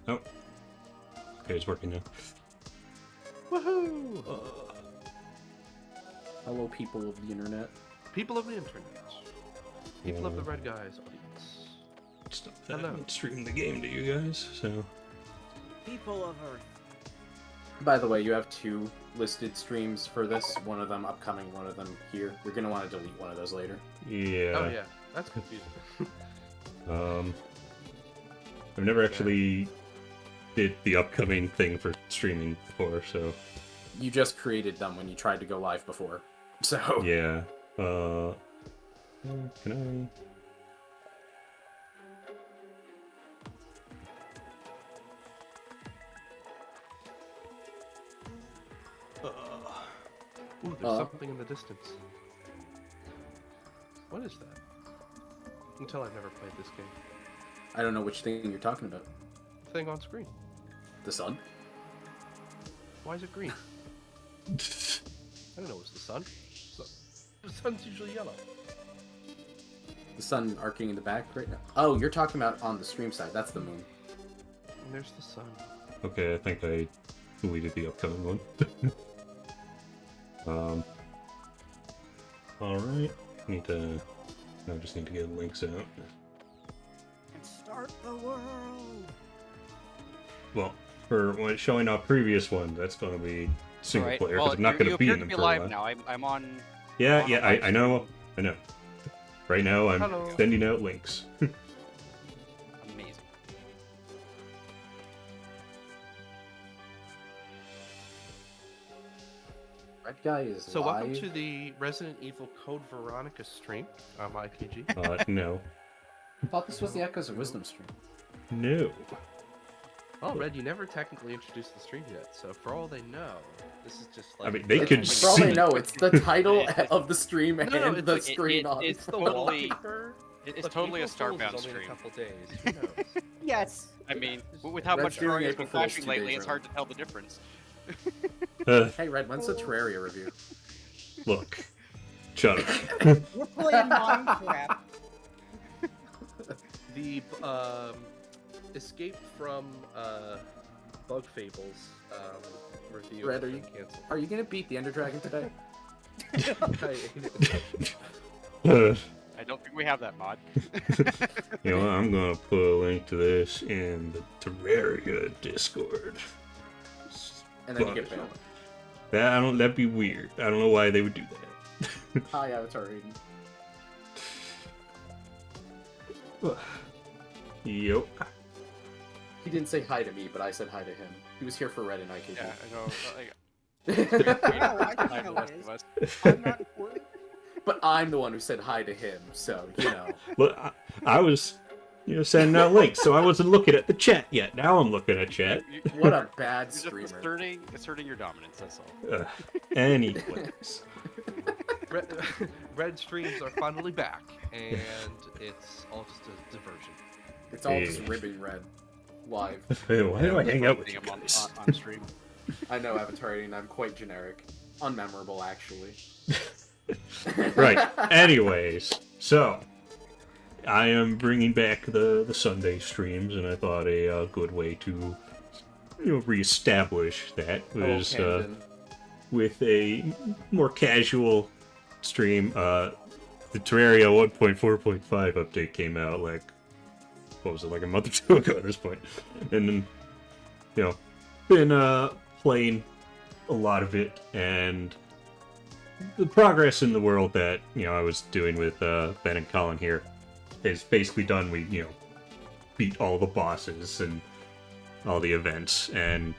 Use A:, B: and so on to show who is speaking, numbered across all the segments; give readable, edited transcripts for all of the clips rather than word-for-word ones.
A: Oh. Okay, it's working now.
B: Woohoo!
C: Hello, people of the internet.
B: People of the internet. People of the Red Guys audience.
A: Stop that.
B: Hello.
A: I don't stream the game to you guys, so...
D: People of Earth.
C: By the way, you have 2 listed streams for this. One of them upcoming, one of them here. You're gonna want to delete one of those later.
A: Yeah.
B: Oh yeah, that's confusing.
A: I've never actually did the upcoming thing for streaming before, so...
C: You just created them when you tried to go live before. So...
A: Yeah. Can
B: Ooh, there's something in the distance. What is that? Until I've never played this game.
C: I don't know which thing you're talking about.
B: Thing on screen.
C: The sun?
B: Why is it green? I don't know. It's the sun. The sun's usually yellow.
C: The sun arcing in the back right now? Oh, you're talking about on the stream side. That's the moon.
B: And there's the sun.
A: Okay, I think I deleted the upcoming one. Alright. Need to... I just need to get links out.
D: And start the world.
A: Well, for when showing our previous one, that's going to be single
E: Alright,
A: player,
E: well,
A: because I'm not going to be in
E: to
A: them
E: be
A: for a
E: live
A: while.
E: now. I'm on.
A: Yeah,
E: on
A: yeah,
E: a live
A: I know. I know. Right now, I'm
B: Hello.
A: sending out links.
E: Amazing.
C: Red guy is
B: So
C: live.
B: welcome to the Resident Evil Code Veronica stream on IPG.
A: No.
C: I thought this was the Echoes of Wisdom stream.
A: No.
B: Oh, Red, you never technically introduced the stream yet, so for all they know, this is just like...
A: I mean, they could
C: For all they
A: see.
C: know, it's the title of the stream and
B: No,
C: the
B: it's-
C: screen on.
E: it's
B: The
E: totally-
B: wallpaper.
E: It's
B: Look,
E: totally a
B: April Fool's is
E: Starbound
B: only in
E: stream.
B: a couple days. Who knows?
D: Yes.
E: I mean, with how
C: Red's
E: much
C: doing
E: Terraria has
C: April
E: been
C: Fool's
E: crashing
C: 2
E: lately,
C: days
E: it's hard to tell the difference.
C: Hey, Red, when's the Terraria review?
A: Look. Shut up.
D: We're playing Minecraft.
B: The Escape from Bug Fables review
C: Red,
B: has
C: are
B: been canceled.
C: Are you gonna beat the Ender Dragon today?
E: I don't think we have that mod.
A: You know, I'm gonna put a link to this in the Terraria Discord.
C: And then you
A: Fuck.
C: get banned.
A: That'd be weird. I don't know why they would do that.
C: Hi, Avatar Aiden.
A: Yep.
C: He didn't say hi to me, but I said hi to him. He was here for Red and IKG.
E: Yeah, I know.
D: No, I think
E: Like
D: I
E: the
D: know
E: rest
D: it
E: of
D: is.
E: us.
D: I'm not important.
C: But I'm the one who said hi to him, so, you know.
A: Look, I was, sending out links, so I wasn't looking at the chat yet. Now I'm looking at chat.
C: What a bad
E: You're just
C: streamer.
E: asserting your dominance, that's all.
A: Anyways.
B: Red streams are finally back, and it's all just a diversion.
C: It's all just ribbing Red. Live.
A: Hey, why do I hang out with you
E: Putting him
A: guys?
E: on stream.
C: I know Avatar Aiden, I'm quite generic. Unmemorable, actually.
A: Right. Anyways, so I am bringing back the Sunday streams, and I thought a good way to reestablish that was
C: Camden.
A: with a more casual stream. The Terraria 1.4.5 update came out like a month or two ago at this point, and then been playing a lot of it, and the progress in the world that I was doing with Ben and Colin here is basically done. We beat all the bosses and all the events, and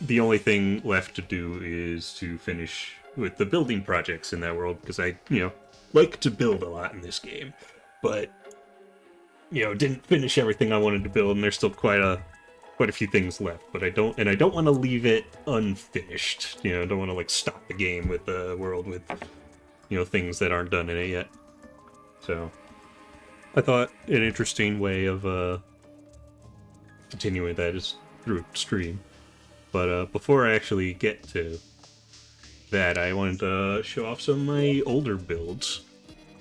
A: the only thing left to do is to finish with the building projects in that world, because I like to build a lot in this game, but didn't finish everything I wanted to build, and there's still quite a few things left, but I don't want to leave it unfinished. I don't want to stop the game with the world with things that aren't done in it yet. So I thought an interesting way of continuing that is through stream. But before I actually get to that, I wanted to show off some of my older builds,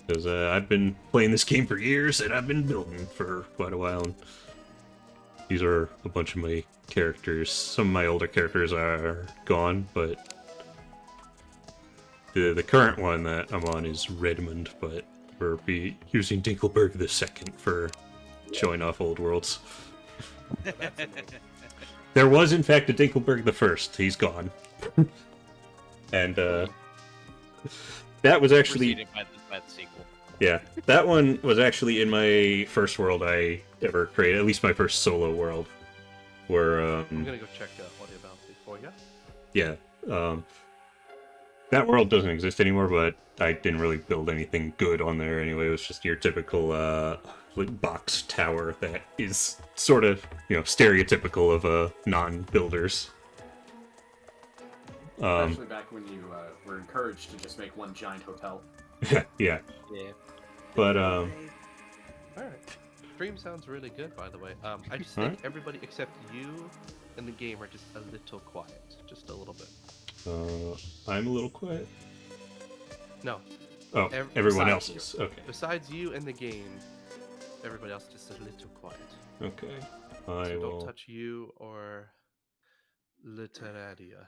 A: because I've been playing this game for years and I've been building for quite a while. And These are a bunch of my characters. Some of my older characters are gone, but the current one that I'm on is Redmond, but we'll be using Dinkelberg the Second for showing off old worlds. There was, in fact, a Dinkelberg the First. He's gone. And, that was actually...
E: Preceded by the sequel.
A: Yeah, that one was actually in my first world I ever created, at least my first solo world, where,
B: I'm gonna go check what about before you.
A: yeah, that world doesn't exist anymore, but I didn't really build anything good on there anyway. It was just your typical, like box tower that is sort of, you know, stereotypical of, non-builders.
C: Especially back when you were encouraged to just make one giant hotel.
A: Yeah,
E: Yeah.
A: but,
B: Alright. Stream sounds really good, by the way. I just think everybody except you and the game are just a little quiet. Just a little bit.
A: I'm a little quiet.
B: No.
A: Oh, everyone
B: besides
A: else is.
B: you.
A: Okay.
B: Besides you and the game, everybody else just a little quiet.
A: Okay.
B: So
A: I
B: don't
A: will
B: touch you or the Terraria.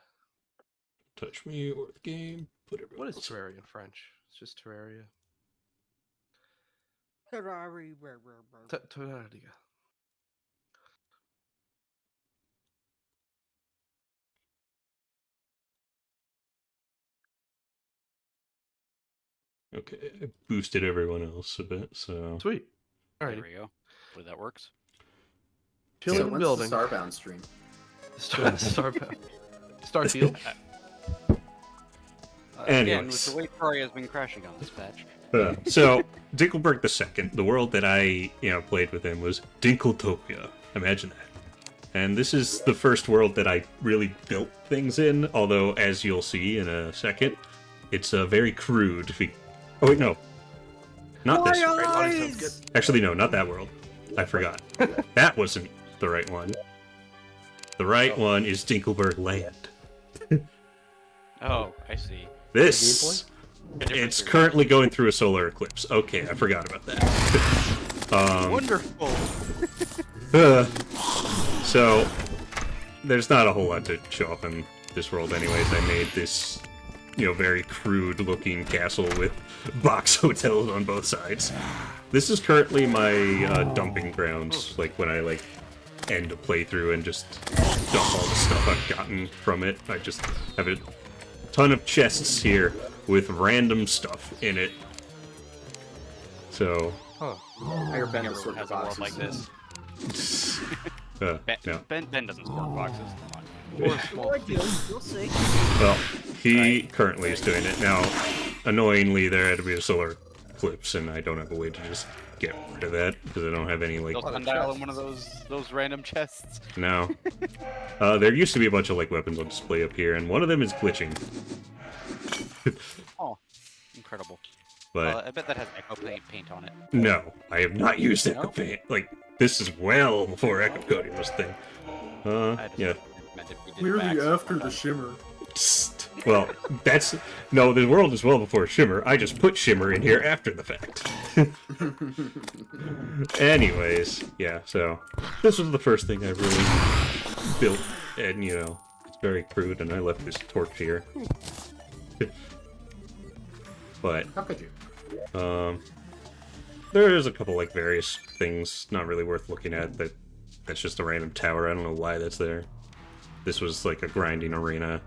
A: touch me or the game. Put it.
B: What is Terraria in French? It's just Terraria.
D: Terraria.
B: Terraria.
A: Okay, I boosted everyone else a bit, so...
B: Sweet.
E: There
B: Alright.
E: we go. Hopefully that works.
B: Chilling
C: So
B: and
C: when's
B: building.
C: the Starbound stream?
B: Starfield.
E: Again,
A: Anyways.
E: with the way Terraria has been crashing on this patch.
A: So, Dinkelberg II, the world that I, played with him was Dinkeltopia. Imagine that. And this is the first world that I really built things in, although, as you'll see in a second, it's very crude. Oh, wait, no. Not this one.
D: Eyes!
A: Actually, no, not that world. I forgot. That wasn't the right one. The right one is Dinkelberg Land.
E: Oh, I see.
A: This, it's currently going through a solar eclipse. Okay, I forgot about that.
E: Wonderful.
A: So, there's not a whole lot to show off in this world anyways. I made this, very crude-looking castle with box hotels on both sides. This is currently my dumping grounds, like when I, end a playthrough and just dump all the stuff I've gotten from it. I just have a ton of chests here with random stuff in it. So,
B: Huh.
C: Higher Ben to sort
E: Everyone has
C: the
E: a world
C: boxes.
E: like this.
A: no.
E: Ben doesn't sort boxes. Come on.
B: Or small.
D: Or do, you'll see.
A: Well, he currently is doing it. Now, annoyingly, there had to be a solar eclipse, and I don't have a way to just get rid of that, because I don't have any,
E: They'll sundial in one of those random chests.
A: No. There used to be a bunch of, weapons on display up here, and one of them is glitching.
E: Oh, incredible.
A: But,
E: I bet that has echo paint on it.
A: no, I have not used Echo
E: No?
A: Paint. This is well before Echo Coding was a thing.
E: I just
A: Yeah.
E: meant if we did Max sometime.
C: shimmer.
A: Well, that's... No, the world is well before Shimmer. I just put Shimmer in here after the fact. Anyways, yeah, so... This was the first thing I really built, and, it's very crude, and I left this torch here. But,
C: How could you?
A: there's a couple, various things not really worth looking at that's just a random tower. I don't know why that's there. This was, a grinding arena.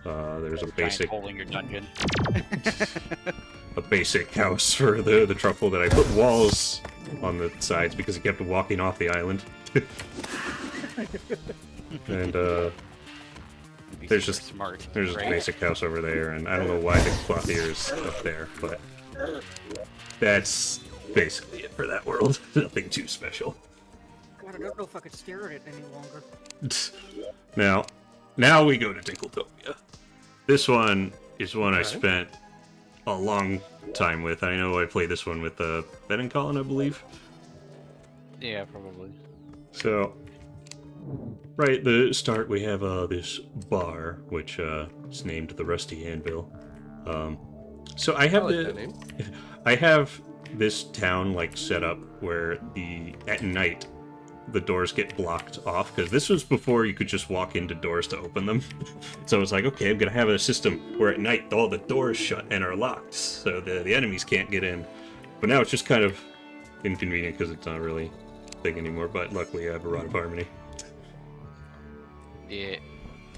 A: There's a basic...
E: Giant hole in your dungeon.
A: a basic house for the truffle that I put walls on the sides because he kept walking off the island. And
E: Be
A: there's
E: super
A: just
E: smart.
A: there's just a
E: right?
A: basic house over there, and I don't know why the clothier is up there, but that's basically it for that world. Nothing too special.
D: God, I don't know if I could stare at it any longer.
A: Now we go to Dinkeltopia. This one is one I
B: Okay.
A: spent a long time with. I know I played this one with Ben and Colin, I believe.
E: Yeah, probably.
A: So, right at the start, we have this bar, which is named the Rusty Anvil. So I
B: I
A: have
B: like that name.
A: I have this town set up where at night the doors get blocked off, because this was before you could just walk into doors to open them. So it's like, okay, I'm gonna have a system where at night all the doors shut and are locked, so the enemies can't get in. But now it's just kind of inconvenient because it's not really a thing anymore, but luckily I have a Rod of Harmony.
E: Yeah.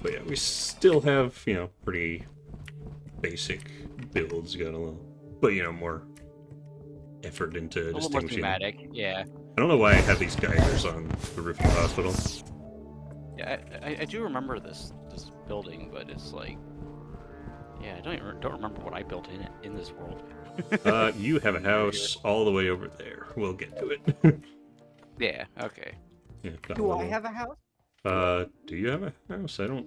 A: But yeah, we still have, you know, pretty basic builds, got a little, but you know, more effort into
E: A little more
A: distinguishing.
E: thematic, yeah.
A: I don't know why I have these geysers on the roof of the hospital.
E: Yeah, I do remember this building, but it's like, yeah, I don't remember what I built in this world.
A: You have a house all the way over there. We'll get to it.
E: Yeah, okay.
A: Yeah, got a
D: Do I
A: little-
D: have a house?
A: do you have a house? I don't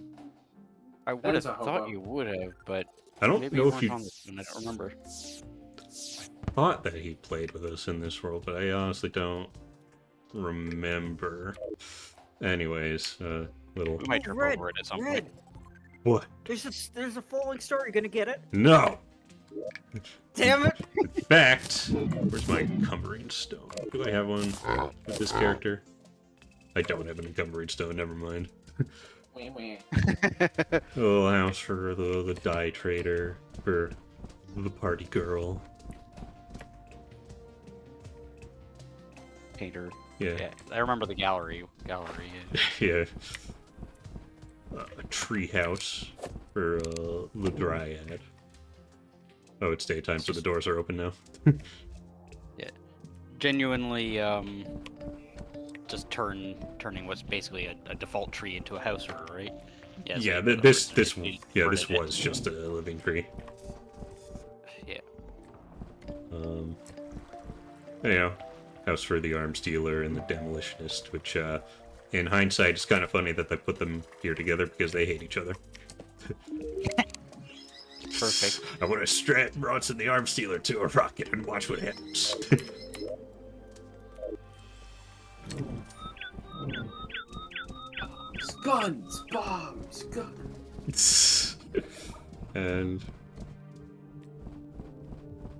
E: I would have
C: is a
E: thought
C: hobo.
E: you would have, but maybe
A: know
E: you
A: if
E: weren't
A: you
E: on this one. I don't remember.
A: thought that he played with us in this world, but I honestly don't remember. Anyways, little...
E: We might trip
D: Red,
E: over it at some
D: Red,
E: point.
A: What?
D: there's a falling star. You gonna get it?
A: No!
D: Damn it!
A: In fact, where's my encumbering stone? Do I have one with this character? I don't have an encumbering stone, never mind.
C: Wah, wah.
A: A little house for the dye trader, for the party girl.
E: Painter.
A: Yeah,
E: Yeah, I remember the gallery. Yeah.
A: yeah. A tree house for the dryad. Oh, it's daytime, so the doors are open now.
E: Genuinely, just turning what's basically a default tree into a house order, right? Yeah. so
A: Yeah,
E: you put
A: this
E: over it, you
A: this
E: converted it.
A: was just a living tree.
E: Yeah.
A: Anyhow, house for the arms dealer and the demolitionist, which in hindsight is kind of funny that they put them here together because they hate each other.
E: Perfect.
A: I want to strap Bronson the arms dealer to a rocket and watch what happens.
C: Guns, bombs, guns.
A: And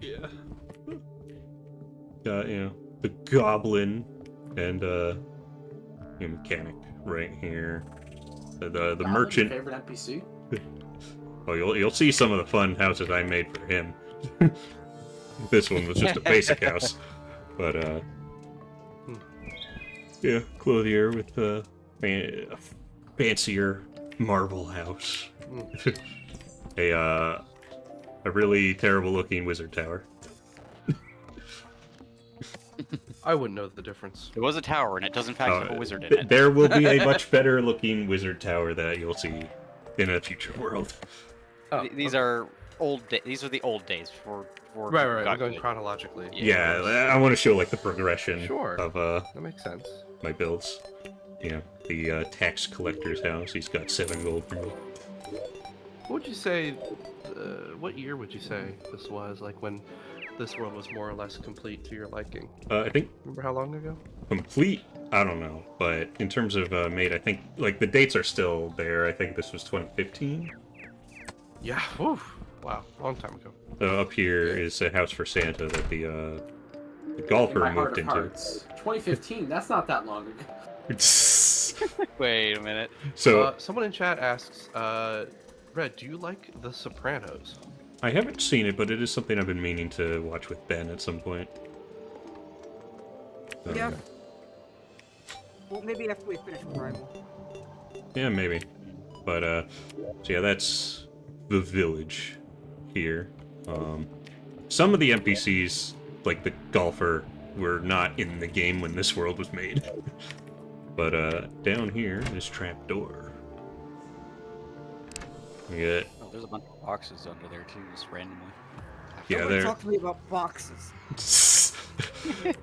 A: yeah, got the goblin and mechanic right here. The
C: Goblin,
A: merchant.
C: your favorite NPC?
A: Oh, you'll see some of the fun houses I made for him. This one was just a basic house, but yeah, clothier with a fancier marble house. A really terrible looking wizard tower.
B: I wouldn't know the difference.
E: It was a tower, and it does in fact have a wizard in it.
A: There will be a much better looking wizard tower that you'll see in a future world.
B: Oh,
E: These are old. These are the old days for.
B: right. We're
E: God
B: going
E: good.
B: chronologically.
A: Yeah, I want to show like the progression
B: Sure.
A: of
B: That makes sense.
A: my builds. The tax collector's house. He's got 7 gold for me.
B: What would you say? What year would you say this was? Like when this world was more or less complete to your liking?
A: I think
B: Remember how long ago?
A: complete. I don't know, but in terms of made, I think like the dates are still there. I think this was 2015.
B: Yeah. Oof. Wow. Long time ago.
A: Up here is a house for Santa that the
C: In
A: golfer
C: my heart
A: moved
C: of
A: into.
C: hearts. 2015, that's not that long ago.
E: Wait a minute.
A: So
B: Someone in chat asks, Red, do you like The Sopranos?
A: I haven't seen it, but it is something I've been meaning to watch with Ben at some point.
D: Yeah. Well, maybe after we finish Primal.
A: Yeah, maybe. But so yeah, that's the village here. Some of the NPCs, like the golfer, were not in the game when this world was made. But down here is trapdoor. We got
E: Oh, there's a bunch of boxes under there too, just randomly.
A: yeah,
D: Nobody
A: there.
D: talk to me about boxes.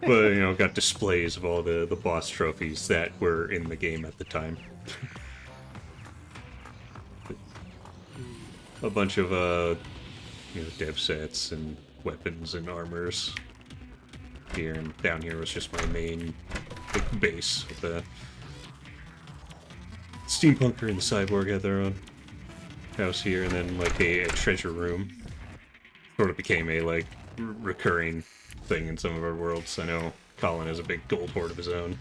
A: But got displays of all the boss trophies that were in the game at the time. A bunch of dev sets and weapons and armors here, and down here was just my main base with the steampunker and the cyborg had their own house here, and then like a treasure room sort of became a like recurring thing in some of our worlds. I know Colin has a big gold hoard of his own.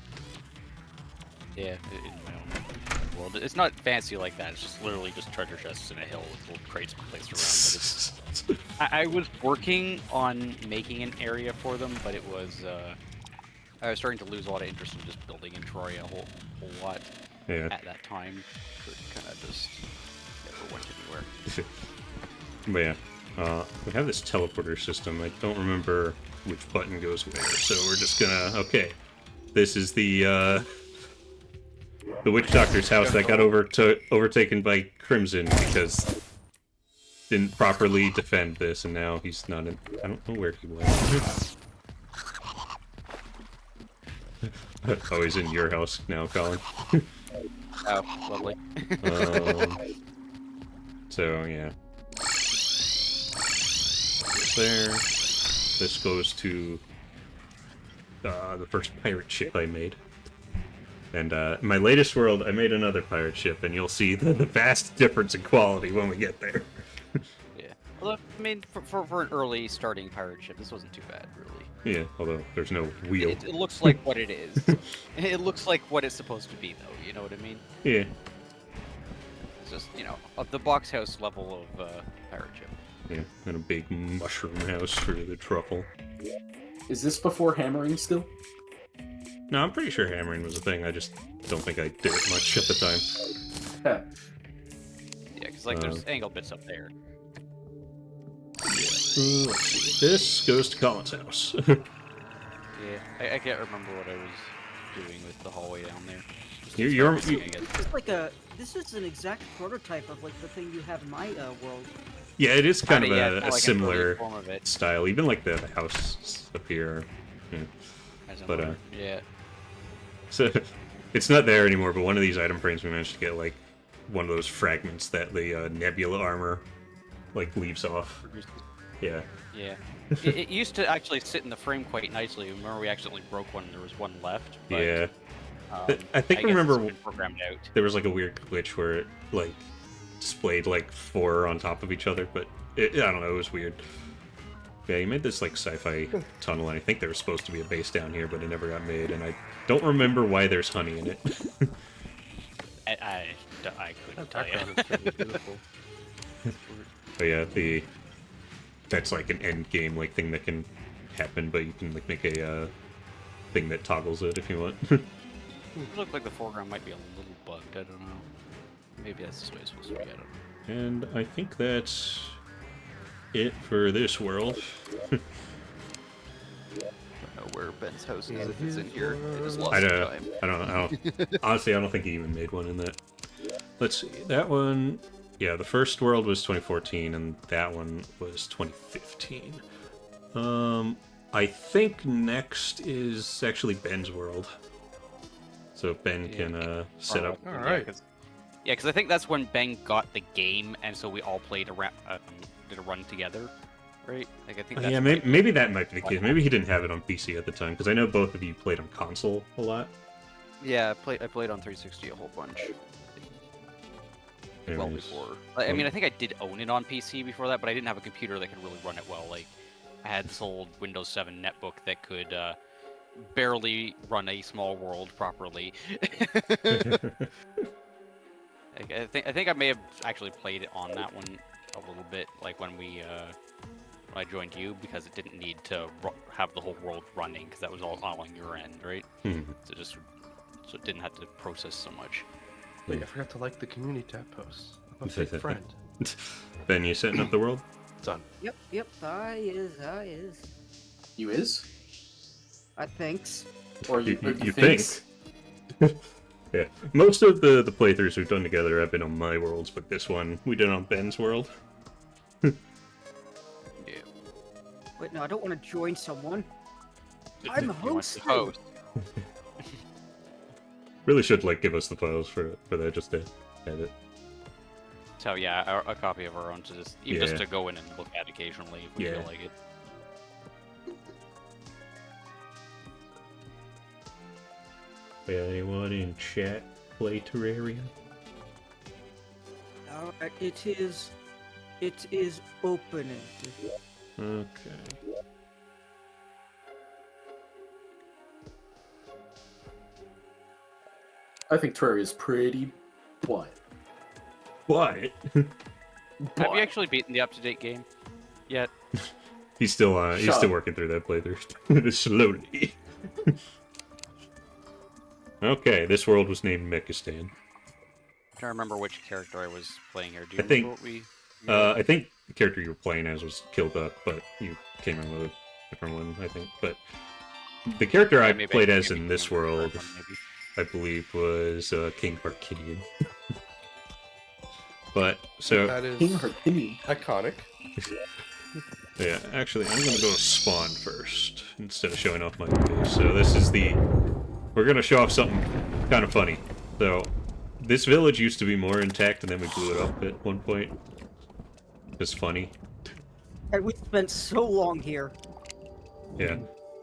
E: Yeah, in my own world. It's not fancy like that. It's just literally just treasure chests in a hill with little crates placed around. But it's, I was working on making an area for them, but it was I was starting to lose a lot of interest in just building in Terraria a whole lot
A: Yeah.
E: at that time. So it kind of just never went anywhere.
A: But yeah, we have this teleporter system. I don't remember which button goes where, so we're just gonna... Okay, this is the witch doctor's house that got overtaken by Crimson because didn't properly defend this, and now he's not in... I don't know where he went. Oh, he's in your house now, Colin.
E: Oh, lovely.
A: So, yeah. There. This goes to the first pirate ship I made. And in my latest world, I made another pirate ship, and you'll see the vast difference in quality when we get there.
E: Yeah. Although, I mean, for an early starting pirate ship, this wasn't too bad, really.
A: Yeah, although there's no wheel.
E: It looks like what it is. It looks like what it's supposed to be, though. You know what I mean?
A: Yeah.
E: It's just, you know, of the box house level of pirate ship.
A: Yeah, and a big mushroom house for the truffle.
C: Is this before hammering still?
A: No, I'm pretty sure hammering was a thing. I just don't think I did it much at the time.
C: Heh.
E: Yeah, because, like, there's angle bits up there.
A: Let's see. This goes to Colin's house.
E: Yeah, I can't remember what I was doing with the hallway down there. Just
A: You're-
E: experimenting,
A: you-
E: I guess.
D: It's like a. This is an exact prototype of like the thing you have in my world.
A: Yeah, it is kind of
E: Yeah,
A: a
E: like an early
A: similar
E: form of it.
A: style. Even like the house up here. Yeah.
E: As
A: But,
E: another- yeah.
A: So it's not there anymore, but one of these item frames we managed to get like one of those fragments that the Nebula armor like leaves off. Yeah.
E: Yeah. It used to actually sit in the frame quite nicely. Remember, we accidentally broke one. And there was one left. But,
A: Yeah.
E: um,
A: I think
E: guess
A: remember
E: it's been programmed out.
A: there was like a weird glitch where it like displayed like 4 on top of each other, but I don't know, it was weird. Yeah, you made this like sci-fi tunnel, and I think there was supposed to be a base down here, but it never got made, and I don't remember why there's honey in it.
E: I couldn't
B: That
E: tell you.
B: background is really beautiful.
A: But yeah, that's like an end game like thing that can happen, but you can like make a thing that toggles it if you want.
E: It looked like the foreground might be a little bugged. I don't know. Maybe that's the way it's supposed to be. I don't know.
A: And I think that's it for this world.
E: I don't know where Ben's house is. If it's in here, I just lost
A: I
E: some
A: don't,
E: time.
A: I don't. Honestly, I don't think he even made one in that. Let's see. That one, yeah, the first world was 2014, and that one was 2015. I think next is actually Ben's world. So Ben can set up.
B: All right.
E: Yeah, because I think that's when Ben got the game, and so we all played did a run together, right? Like I think. That's
A: Yeah, maybe that might be the case. Maybe he didn't have it on PC at the time, because I know both of you played on console a lot.
E: Yeah, I played on 360 a whole bunch. Well
A: Anyways.
E: before. I mean, I think I did own it on PC before that, but I didn't have a computer that could really run it well. Like, I had this old Windows 7 netbook that could barely run a small world properly. I think I may have actually played it on that one a little bit, like when when I joined you, because it didn't need to have the whole world running, because that was all on your end, right? So it didn't have to process so much.
B: Wait, I forgot to like the community tab posts. I'm a fake friend.
A: Ben, you setting up the world?
B: Done.
D: Yep. I is.
C: You is?
D: I thinks.
C: Or
A: You
C: you
A: think?
C: thinks?
A: Yeah. Most of the playthroughs we've done together have been on my worlds, but this one we did on Ben's world.
E: Yeah.
D: Wait, no, I don't want to join someone.
E: You
D: I'm
E: want to
D: hosting.
E: host.
A: Really should like give us the files for that just to have it.
E: So yeah, a copy of our own to just just
A: Yeah.
E: to go in and look at occasionally if we
A: Yeah.
E: feel like it.
A: Anyone in chat play Terraria?
D: Alright, it is opening.
A: Okay.
C: I think Terraria is pretty. What?
A: What?
E: Have you actually beaten the up-to-date game yet?
A: He's still
C: Shut up.
A: working through that playthrough slowly. Okay, this world was named Mekistan.
E: I'm trying to remember which character I was playing here. Do you
A: I think-
E: remember what we?
A: I think the character you were playing as was killed up, but you came in with a different one, I think. But the character I
E: Maybe
A: played
E: can
A: as
E: maybe
A: in this
E: remember
A: world,
E: one, maybe.
A: I believe, was King Arcadian. But so
B: That is
C: King Harkini.
B: iconic.
A: yeah, actually, I'm gonna go to spawn first instead of showing off my face. So this is the. We're gonna show off something kind of funny. So this village used to be more intact, and then we blew it up at one point. It's funny.
D: And we spent so long here.
A: Yeah.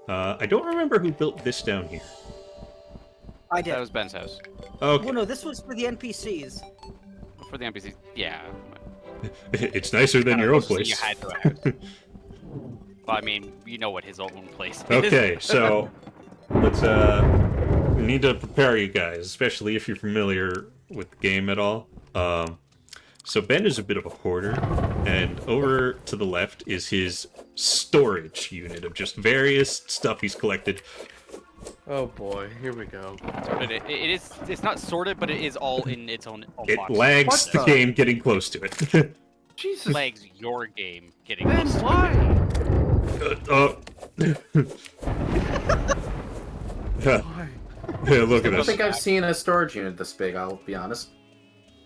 A: I don't remember who built this down here.
D: I did.
E: That was Ben's house.
A: Okay.
D: Well, no, this was for the NPCs.
E: For the NPC, yeah.
A: It's nicer than
E: Kinda
A: your own
E: mostly
A: place.
E: You had to have. Well, I mean, you know what his own place is.
A: Okay, so let's we need to prepare you guys, especially if you're familiar with the game at all. So Ben is a bit of a hoarder, and over to the left is his storage unit of just various stuff he's collected.
B: Oh boy, here we go.
E: Sorted it is. It's not sorted, but it is all in its own
A: It
E: box.
A: lags
B: What
A: the
B: the-
A: game getting close to it.
B: Jesus.
E: Lags your game getting
B: Ben,
E: close.
B: why? Why?
A: Yeah, look
C: I
A: at
C: don't
A: this.
C: think I've seen a storage unit this big, I'll be honest.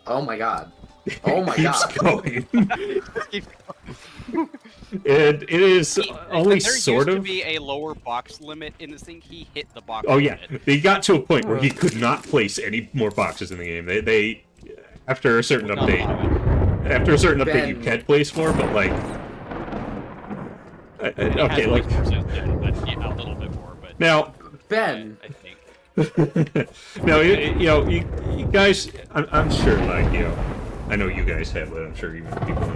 C: Oh my god. Oh my
A: Keeps
C: god.
A: going. And it is only
E: there
A: sort
E: used
A: of.
E: to be a lower box limit in this thing. He hit the box
A: Oh yeah,
E: limit.
A: they got to a point where he could not place any more boxes in the game. They after a certain
E: Would not
A: update,
E: allow it.
A: after a certain update, you
C: Ben.
A: can place more, but like,
E: He
A: okay,
E: has
A: like
E: but yeah, a little bit more, but
A: now,
C: Ben,
E: I think.
A: now you know, you guys, I'm sure, like I know you guys have, but I'm sure even people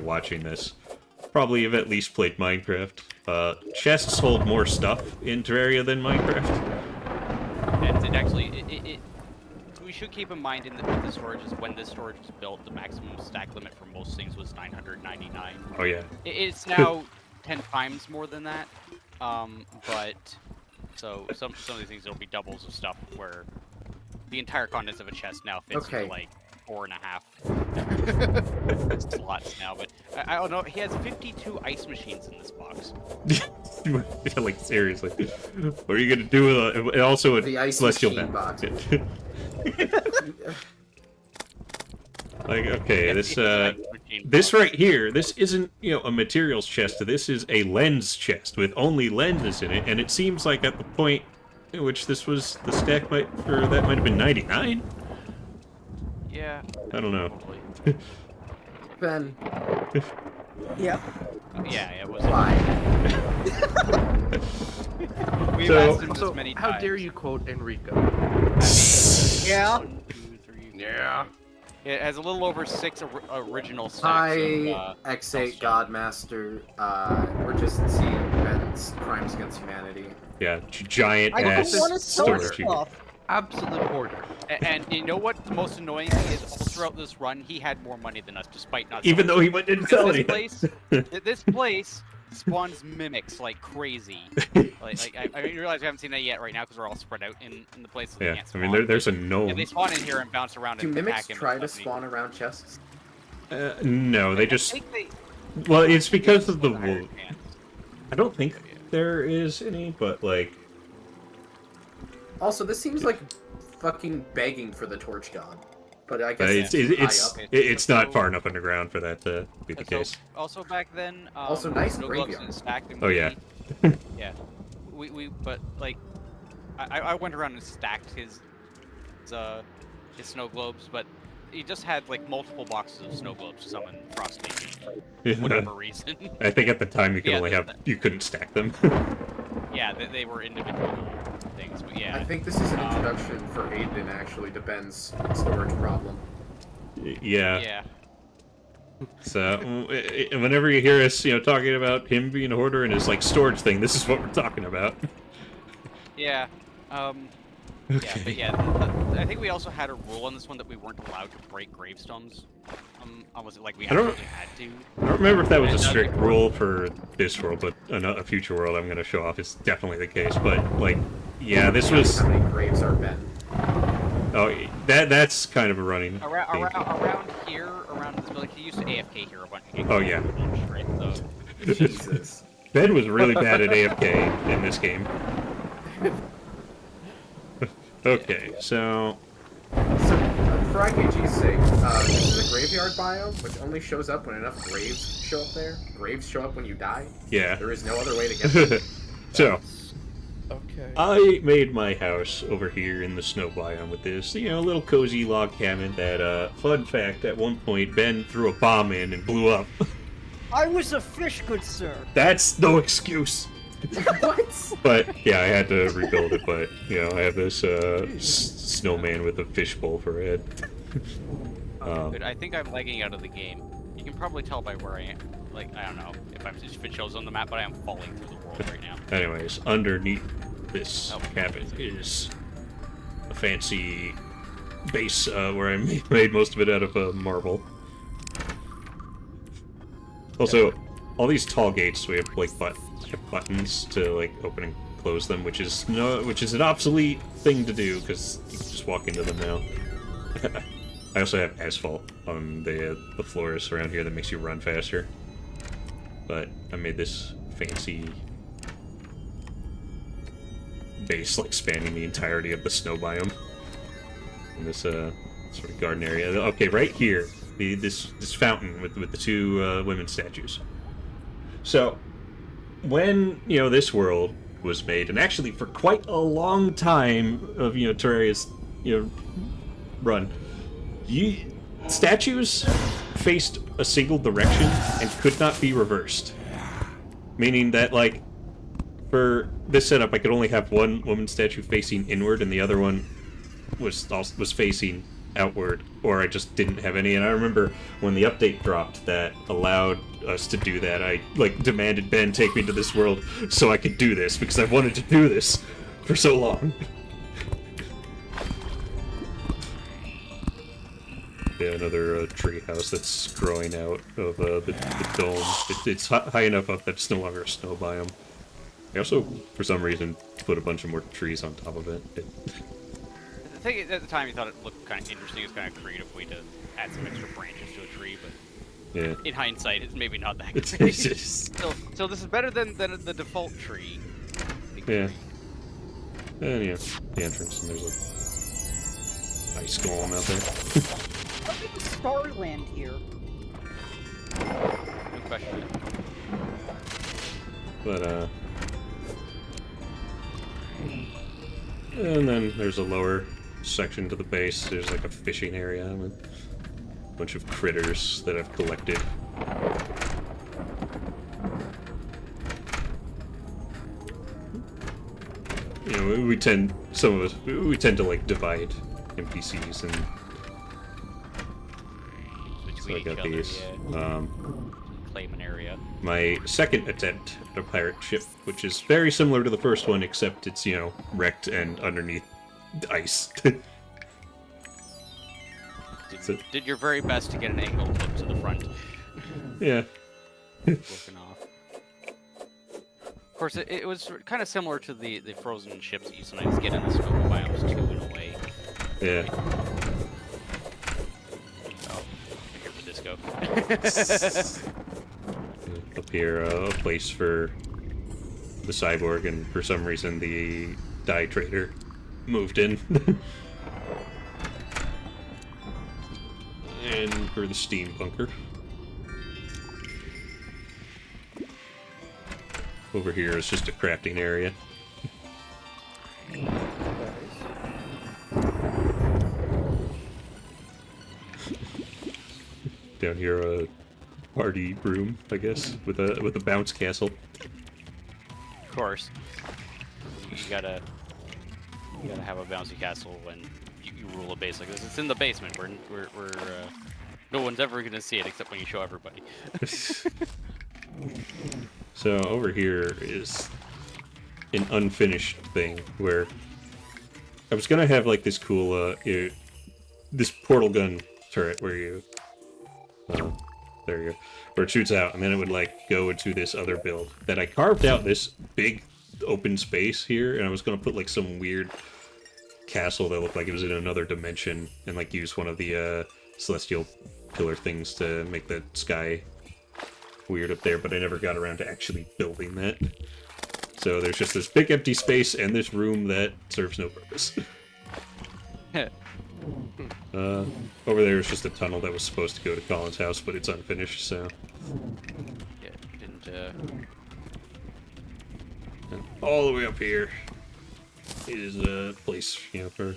A: watching this probably have at least played Minecraft. Chests hold more stuff in Terraria than Minecraft.
E: And it actually, we should keep in mind with the storage is when this storage was built, the maximum stack limit for most things was 999.
A: Oh yeah.
E: It's now 10 times more than that. But so some of these things there'll be doubles of stuff where the entire contents of a chest now fits
C: Okay.
E: into like 4.5 slots now. But I don't know. He has 52 ice machines in this box.
A: Like seriously, what are you gonna do with and also a
C: The ice
A: celestial
C: machine
A: map?
C: box.
A: Like okay,
E: It's
A: this
E: an ice machine
A: this
E: box.
A: right here, this isn't a materials chest. This is a lens chest with only lenses in it, and it seems like at the point in which this was the stack might have been 99.
E: Yeah.
A: I don't know.
E: Totally.
C: Ben,
D: Yeah.
E: Yeah, it was.
C: why?
E: We've
A: So-
E: asked him
B: Also,
E: this many
B: how
E: times.
B: dare you quote Enrico?
D: Yeah.
E: 1, 2, 3, 4.
B: Yeah.
E: It has a little over 6 original stacks
C: Hi,
E: of,
C: X8 Godmaster. We're just seeing Ben's crimes against humanity.
A: Yeah, giant
D: I don't
A: ass
D: want to sell
A: storage. unit.
D: stuff.
B: Absolute hoarder.
E: and you know what the most annoying thing is? All throughout this run, he had more money than us, despite not.
A: Even though he didn't sell
E: this
A: anything.
E: place, this place spawns mimics like crazy. I realize we haven't seen that yet right now because we're all spread out in the place. So they
A: Yeah,
E: can't
A: I
E: spawn.
A: mean there's a
E: Yeah,
A: gnome.
E: they spawn in here and bounce around
C: Do
E: and
C: mimics
E: attack him.
C: try
E: and
C: to
E: stuff.
C: spawn around chests?
A: No, they
E: I
A: just.
E: think they-
A: Well, it's because of the
E: higher
A: wool.
E: chance.
A: I don't think there is any, but like.
C: Also, this seems like fucking begging for the torch god. But I guess
A: It's
C: high up.
A: it's not far enough underground for that to be the
E: And so,
A: case.
E: also back then,
C: Also, nice
E: snow globes
C: graveyard.
E: didn't stack and
A: Oh, yeah.
E: yeah. But like, I went around and stacked his snow globes, but he just had like multiple boxes of snow globes to summon Frost Baby for whatever reason.
A: I think at the time you could
E: Yeah,
A: only
E: there's
A: have you couldn't stack them.
E: Yeah, they were individual things, but yeah.
C: I think this is an introduction for Aiden, actually, to Ben's storage problem.
A: Yeah.
E: Yeah.
A: So whenever you hear us, talking about him being a hoarder and his like storage thing, this is what we're talking about.
E: Yeah. Yeah, but yeah, I think we also had a rule on this one that we weren't allowed to break gravestones. Was it like we
A: I don't-
E: absolutely had to?
A: I don't remember if that was a
E: And,
A: strict rule for this world, but a future world I'm going to show off is definitely the case. But, like, yeah, this was...
C: How many graves are Ben?
A: Oh, that's kind of a running theme.
E: Around here, around this building, he used to AFK here a bunch.
A: Oh, yeah.
E: Right, so.
C: Jesus.
A: Ben was really bad at AFK in this game. Okay, so...
C: So, for IKG's sake, this is a graveyard biome, which only shows up when enough graves show up there. Graves show up when you die.
A: Yeah.
C: There is no other way to get there.
A: So,
B: Okay.
A: I made my house over here in the snow biome with this, little cozy log cabin that, fun fact, at one point Ben threw a bomb in and blew up.
D: I was a fish, good sir.
A: That's no excuse.
C: What?
A: But, yeah, I had to rebuild it, but, I have this, snowman with a fishbowl for a head.
E: But I think I'm lagging out of the game. You can probably tell by where I am. Like, I don't know if it shows on the map, but I am falling through the world right now.
A: Anyways, underneath this cabin is a fancy base where I made most of it out of marble. Also, all these tall gates we have like buttons to like open and close them, which is an obsolete thing to do because you can just walk into them now. I also have asphalt on the floors around here that makes you run faster. But I made this fancy base like spanning the entirety of the snow biome in this sort of garden area. Okay, right here, this fountain with the two women statues. So when this world was made, and actually for quite a long time of Terraria's run, statues faced a single direction and could not be reversed. Meaning that, like, for this setup, I could only have one woman statue facing inward, and the other one was facing outward, or I just didn't have any. And I remember when the update dropped that allowed us to do that, I like demanded Ben take me to this world so I could do this because I wanted to do this for so long. Yeah, another tree house that's growing out of the dome. It's high enough up that it's no longer a snow biome. I also, for some reason, put a bunch of more trees on top of it.
E: The thing is, at the time, you thought it looked kind of interesting. It's kind of creative way to add some extra branches to a tree, but
A: yeah,
E: in hindsight, it's maybe not that
A: it's
E: great.
A: just...
E: So this is better than the default tree.
A: Yeah. And yeah, the entrance, and there's a ice golem out there.
D: Look at the Starland here.
E: No question.
A: But, and then there's a lower section to the base. There's like a fishing area with a bunch of critters that I've collected. We tend to like divide NPCs, and so I got these.
E: Claim an area.
A: My second attempt at a pirate ship, which is very similar to the first one, except it's, wrecked and underneath ice.
E: Did your very best to get an angle flip to the front.
A: Yeah.
E: Looking off. Of course, it was kind of similar to the frozen ships that you sometimes get in the snow biomes too, in a way.
A: Yeah.
E: Oh, here for disco.
A: Up here, a place for the cyborg, and for some reason the dye trader moved in. And for the steam bunker. Over here is just a crafting area. Down here, a party room, I guess, with a bounce castle.
E: Of course. You gotta have a bouncy castle when you rule a base like this. It's in the basement. We're no one's ever gonna see it except when you show everybody.
A: So over here is an unfinished thing where I was gonna have like this cool this portal gun turret where you there you go, where it shoots out, and then it would like go into this other build that I carved out this big open space here, and I was gonna put like some weird castle that looked like it was in another dimension, and like use one of the celestial pillar things to make the sky weird up there, but I never got around to actually building that. So there's just this big empty space and this room that serves no purpose. Over there is just a tunnel that was supposed to go to Colin's house, but it's unfinished, so...
E: Yeah, didn't,
A: And all the way up here is a place, you know, for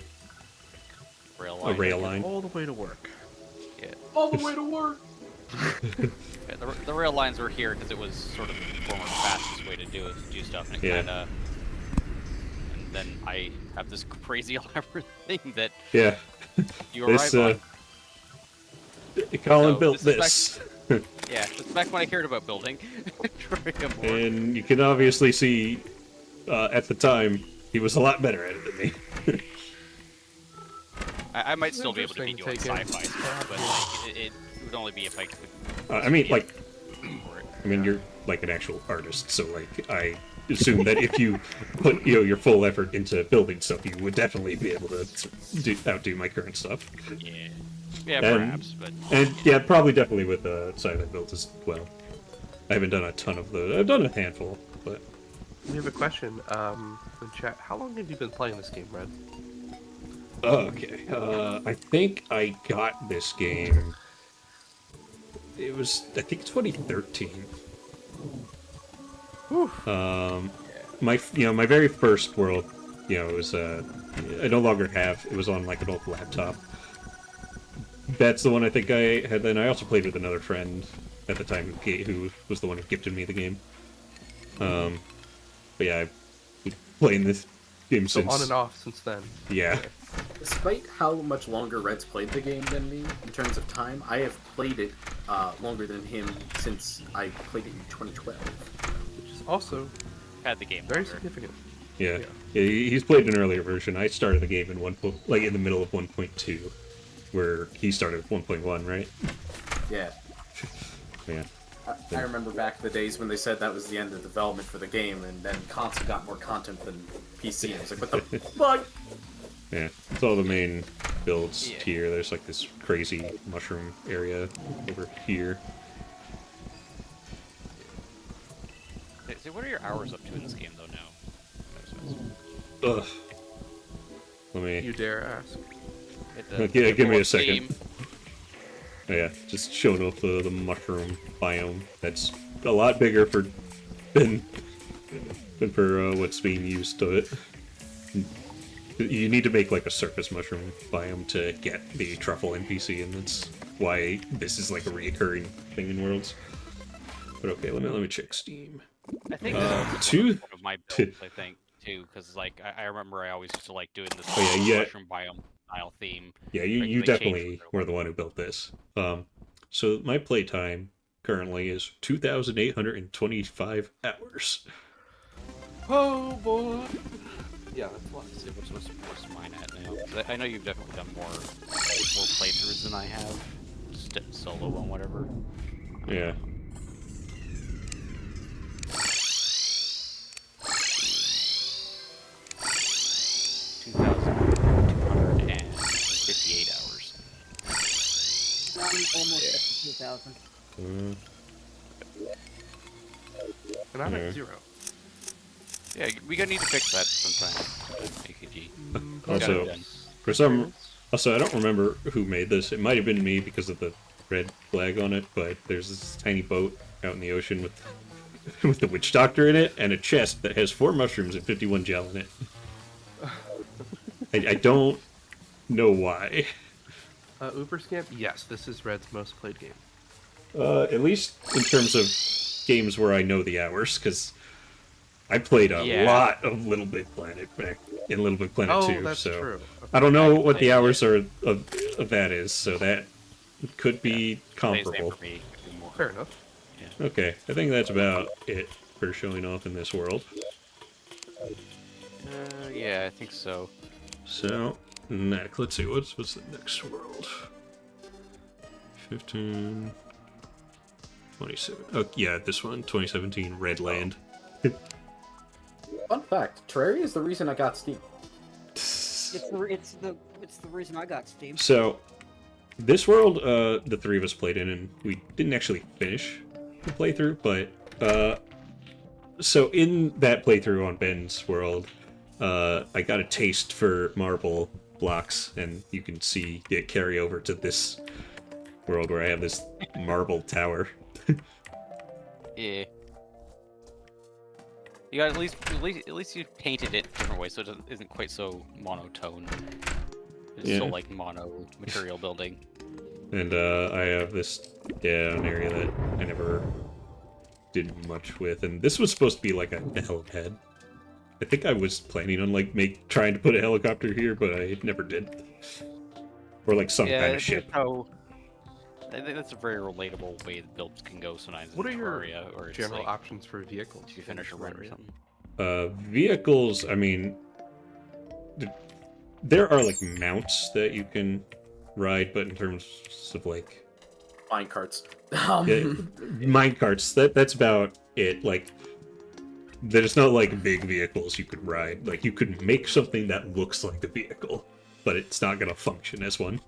E: rail
A: a
E: line.
A: rail line.
B: All the way to work.
E: Yeah.
C: All the way to work.
E: Yeah, the rail lines were here because it was sort of the former fastest way to do stuff, and it
A: Yeah.
E: kind of. And then I have this crazy elaborate thing that
A: Yeah.
E: you
A: This,
E: arrive on.
A: Colin
E: So,
A: built
E: this
A: this.
E: Yeah, it's back when I cared about building. Terraria more.
A: And you can obviously see, at the time, he was a lot better at it than me.
E: I might still be able to be
B: Interesting
E: doing
B: take in.
E: sci-fi stuff, but like it would only be if I could.
A: I mean, like,
E: for it.
A: I mean, you're like an actual artist, so like, I assume that if you put, you know, your full effort into building stuff, you would definitely be able to outdo my current stuff.
E: Yeah. Yeah,
A: And-
E: perhaps, but
A: And yeah, probably definitely with silent builds as well. I haven't done a ton of those. I've done a handful, but
B: We have a question in chat. How long have you been playing this game, Red?
A: okay. I think I got this game. It was, I think, 2013.
B: Whew.
A: My very first world, you know, it was I no longer have. It was on like an old laptop. That's the one I think I had. Then I also played with another friend at the time who was the one who gifted me the game. But yeah, I've been playing this game
B: So
A: since.
B: on and off since then.
A: Yeah.
C: Despite how much longer Red's played the game than me in terms of time, I have played it longer than him since I played it in 2012.
B: Which is also
E: had the game
B: very
E: longer.
B: significant.
A: Yeah.
B: Yeah.
A: Yeah, he's played an earlier version. I started the game in like in the middle of 1.2, where he started with 1.1, right?
C: Yeah.
A: Yeah.
C: I remember back in the days when they said that was the end of development for the game, and then console got more content than PC. And I was like, what the fuck?
A: Yeah. It's all the main builds
E: Yeah.
A: here. There's like this crazy mushroom area over here.
E: So what are your hours up to in this game, though, now?
A: Ugh. Let me.
B: You dare ask.
A: Yeah, give me a
E: Game.
A: second. Oh, yeah, just showing off the mushroom biome. That's a lot bigger than for what's being used to it. You need to make like a surface mushroom biome to get the truffle NPC, and that's why this is like a reoccurring thing in Worlds. But okay, let me check Steam.
E: I think this was
A: two-
E: one of my builds, I think, too, because like I remember I always used to like doing this
A: Oh, yeah.
E: mushroom biome style theme.
A: Yeah,
E: Like,
A: you
E: they changed
A: definitely
E: it.
A: were the one who built this. So my playtime currently is 2,825 hours.
B: Oh boy. Yeah, that's a lot.
E: Let's see what's mine at now. 'Cause I know you've definitely done more playthroughs than I have, just solo on whatever.
A: Yeah.
E: $2,258 hours.
D: I'm almost at 2,000.
B: And I'm
A: Yeah.
B: at 0.
E: Yeah, we gonna need to fix that sometime. AKG.
A: Also,
E: Got it done.
A: for some, also I don't remember who made this. It might have been me because of the red flag on it. But there's this tiny boat out in the ocean with with the witch doctor in it and a chest that has 4 mushrooms and 51 gel in it. I don't know why.
B: Uberscamp? Yes, this is Red's most played game.
A: At least in terms of games where I know the hours, because I played a
E: Yeah.
A: lot of Little Big Planet back in Little Big Planet
B: Oh,
A: 2,
B: that's
A: so
B: true.
A: I don't know what the
E: played-
A: hours are of that is, so that could be
E: Same
A: comparable.
E: for me. More.
B: Fair enough.
A: Okay, I think that's about it for showing off in this world.
E: Yeah, I think so.
A: So, next, let's see, what's the next world? 15... 27. Oh, yeah, this one, 2017, Redland.
C: Fun fact: Terraria is the reason I got Steam.
D: It's the reason I got Steam.
A: So, this world, the three of us played in, and we didn't actually finish the playthrough, but, so in that playthrough on Ben's world, I got a taste for marble blocks, and you can see it carry over to this world where I have this marble tower.
E: Yeah. You got at least you painted it different ways, so it isn't quite so monotone. It's
A: Yeah.
E: still like mono material building.
A: And I have this down area that I never did much with, and this was supposed to be like a helipad. I think I was planning on like trying to put a helicopter here, but I never did. Or like some kind of ship.
E: I think that's a very relatable way that builds can go sometimes.
B: What
E: in
B: are your
E: Terraria, or it's
B: general
E: like,
B: options for vehicles?
E: if you finish a run or something?
A: Vehicles, I mean, there are like mounts that you can ride, but in terms of like
C: Minecarts.
A: minecarts, that's about it. Like, there's no like big vehicles you could ride. Like, you could make something that looks like a vehicle, but it's not gonna function as one.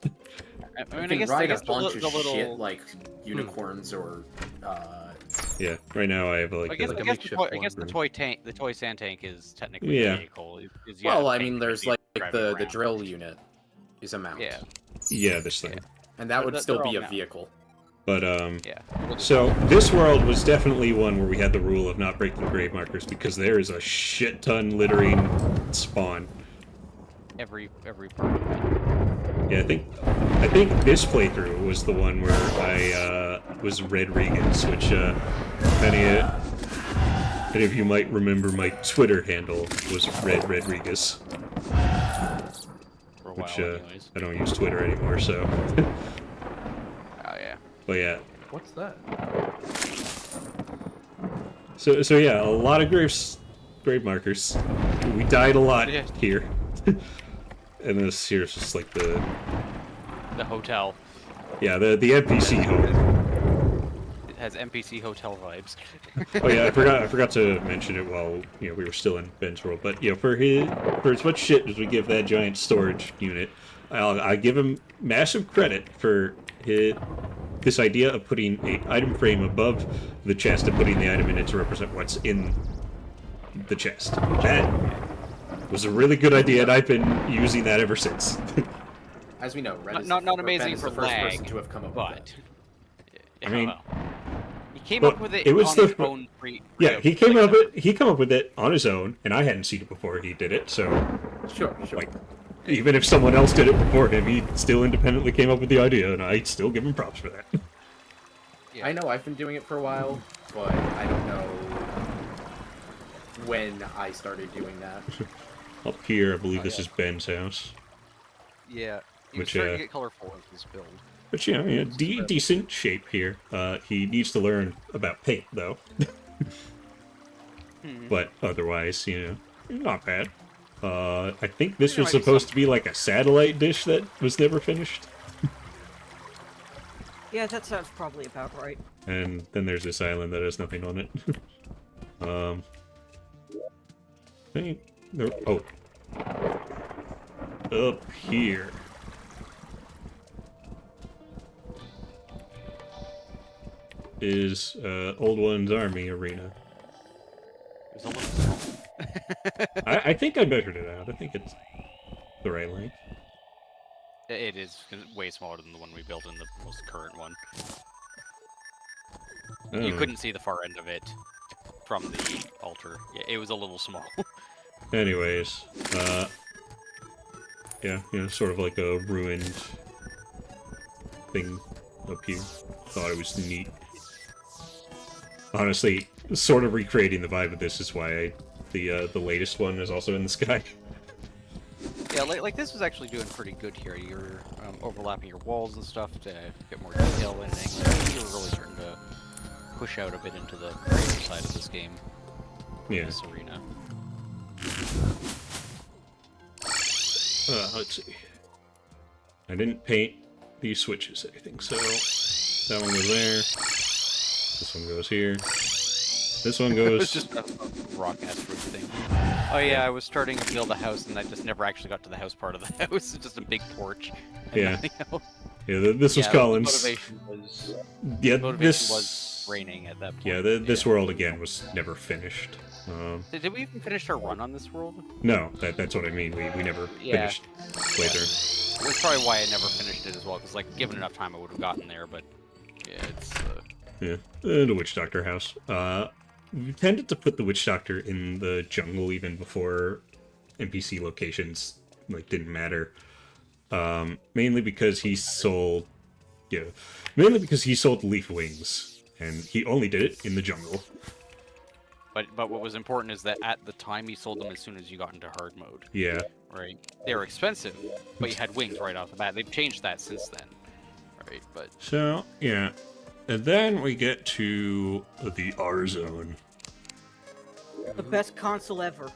E: I
C: You
E: mean,
C: can
E: I guess
C: ride a
E: the
C: bunch
E: little.
C: of shit like unicorns or.
A: Yeah, right now I have like.
E: I guess,
B: like a
E: I guess,
B: makeshift
E: the
B: one.
E: toy tank, the toy sand tank is technically
A: Yeah.
E: a vehicle. Yeah,
C: Well, I
E: tank
C: mean,
E: that
C: there's
E: could be
C: like
E: driving
C: the
E: around.
C: drill unit is a mount.
E: Yeah,
A: Yeah, this thing.
C: And that would
E: They're
C: still
E: all
C: be a
E: mounts.
C: vehicle.
A: But
E: yeah.
A: so this world was definitely one where we had the rule of not breaking grave markers because there is a shit ton littering spawn.
E: Every part of it.
A: Yeah, I think this playthrough was the one where I was Rodriguez, which any of you might remember my Twitter handle was Red Rodriguez,
E: For a while,
A: which
E: anyways.
A: I don't use Twitter anymore. So,
E: Oh yeah.
A: but yeah,
B: What's that?
A: so yeah, a lot of grave markers. We died a lot
E: Yeah.
A: here, and this here's just like the
E: hotel.
A: yeah the NPC home.
E: It has NPC hotel vibes.
A: Oh yeah, I forgot to mention it while we were still in Ben's world. But for as much shit as we give that giant storage unit, I give him massive credit for this idea of putting an item frame above the chest and putting the item in it to represent what's in the chest. That was a really good idea, and I've been using that ever since.
C: As we know, Red is
E: Not
C: Ben
E: amazing
C: is
E: for
C: the first
E: lag,
C: person to have come up with
E: but
C: that.
A: I mean,
E: he came
A: but
E: up with it,
A: it was
E: on
A: the-
E: his own free.
A: Yeah, he came up with it on his own, and I hadn't seen it before he did it. So,
C: Sure.
A: like, even if someone else did it before him, he still independently came up with the idea, and I still give him props for that.
E: Yeah.
C: I know I've been doing it for a while, but I don't know when I started doing that.
A: Up here, I believe this
E: yeah.
A: is Ben's house.
E: Yeah. He
A: Which,
E: was starting to get colorful with his build.
A: But decent shape here. He needs to learn about paint, though. But otherwise, not bad. I think this was supposed to be like a satellite dish that was never finished.
D: Yeah, that sounds probably about right.
A: And then there's this island that has nothing on it. Up here. Is Old One's Army Arena.
E: It was a little small.
A: I think I measured it out. I think it's the right length.
E: It is way smaller than the one we built in the most current one. You
A: Oh.
E: couldn't see the far end of it from the altar. Yeah, it was a little small.
A: Anyways, yeah, sort of like a ruined thing up here. Thought it was neat. Honestly, sort of recreating the vibe of this is why the latest one is also in the sky.
E: Yeah, like this was actually doing pretty good here. You're overlapping your walls and stuff to get more detail and angles. You were really starting to push out a bit into the creative side of this game.
A: Yeah.
E: This arena.
A: let's see. I didn't paint these switches, I think, so that one goes there. This one goes here. This one
E: It's
A: goes...
E: just a rock ass roof thing. Oh yeah, I was starting to build a house and I just never actually got to the house part of the house. It's just a big porch. And
A: Yeah.
E: nothing else.
A: Yeah, this was
E: Yeah,
A: Collins.
E: Motivation was
A: Yeah,
E: motivation was raining at that point.
A: Yeah, this world, again, was never finished.
E: Did we even finish our run on this world?
A: No, that's what I mean. We never
E: Yeah.
A: finished playthrough.
E: That's probably why I never finished it as well, because, like, given enough time I would have gotten there, but... Yeah, it's,
A: Yeah, the Witch Doctor house. We tended to put the Witch Doctor in the jungle even before NPC locations, like, didn't matter. Mainly because he sold... Yeah, mainly because he sold leaf wings, and he only did it in the jungle.
E: But what was important is that at the time he sold them as soon as you got into hard mode.
A: Yeah.
E: Right? They were expensive, but you had wings right off the bat. They've changed that since then. Right, but...
A: So, yeah. And then we get to the R zone.
D: The best console ever.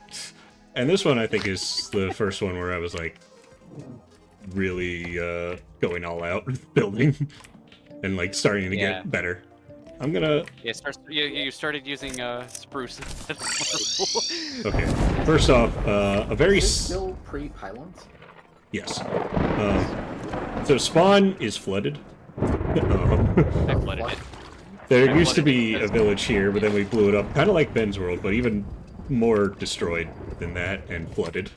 A: And this one, I think, is the first one where I was, like, really going all out with building. And, like, starting to get better. I'm gonna...
E: Yeah, you started using spruce instead of marble.
A: Okay. First off, a very...
C: Is it still pre-pylons?
A: Yes. So spawn is flooded.
E: I flooded it.
A: There
E: I
A: used to
E: flooded
A: be
E: it
A: a village here, but then we blew it up. Kind of like Ben's World, but even more destroyed than that and flooded.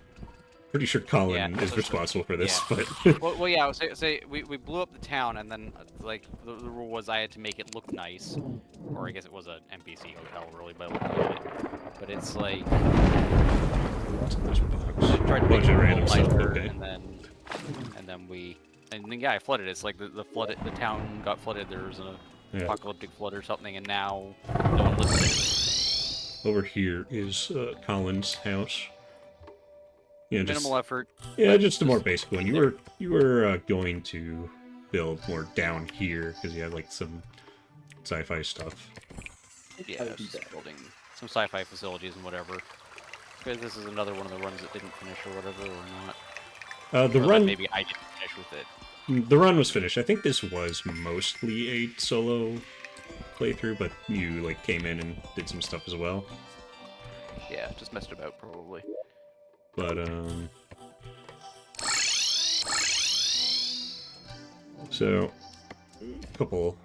A: Pretty sure Colin is responsible for this, but...
E: well, yeah, say we blew up the town, and then, like, the rule was I had to make it look nice. Or I guess it was an NPC hotel, really, by looking at it. But it's like...
A: There's a box.
E: I tried to
A: Bunch
E: make
A: of
E: it
A: random
E: a little
A: stuff,
E: nicer,
A: okay.
E: and then yeah, I flooded it. It's like the town got flooded. There was an apocalyptic flood or something, and now no one lives there.
A: Over here is Colin's house. Yeah,
E: Minimal effort.
A: Yeah, just a more basic one. You were going to build more down here because you had like some sci-fi stuff.
E: Yeah, just building some sci-fi facilities and whatever. Because this is another one of the runs that didn't finish or whatever, or not.
A: The
E: Or
A: run,
E: maybe I didn't finish with it.
A: the run was finished. I think this was mostly a solo playthrough, but you like came in and did some stuff as well.
E: Yeah, just messed about probably.
A: But so a couple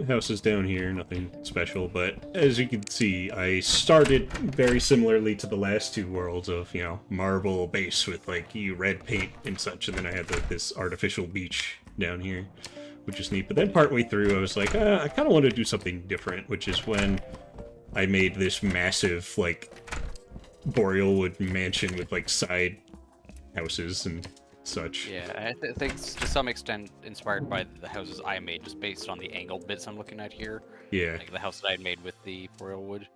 A: houses down here, nothing special, but as you can see, I started very similarly to the last two worlds of, you know, marble base with like red paint and such, and then I had this artificial beach down here, which is neat. But then partway through I was like, I kind of want to do something different, which is when I made this massive like Borealwood mansion with like side houses and such.
E: Yeah, I think it's to some extent inspired by the houses I made, just based on the angled bits I'm looking at here.
A: Yeah.
E: Like the house that I made with the Borealwood.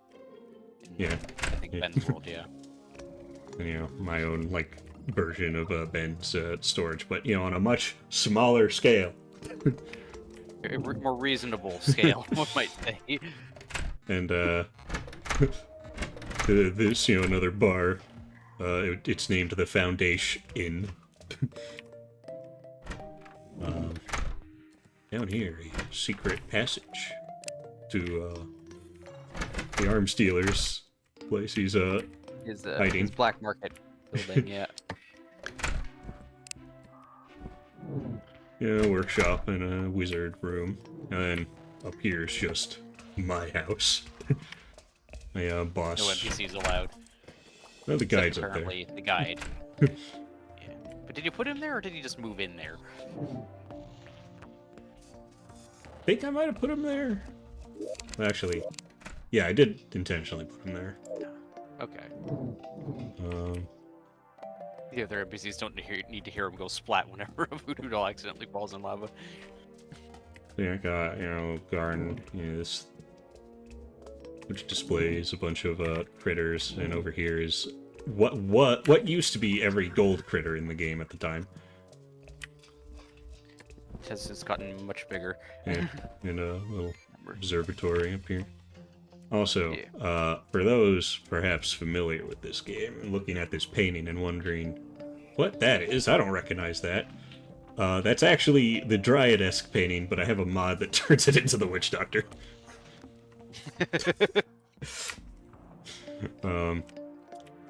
A: Yeah.
E: I think Ben's World, yeah.
A: And, you know, my own like version of Ben's storage, but you know, on a much smaller scale.
E: More reasonable scale, one might say.
A: And this, you know, another bar. It's named the Foundation Inn. Down here, a secret passage to the arms dealer's place. He's hiding.
E: His black market building, yeah.
A: Yeah, workshop and a wizard room. And then up here is just my house. My boss.
E: No NPCs allowed.
A: No, the guide's up there.
E: Apparently, the guide. Yeah. But did you put him there, or did he just move in there?
A: I think I might have put him there. Actually, yeah, I did intentionally put him there.
E: Okay.
A: Um,
E: The other NPCs don't need to hear him go splat whenever a voodoo doll accidentally falls in lava.
A: yeah, I got, you know, garden, you know, this, which displays a bunch of critters, and over here is what used to be every gold critter in the game at the time.
E: It's gotten much bigger.
A: Yeah, and a little observatory up here. Also, for those perhaps familiar with this game and looking at this painting and wondering what that is. I don't recognize that. That's actually the Dryad-esque painting, but I have a mod that turns it into the Witch Doctor.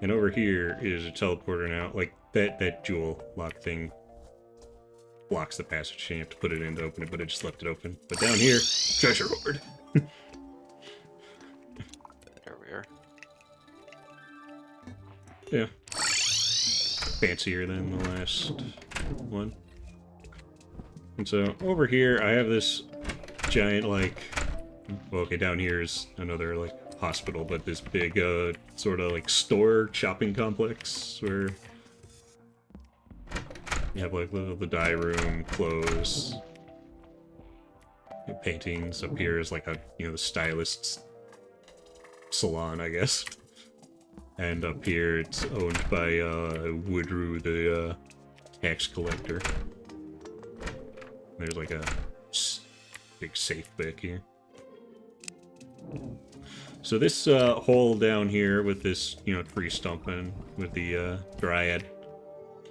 A: And over here is a teleporter now. Like, that jewel lock thing blocks the passage, so you have to put it in to open it, but it just left it open. But down here, treasure hoard.
E: There we are.
A: Yeah. Fancier than the last one. And so, over here, I have this giant, like... Well, okay, down here is another, like, hospital, but this big, sort of, like, store shopping complex where you have, like, the dye room, clothes, paintings. Up here is, like, a, the stylist's salon, I guess. And up here, it's owned by, Woodrue, the, tax collector. There's, like, a big safe back here. So this hole down here with this, tree stump and with the Dryad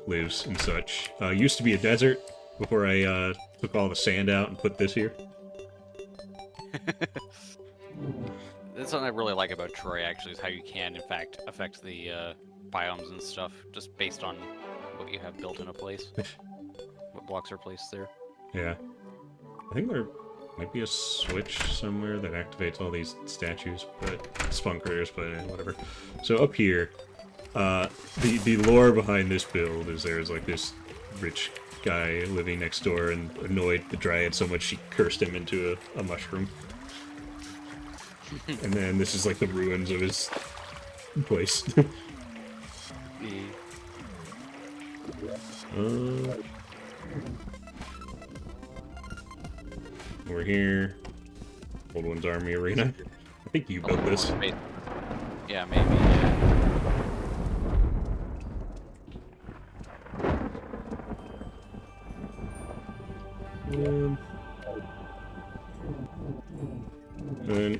A: lives and such, used to be a desert before I took all the sand out and put this here.
E: That's something I really like about Troy, actually, is how you can, in fact, affect the biomes and stuff, just based on what you have built in a place. What blocks are placed there.
A: Yeah. I think there might be a switch somewhere that activates all these statues, but spunkers, but whatever. So up here, the lore behind this build is there's like this rich guy living next door and annoyed the Dryad so much she cursed him into a mushroom. And then this is like the ruins of his place. We're here. Old One's Army Arena. I think you built this.
E: Yeah, maybe. Yeah.
A: And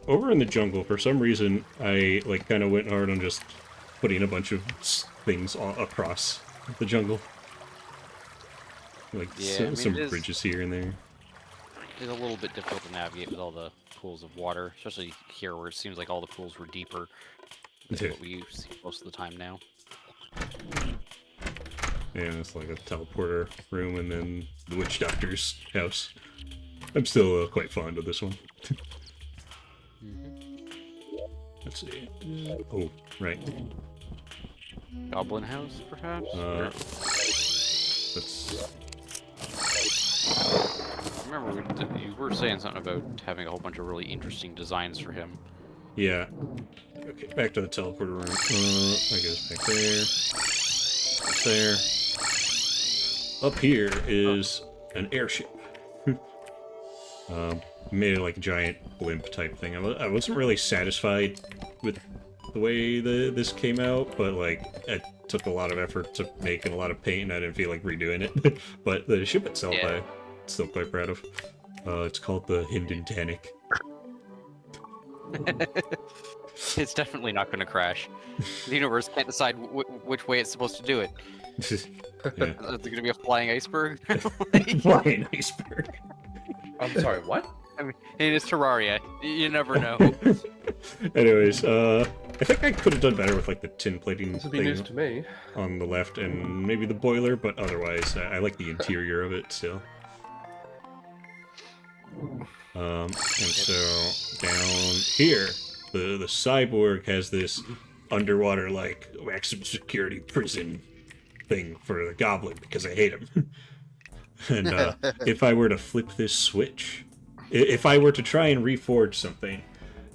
A: over in the jungle, for some reason, I like kind of went hard on just putting a bunch of things all across the jungle. Like some bridges here and there.
E: It's a little bit difficult to navigate with all the pools of water, especially here where it seems like all the pools were deeper than what we see most of the time now.
A: And it's like a teleporter room and then the Witch Doctor's house. I'm still quite fond of this one. Let's see. Oh, right.
E: Goblin house, perhaps?
A: Let's...
E: I remember you were saying something about having a whole bunch of really interesting designs for him.
A: Yeah. Okay, back to the teleporter room. I guess back there. That's there. Up here is an airship. Made it like a giant blimp type thing. I wasn't really satisfied with the way this came out, but like it took a lot of effort to make and a lot of paint, and I didn't feel like redoing it. But the ship itself,
E: yeah.
A: I'm still quite proud of. It's called the Hinden Tannic.
E: It's definitely not going to crash. The universe can't decide which way it's supposed to do it.
A: Yeah.
E: Is it going to be a flying iceberg?
A: Flying iceberg.
B: I'm sorry, what?
E: I mean, it is Terraria. You never know.
A: Anyways, I think I could have done better with like the tin plating
B: This would be news
A: thing
B: to me.
A: on the left and maybe the boiler, but otherwise, I like the interior of it still. And so down here, the cyborg has this underwater like maximum security prison thing for the goblin because I hate him. And if I were to flip this switch, if I were to try and reforge something,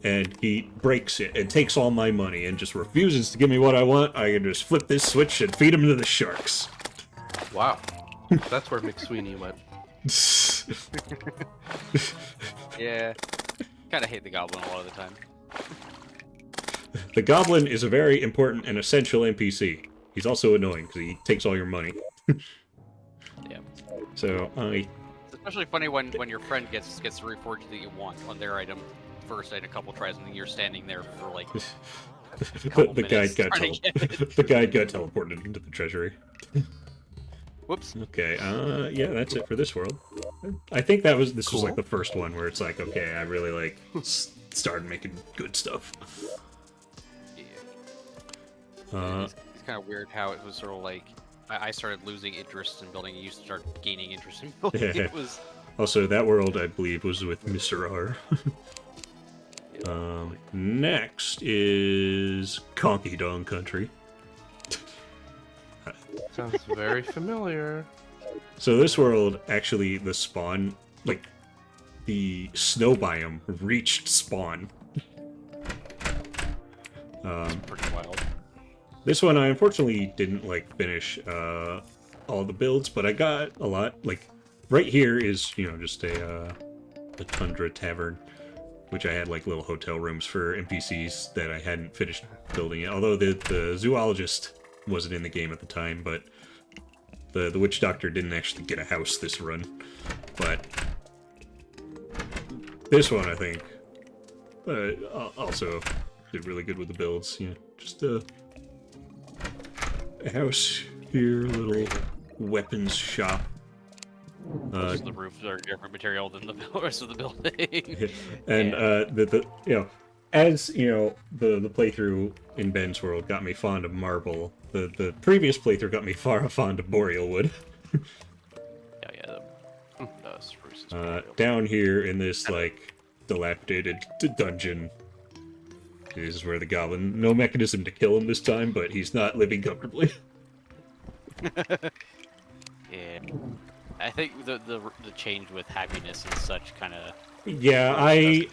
A: and he breaks it and takes all my money and just refuses to give me what I want, I can just flip this switch and feed him to the sharks.
B: Wow. That's where McSweeney went.
E: Yeah. Kind of hate the goblin a lot of the time.
A: The goblin is a very important and essential NPC. He's also annoying because he takes all your money.
E: Yeah.
A: So
E: It's especially funny when your friend gets the reforged that you want on their item first in a couple tries, and then you're standing there for like
A: The guide got the guide got teleported into the treasury.
E: Whoops.
A: Okay, yeah, that's it for this world. I think this was
B: Cool.
A: like the first one where it's like, okay, I really like started making good stuff.
E: Yeah. It's kind of weird how it was sort of like I started losing interest in building, and you start gaining interest in building.
A: Yeah.
E: It was.
A: Also, that world, I believe, was with Mr. R. Next is Conky Dong Country.
B: Sounds very familiar.
A: So this world, actually, the spawn, like, the snow biome reached spawn.
E: Pretty wild.
A: This one, I unfortunately didn't, like, finish all the builds, but I got a lot. Like, right here is, you know, just a Tundra Tavern, which I had, like, little hotel rooms for NPCs that I hadn't finished building yet. Although the zoologist wasn't in the game at the time, but the witch doctor didn't actually get a house this run. But this one, I think, also did really good with the builds. You know, just a house here, a little weapons shop.
E: Just the roofs are different material than the rest of the building.
A: And the you know, as you know, the playthrough in Ben's world got me fond of marble. The previous playthrough got me fond of boreal wood.
E: Yeah, the spruce is
A: Down here in this like dilapidated dungeon is where the goblin. No mechanism to kill him this time, but he's not living comfortably.
E: Yeah. I think the change with happiness and such kind of.
A: Yeah, I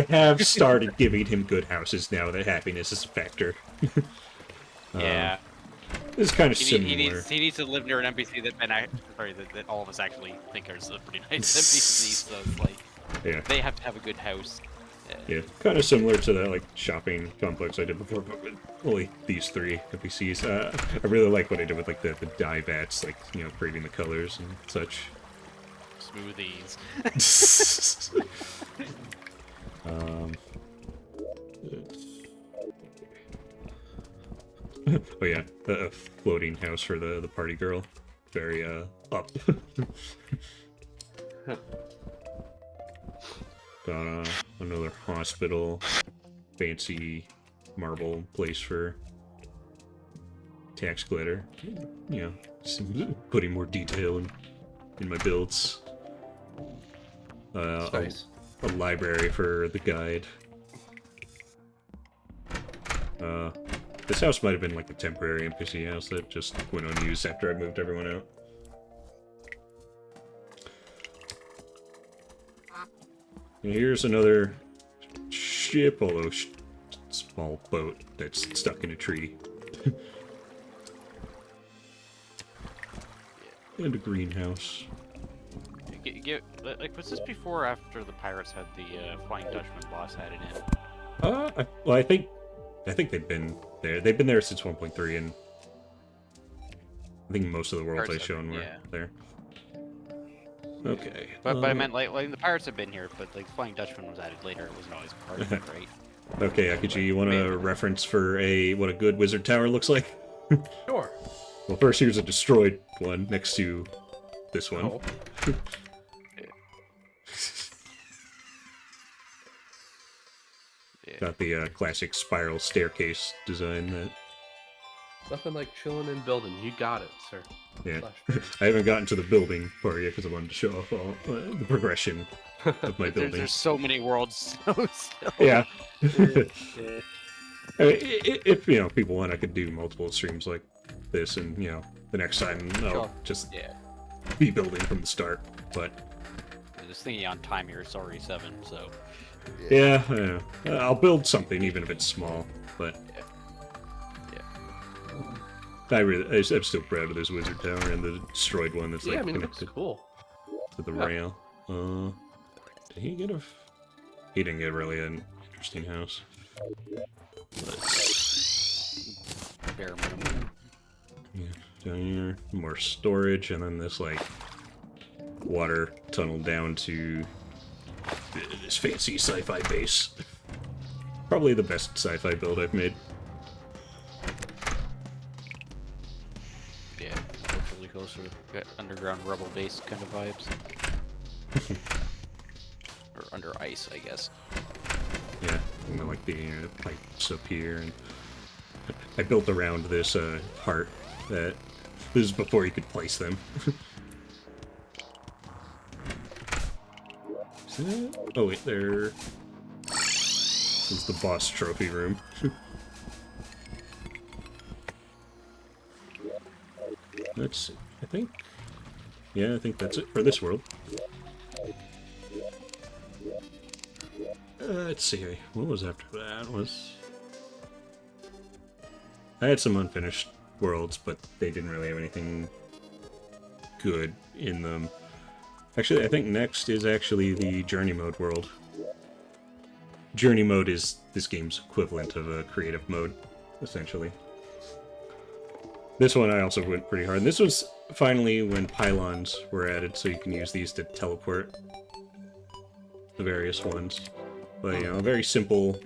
A: have started giving him good houses now that happiness is a factor.
E: Yeah.
A: It's kind of
E: He
A: similar.
E: needs to live near an NPC that all of us actually think is a pretty nice NPC. So it's like
A: Yeah.
E: they have to have a good house.
A: Yeah, kind of similar to that like shopping complex I did before, but with only these three NPCs. I really like what I did with like the dye bats, like you know, creating the colors and such.
E: Smoothies.
A: Oh yeah, a floating house for the party girl. Very up. Got another hospital, fancy marble place for tax glitter. You know, putting more detail in my builds.
B: Nice.
A: A library for the guide. This house might have been like a temporary NPC house that just went unused after I moved everyone out. And here's another ship, although small boat that's stuck in a tree. And a greenhouse.
E: Like, was this before or after the pirates had the Flying Dutchman boss added in?
A: Well, I think they've been there. They've been there since 1.3, and I think most of the worlds
E: Pirates
A: I've shown were
E: yeah.
A: there. Okay.
E: But I meant like the pirates have been here, but like Flying Dutchman was added later. It wasn't always part of it, right?
A: Okay, Akuji, you want a reference for what a good wizard tower looks like?
B: Sure.
A: Well, first here's a destroyed one next to this one.
B: Oh.
A: Got the classic spiral staircase design. That
B: Nothing like chilling and building. You got it, sir.
A: yeah,
B: Slash.
A: I haven't gotten to the building part yet because I wanted to show off all the progression of my building.
E: There's so many worlds. So
A: Yeah. I mean, if you know people want, I could do multiple streams like this, and you know, the next time I'll
E: Sure.
A: just
E: Yeah.
A: be building from the start. But
E: Just thinking on time here, it's already 7, so.
A: yeah, I know. I'll build something even if it's small. But I'm still proud of this wizard tower and the destroyed one that's
B: Yeah,
A: like
B: I mean, it looks
A: connected
B: cool.
A: to the
B: Yeah.
A: rail. Did he get a? He didn't get really an interesting house.
E: Bare minimum.
A: Yeah, down here, more storage, and then this like water tunnel down to this fancy sci-fi base. Probably the best sci-fi build I've made.
E: Yeah, looks really cool. Sort of got underground rubble base kind of vibes. Or under ice, I guess.
A: Yeah, and I like the pipes up here, and I built around this heart that this is before you could place them. Oh wait, there is the boss trophy room. Let's see. I think that's it for this world. Let's see. What was after that? I had some unfinished worlds, but they didn't really have anything good in them. Actually, I think next is actually the Journey Mode world. Journey Mode is this game's equivalent of a creative mode, essentially. This one I also went pretty hard. And this was finally when pylons were added, so you can use these to teleport the various ones. But, you know, a very simple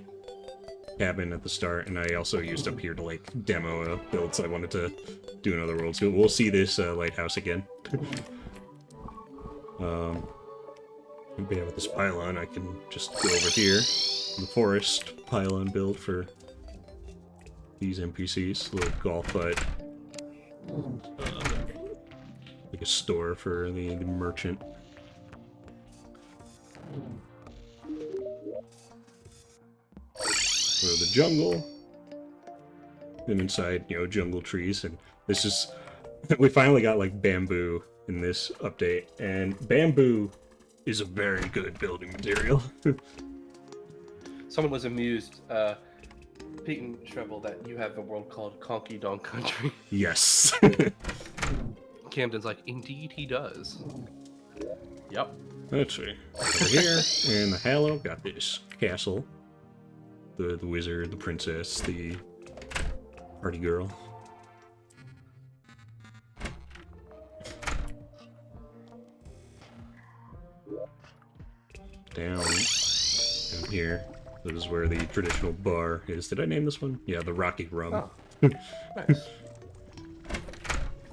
A: cabin at the start, and I also used up here to, like, demo builds I wanted to do in other worlds. So we'll see this lighthouse again. Yeah, with this pylon, I can just go over here. The forest pylon build for these NPCs. A little golf hut. Like a store for the merchant. Go to the jungle. And inside, you know, jungle trees. And this is... we finally got, like, bamboo in this update. And bamboo is a very good building material.
B: Someone was amused, Pete and Shrevel, that you have a world called Conky Donk Country.
A: Yes.
B: Camden's like, indeed he does. Yep.
A: Let's see. Over here, in the Hallow, got this castle. The wizard, the princess, the party girl. Down here. This is where the traditional bar is. Did I name this one? Yeah, the Rocky Rum.
B: Oh, nice.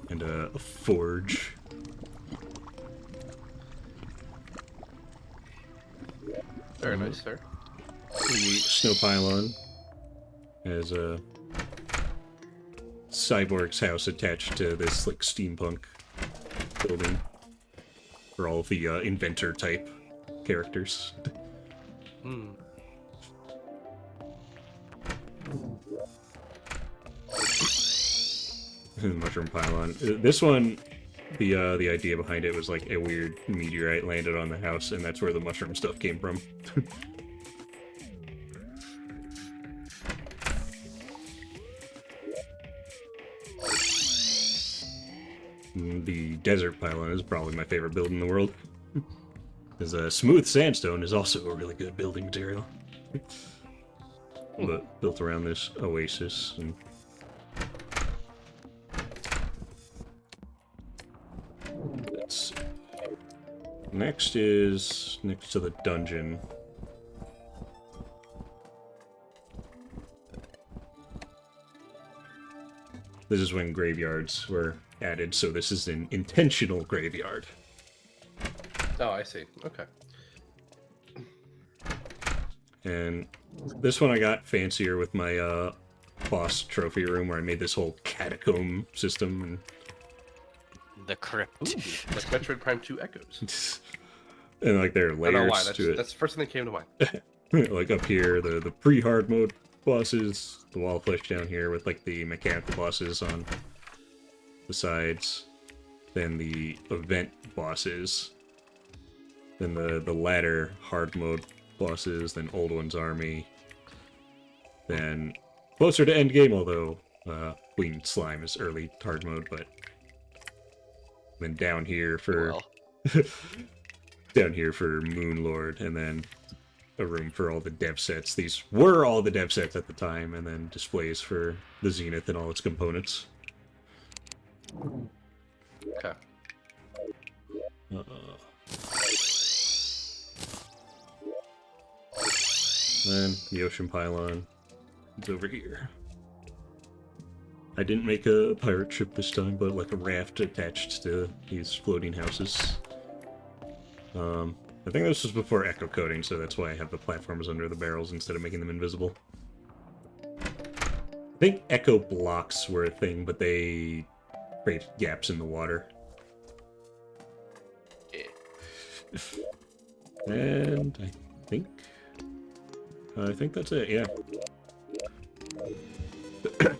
A: And a forge.
B: Very nice, sir.
A: The snow pylon has a cyborg's house attached to this like steampunk building for all of the inventor type characters.
B: Hmm.
A: Mushroom pylon. This one, the idea behind it was like a weird meteorite landed on the house, and that's where the mushroom stuff came from. The desert pylon is probably my favorite build in the world. Because smooth sandstone is also a really good building material. But built around this oasis. And let's... Next is next to the dungeon. This is when graveyards were added, so this is an intentional graveyard.
B: Oh, I see. Okay.
A: And this one I got fancier with my boss trophy room, where I made this whole catacomb system.
E: The crypt.
B: Ooh, like Metroid Prime 2 Echoes.
A: And like there are
B: I don't know why.
A: layers to it.
B: That's the first thing that came to mind.
A: Like up here, the pre-hard mode bosses, the wall flesh down here with like the mechanical bosses on the sides, then the event bosses, then the latter hard mode bosses, then Old One's army, then closer to end game, although Queen Slime is early hard mode, but then down here for down here for Moon Lord, and then a room for all the dev sets. These were all the dev sets at the time, and then displays for the Zenith and all its components.
B: Okay.
A: Then the ocean pylon is over here. I didn't make a pirate ship this time, but like a raft attached to these floating houses. I think this was before echo coding, so that's why I have the platforms under the barrels instead of making them invisible. I think echo blocks were a thing, but they create gaps in the water. And I think that's it, yeah.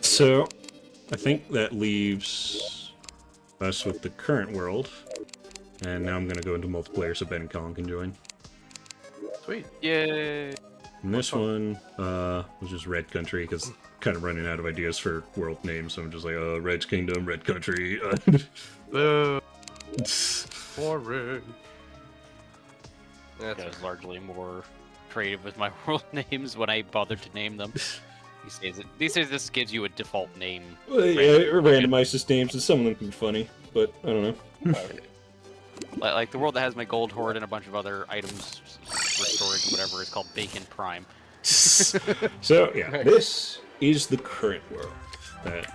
A: So, I think that leaves us with the current world. And now I'm gonna go into multiplayer so Ben and Colin can join.
B: Sweet.
E: Yay!
A: And this one was just Red Country, because kind of running out of ideas for world names, so I'm just like, Red Kingdom, Red Country.
B: Boring.
E: I was largely more creative with my world names when I bothered to name them. These days, this gives you a default name.
A: Well, yeah, it randomizes names, and some of them can be funny, but I don't know.
E: Like the world that has my gold hoard and a bunch of other items for storage, whatever, is called Bacon Prime.
A: So, yeah, this is the current world that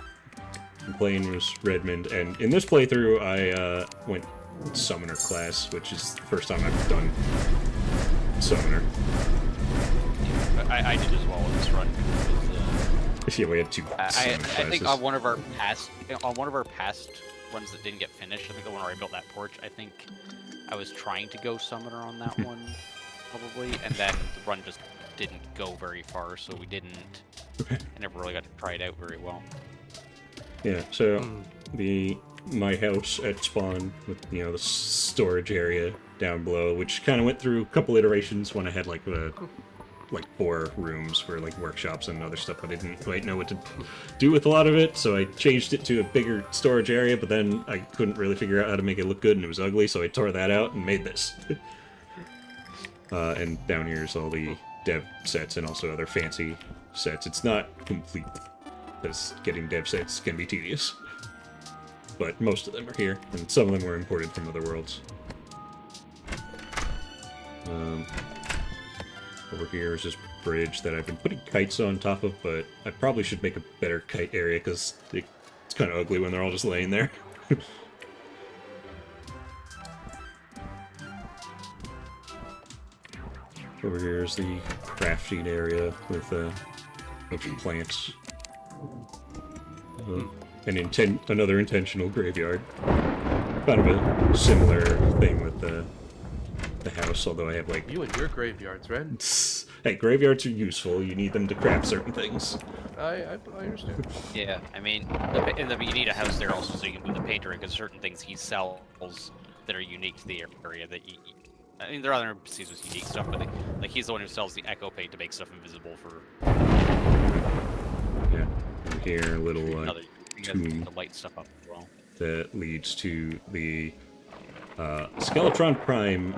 A: I'm playing as Redmond, and in this playthrough, I went Summoner class, which is the first time I've done Summoner.
E: I did as well in this run.
A: Yeah, we had two
E: I
A: Summoner
E: think
A: classes.
E: on one of our past runs that didn't get finished, I think the one where I built that porch, I think I was trying to go Summoner on that one, probably, and then the run just didn't go very far, so we didn't. I never really got to try it out very well.
A: Yeah, so my house at spawn with the storage area down below, which kind of went through a couple iterations when I had like 4 rooms for like workshops and other stuff. I didn't quite know what to do with a lot of it, so I changed it to a bigger storage area, but then I couldn't really figure out how to make it look good, and it was ugly, so I tore that out and made this. And down here is all the dev sets and also other fancy sets. It's not complete, because getting dev sets can be tedious. But most of them are here, and some of them were imported from other worlds. Over here is this bridge that I've been putting kites on top of, but I probably should make a better kite area, because it's kind of ugly when they're all just laying there. Over here is the crafting area with a bunch of plants. Another intentional graveyard. Kind of a similar thing with the house, although I have like...
B: You and your graveyards, Red.
A: Hey, graveyards are useful. You need them to craft certain things.
B: I understand.
E: Yeah, I mean, you need a house there also so you can put the painter in, because certain things he sells that are unique to the area that I mean, there are other NPCs with unique stuff, but like he's the one who sells the echo paint to make stuff invisible for...
A: Yeah, over here, a little tomb
E: to light stuff up as well.
A: that leads to the Skeletron Prime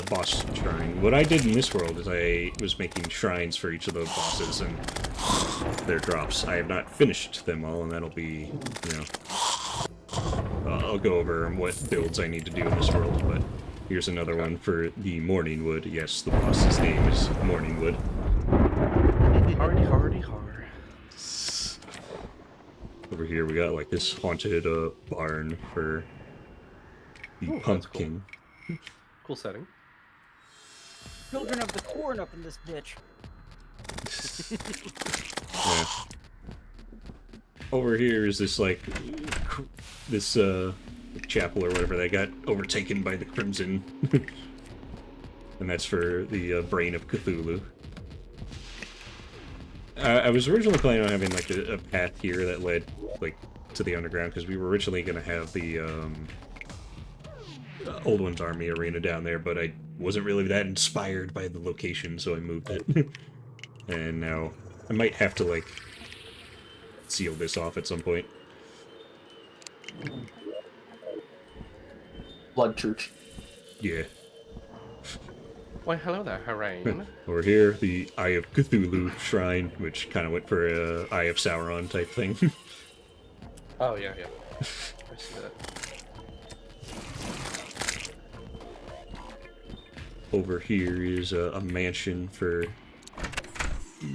A: boss shrine. What I did in this world is I was making shrines for each of the bosses and their drops. I have not finished them all, and that'll be, I'll go over what builds I need to do in this world, but here's another one for the Morningwood. Yes, the boss's name is Morningwood.
B: Hardy, hardy, hard.
A: Over here we got like this haunted barn for the
B: Ooh, that's
A: pumpkin.
B: Cool setting.
D: Children of the corn up in this bitch.
A: Yeah. Over here is this like this chapel or whatever that got overtaken by the Crimson, and that's for the Brain of Cthulhu. I was originally planning on having like a path here that led like to the underground, because we were originally going to have the Old One's Army arena down there, but I wasn't really that inspired by the location, so I moved it. And now I might have to like seal this off at some point.
C: Blood Church.
A: Yeah.
B: Why, hello there, Harain.
A: Over here, the Eye of Cthulhu shrine, which kind of went for a Eye of Sauron type thing.
B: Oh, yeah, yeah. I see that.
A: over here is a mansion for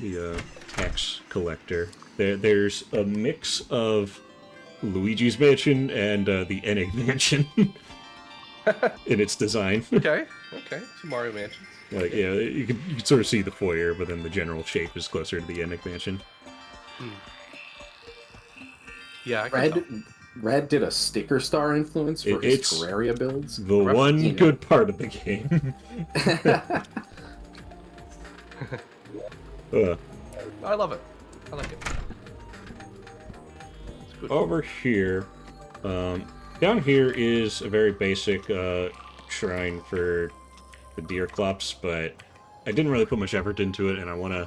A: the tax collector. There's a mix of Luigi's Mansion and the Enigma Mansion in its design.
B: Okay. Two Mario mansions.
A: Like, yeah, you can sort of see the foyer, but then the general shape is closer to the Enigma Mansion.
B: Yeah, I can tell.
C: Red did a sticker star influence for his
A: It's
C: Terraria builds.
A: the one good part of the game.
B: I love it. I like it. It's good.
A: Over here, down here is a very basic shrine for the deer clops, but I didn't really put much effort into it, and I want to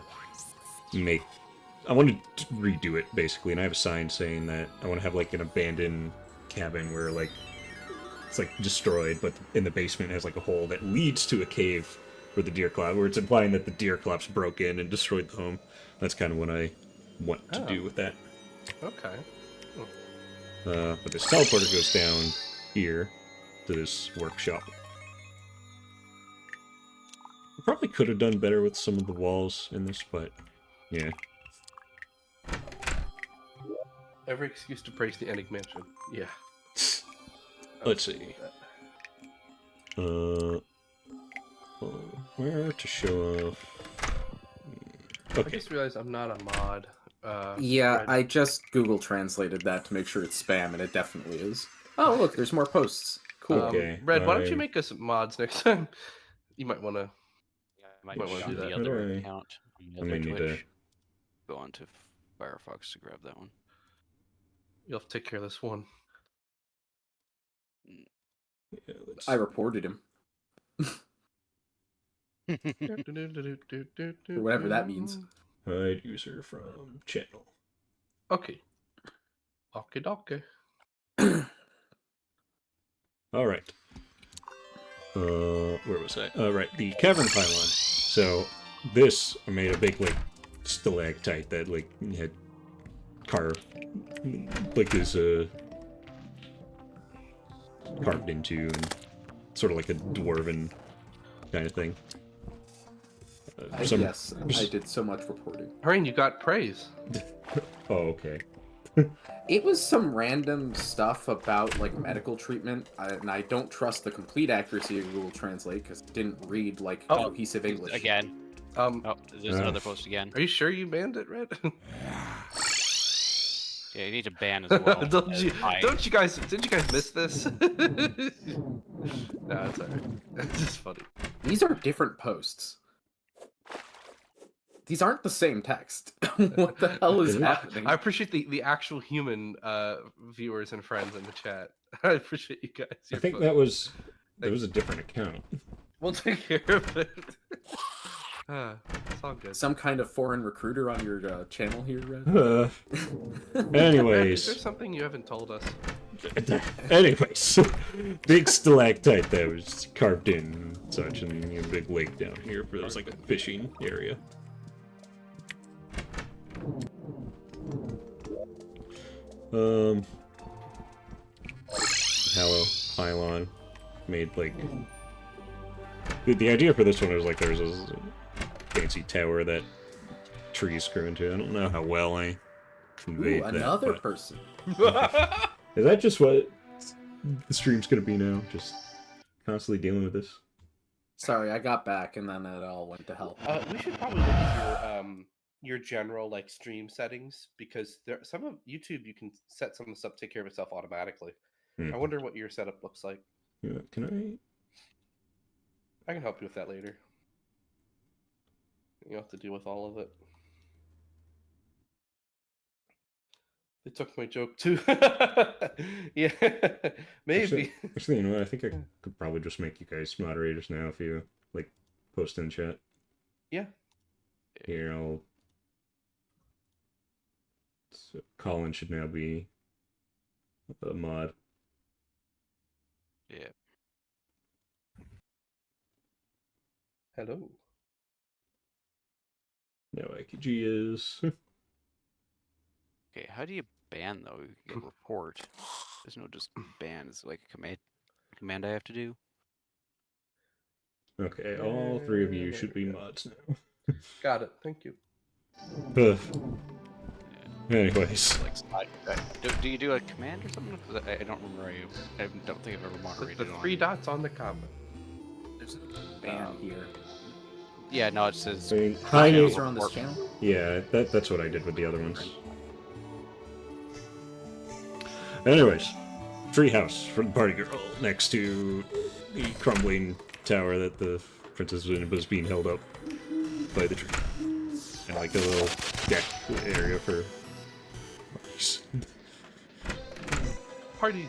A: redo it, basically, and I have a sign saying that I want to have, like, an abandoned cabin where, like, it's, like, destroyed, but in the basement has, like, a hole that leads to a cave for the deer clop, where it's implying that the deer clops broke in and destroyed the home. That's kind of what I want to do with that.
B: Okay.
A: But this teleporter goes down here to this workshop. I probably could have done better with some of the walls in this, but yeah.
B: Every excuse to praise the Enigma Mansion. Yeah.
A: Let's see. Where to show off?
B: I
A: Okay.
B: just realized I'm not a mod.
C: Yeah,
B: Red.
C: I just Google translated that to make sure it's spam, and it definitely is. Oh, look, there's more posts. Cool.
A: Okay,
B: Red, why don't you
A: I-
B: make us mods next time? You might want to.
E: Yeah, I might
B: Might
E: be
B: wanna
E: on
B: do
E: the
B: that.
E: other
A: Right.
E: account, on the
A: I
E: other
A: may need
E: Twitch.
A: to-
E: Go on to Firefox to grab that one.
B: You'll have to take care of this one.
A: Yeah, let's-
C: I reported him, or whatever that means.
A: Hide user from channel.
B: Okay. Okay.
A: All right. Where was I? Right, the cavern pylon. So this I made a big like stalactite that like had carved like this carved into and sort of like a dwarven kind of thing.
C: Yes, I did so much reporting.
B: Hurry, you got praise.
A: Oh, okay.
C: It was some random stuff about like medical treatment, and I don't trust the complete accuracy of Google Translate because it didn't read like cohesive English.
E: Again. Oh, there's another post again.
B: Are you sure you banned it, Red?
E: Yeah, you need to ban as well.
B: Don't
E: as
B: you?
E: I-
B: Didn't you guys miss this? No, it's alright. It's just funny.
C: These are different posts. These aren't the same text. What the hell is happening?
B: I appreciate the actual human viewers and friends in the chat. I appreciate you guys.
A: I
B: You're
A: think
B: fun.
A: that was a different account.
B: We'll take care of it. It's all good.
C: Some kind of foreign recruiter on your channel here, Red?
B: Red, is
A: Anyways.
B: there something you haven't told us?
A: Anyways, big stalactite that was carved in and such, and a big lake down here for there's like a fishing area. Hallow pylon made like the idea for this one was like there was this fancy tower that trees grew into. I don't know how well I conveyed
C: Ooh,
A: that.
C: another
A: but-
C: person.
A: Is that just what the stream's gonna be now? Just constantly dealing with this?
C: Sorry, I got back and then it all went to hell.
B: We should probably look at your general like stream settings because there some of YouTube you can set some of the stuff to take care of itself automatically.
A: Hmm.
B: I wonder what your setup looks like.
A: Yeah, can
B: I can help you with that later. You have to deal with all of it. They took my joke too. Yeah, maybe.
A: Actually, you know what? I think I could probably just make you guys moderators now if you like post in chat.
B: Yeah.
A: Here, I'll. So Colin should now be a mod.
E: Yeah.
B: Hello.
A: Now IKG is.
E: Okay, how do you ban though? You can get report. There's no just ban. It's like a command I have to do.
A: Okay, all three of you should be mods now.
B: Got it. Thank you.
A: Anyways.
E: Like, do you do a command or something? 'Cause I don't remember. I don't think I've ever
B: The
E: moderated on.
B: three dots on the comment.
C: There's a band here.
E: Yeah, no, it says.
A: Hi,
C: Videos are on this channel.
A: yeah, that's what I did with the other ones. Anyways, treehouse for the party girl next to the crumbling tower that the princess was being held up by the tree, and like a little deck area for
B: Parties.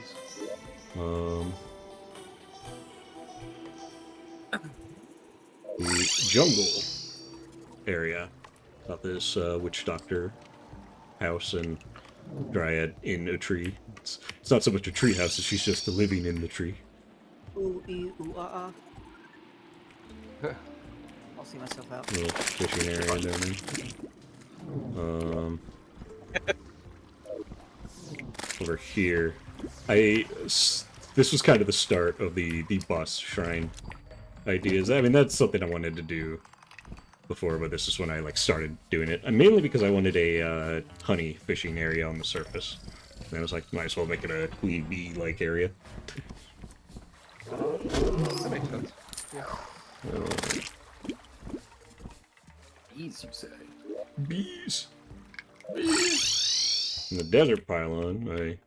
A: The jungle area. Got this witch doctor house and dryad in a tree. It's not so much a tree house as she's just living in the tree.
D: Ooh, ee, ooh, I'll see myself out.
A: Little fishing area down there. Over here, this was kind of the start of the boss shrine ideas. I mean, that's something I wanted to do before, but this is when I like started doing it. And mainly because I wanted a honey fishing area on the surface. And I was like, might as well make it a queen bee like area.
B: That makes sense. Yeah.
C: Bees, you say?
A: Bees. In the desert pylon, I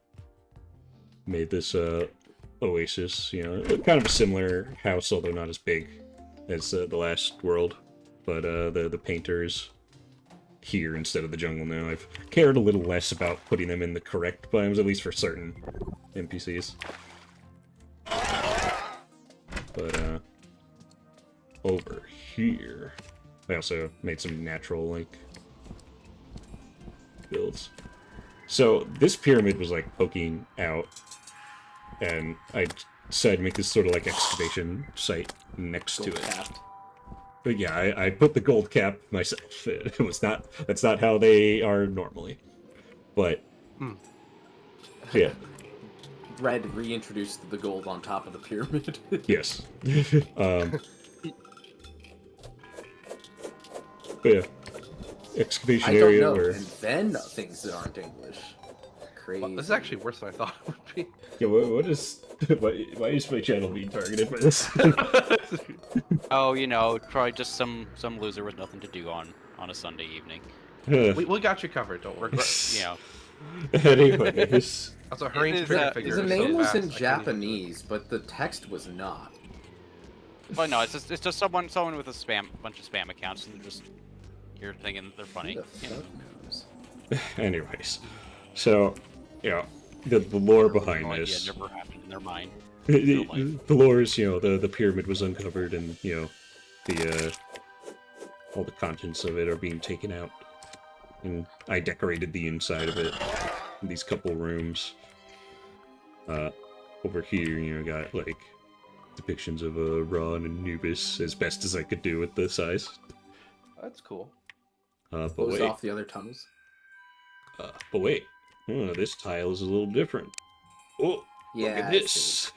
A: made this oasis. You know, kind of a similar house, although not as big as the last world. But the painters here instead of the jungle now. I've cared a little less about putting them in the correct biomes, at least for certain NPCs. But over here, I also made some natural like builds. So this pyramid was like poking out, and I decided to make this sort of like excavation site next to it.
C: Capped.
A: But yeah, I put the gold cap myself. It was not. That's not how they are normally. But yeah,
C: Red reintroduced the gold on top of the pyramid.
A: yes. But yeah, excavation
C: I don't
A: area
C: know.
A: where.
C: And then things that aren't English. Crazy.
B: Well, this is actually worse than I thought it would be.
A: Yeah, what is? Why is my channel being targeted by this?
E: Oh, you know, probably just some loser with nothing to do on a Sunday evening.
B: We got you covered. Don't worry.
E: You know,
A: Anyways,
B: Also, hurrying to
E: is,
B: trigger
E: uh,
B: figure.
C: The
B: is
C: name
B: so
C: was
B: fast,
C: in
B: I couldn't even-
C: Japanese, but the text was not.
E: but no, it's just someone with a bunch of spam accounts, and they're just you're thinking they're funny.
C: Who the
E: You know?
C: fuck knows?
A: anyways, so yeah, the lore behind
E: No idea,
A: this.
E: never happened in their mind.
A: The lore is, you know, the pyramid was uncovered, and you know, the all the contents of it are being taken out, and I decorated the inside of it. In these couple rooms. Over here, you know, got like depictions of Ron and Anubis as best as I could do with the size.
B: That's cool.
A: But
C: Close
A: wait,
C: off the other tunnels.
A: This tile is a little different. Oh,
C: Yeah.
A: look at
C: I
A: this.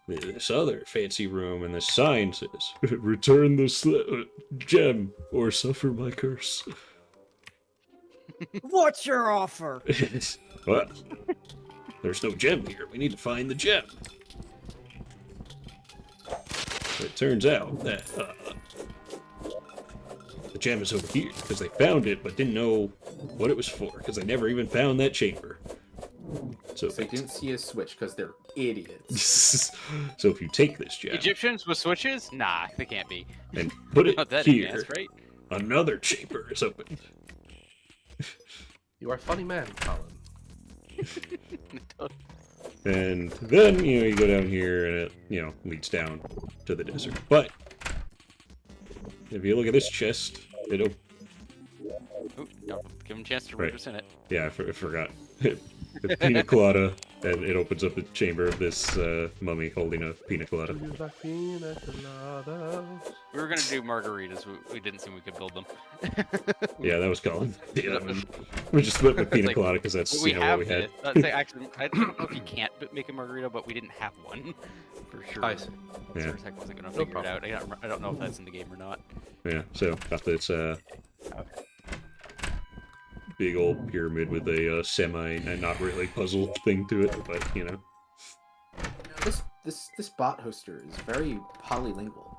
A: This other fancy room, and the sign says, "Return the gem or suffer my curse."
D: What's your offer?
A: What? There's no gem here. We need to find the gem. It turns out that the gem is over here because they found it but didn't know what it was for because they never even found that chamber. So
C: They didn't see a switch because they're idiots.
A: so if you take this gem
E: Egyptians with switches? Nah, they can't be.
A: and put it
E: Not that
A: here,
E: advanced, right?
A: another chamber is opened.
B: You are a funny man, Colin.
A: And then, you know, you go down here and it, you know, leads down to the desert. But if you look at this chest, it'll...
E: Ooh, no, give them a chance to
A: Right.
E: read what's in it.
A: Yeah, I forgot. The pina colada and it opens up the chamber of this mummy holding a pina colada.
E: We were gonna do margaritas. We didn't think we could build them.
A: Yeah, that was Colin. Yeah, we just split the pina
E: Like,
A: colada because that's
E: We
A: you know,
E: have
A: what we had.
E: it. Actually, I don't know if you can't make a margarita, but we didn't have one for sure.
B: I see.
A: Yeah.
E: Star Trek wasn't gonna figure it out. I don't know if that's in the game or not.
A: Yeah, so got this big old pyramid with a semi and not really puzzle thing to it, but you know.
C: This bot hoster is very polylingual.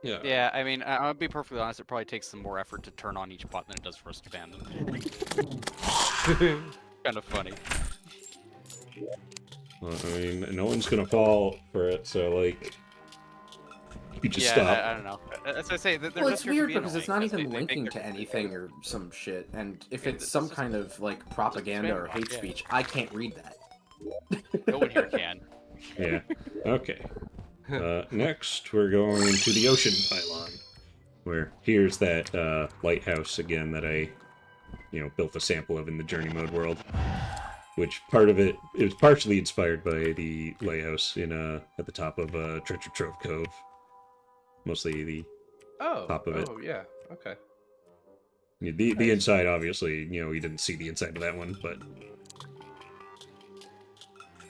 A: Yeah.
E: Yeah, I mean, I'll be perfectly honest. It probably takes some more effort to turn on each bot than it does for us to ban them. Kind of funny.
A: Well, I mean, no one's gonna fall for it, so like, you just
E: Yeah,
A: stop.
E: I don't know. As I say, they're
C: Well,
E: just
C: it's
E: here to
C: weird
E: be
C: because it's not
E: annoying,
C: even
E: they
C: linking
E: think
C: to
E: they're-
C: anything or some shit, and if
E: Yeah,
C: it's
E: this
C: some
E: is-
C: kind of like propaganda or
E: spam
C: hate
E: bot, yeah.
C: speech, I can't read that.
E: No one here can.
A: Yeah. Okay. Next, we're going to the ocean pylon, where here's that lighthouse again that I, built a sample of in the journey mode world. Which part of it was partially inspired by the lighthouse in at the top of Treasure Trove Cove. Mostly the top of it.
B: Oh, yeah. Okay.
A: The inside, obviously, you didn't see the inside of that one, but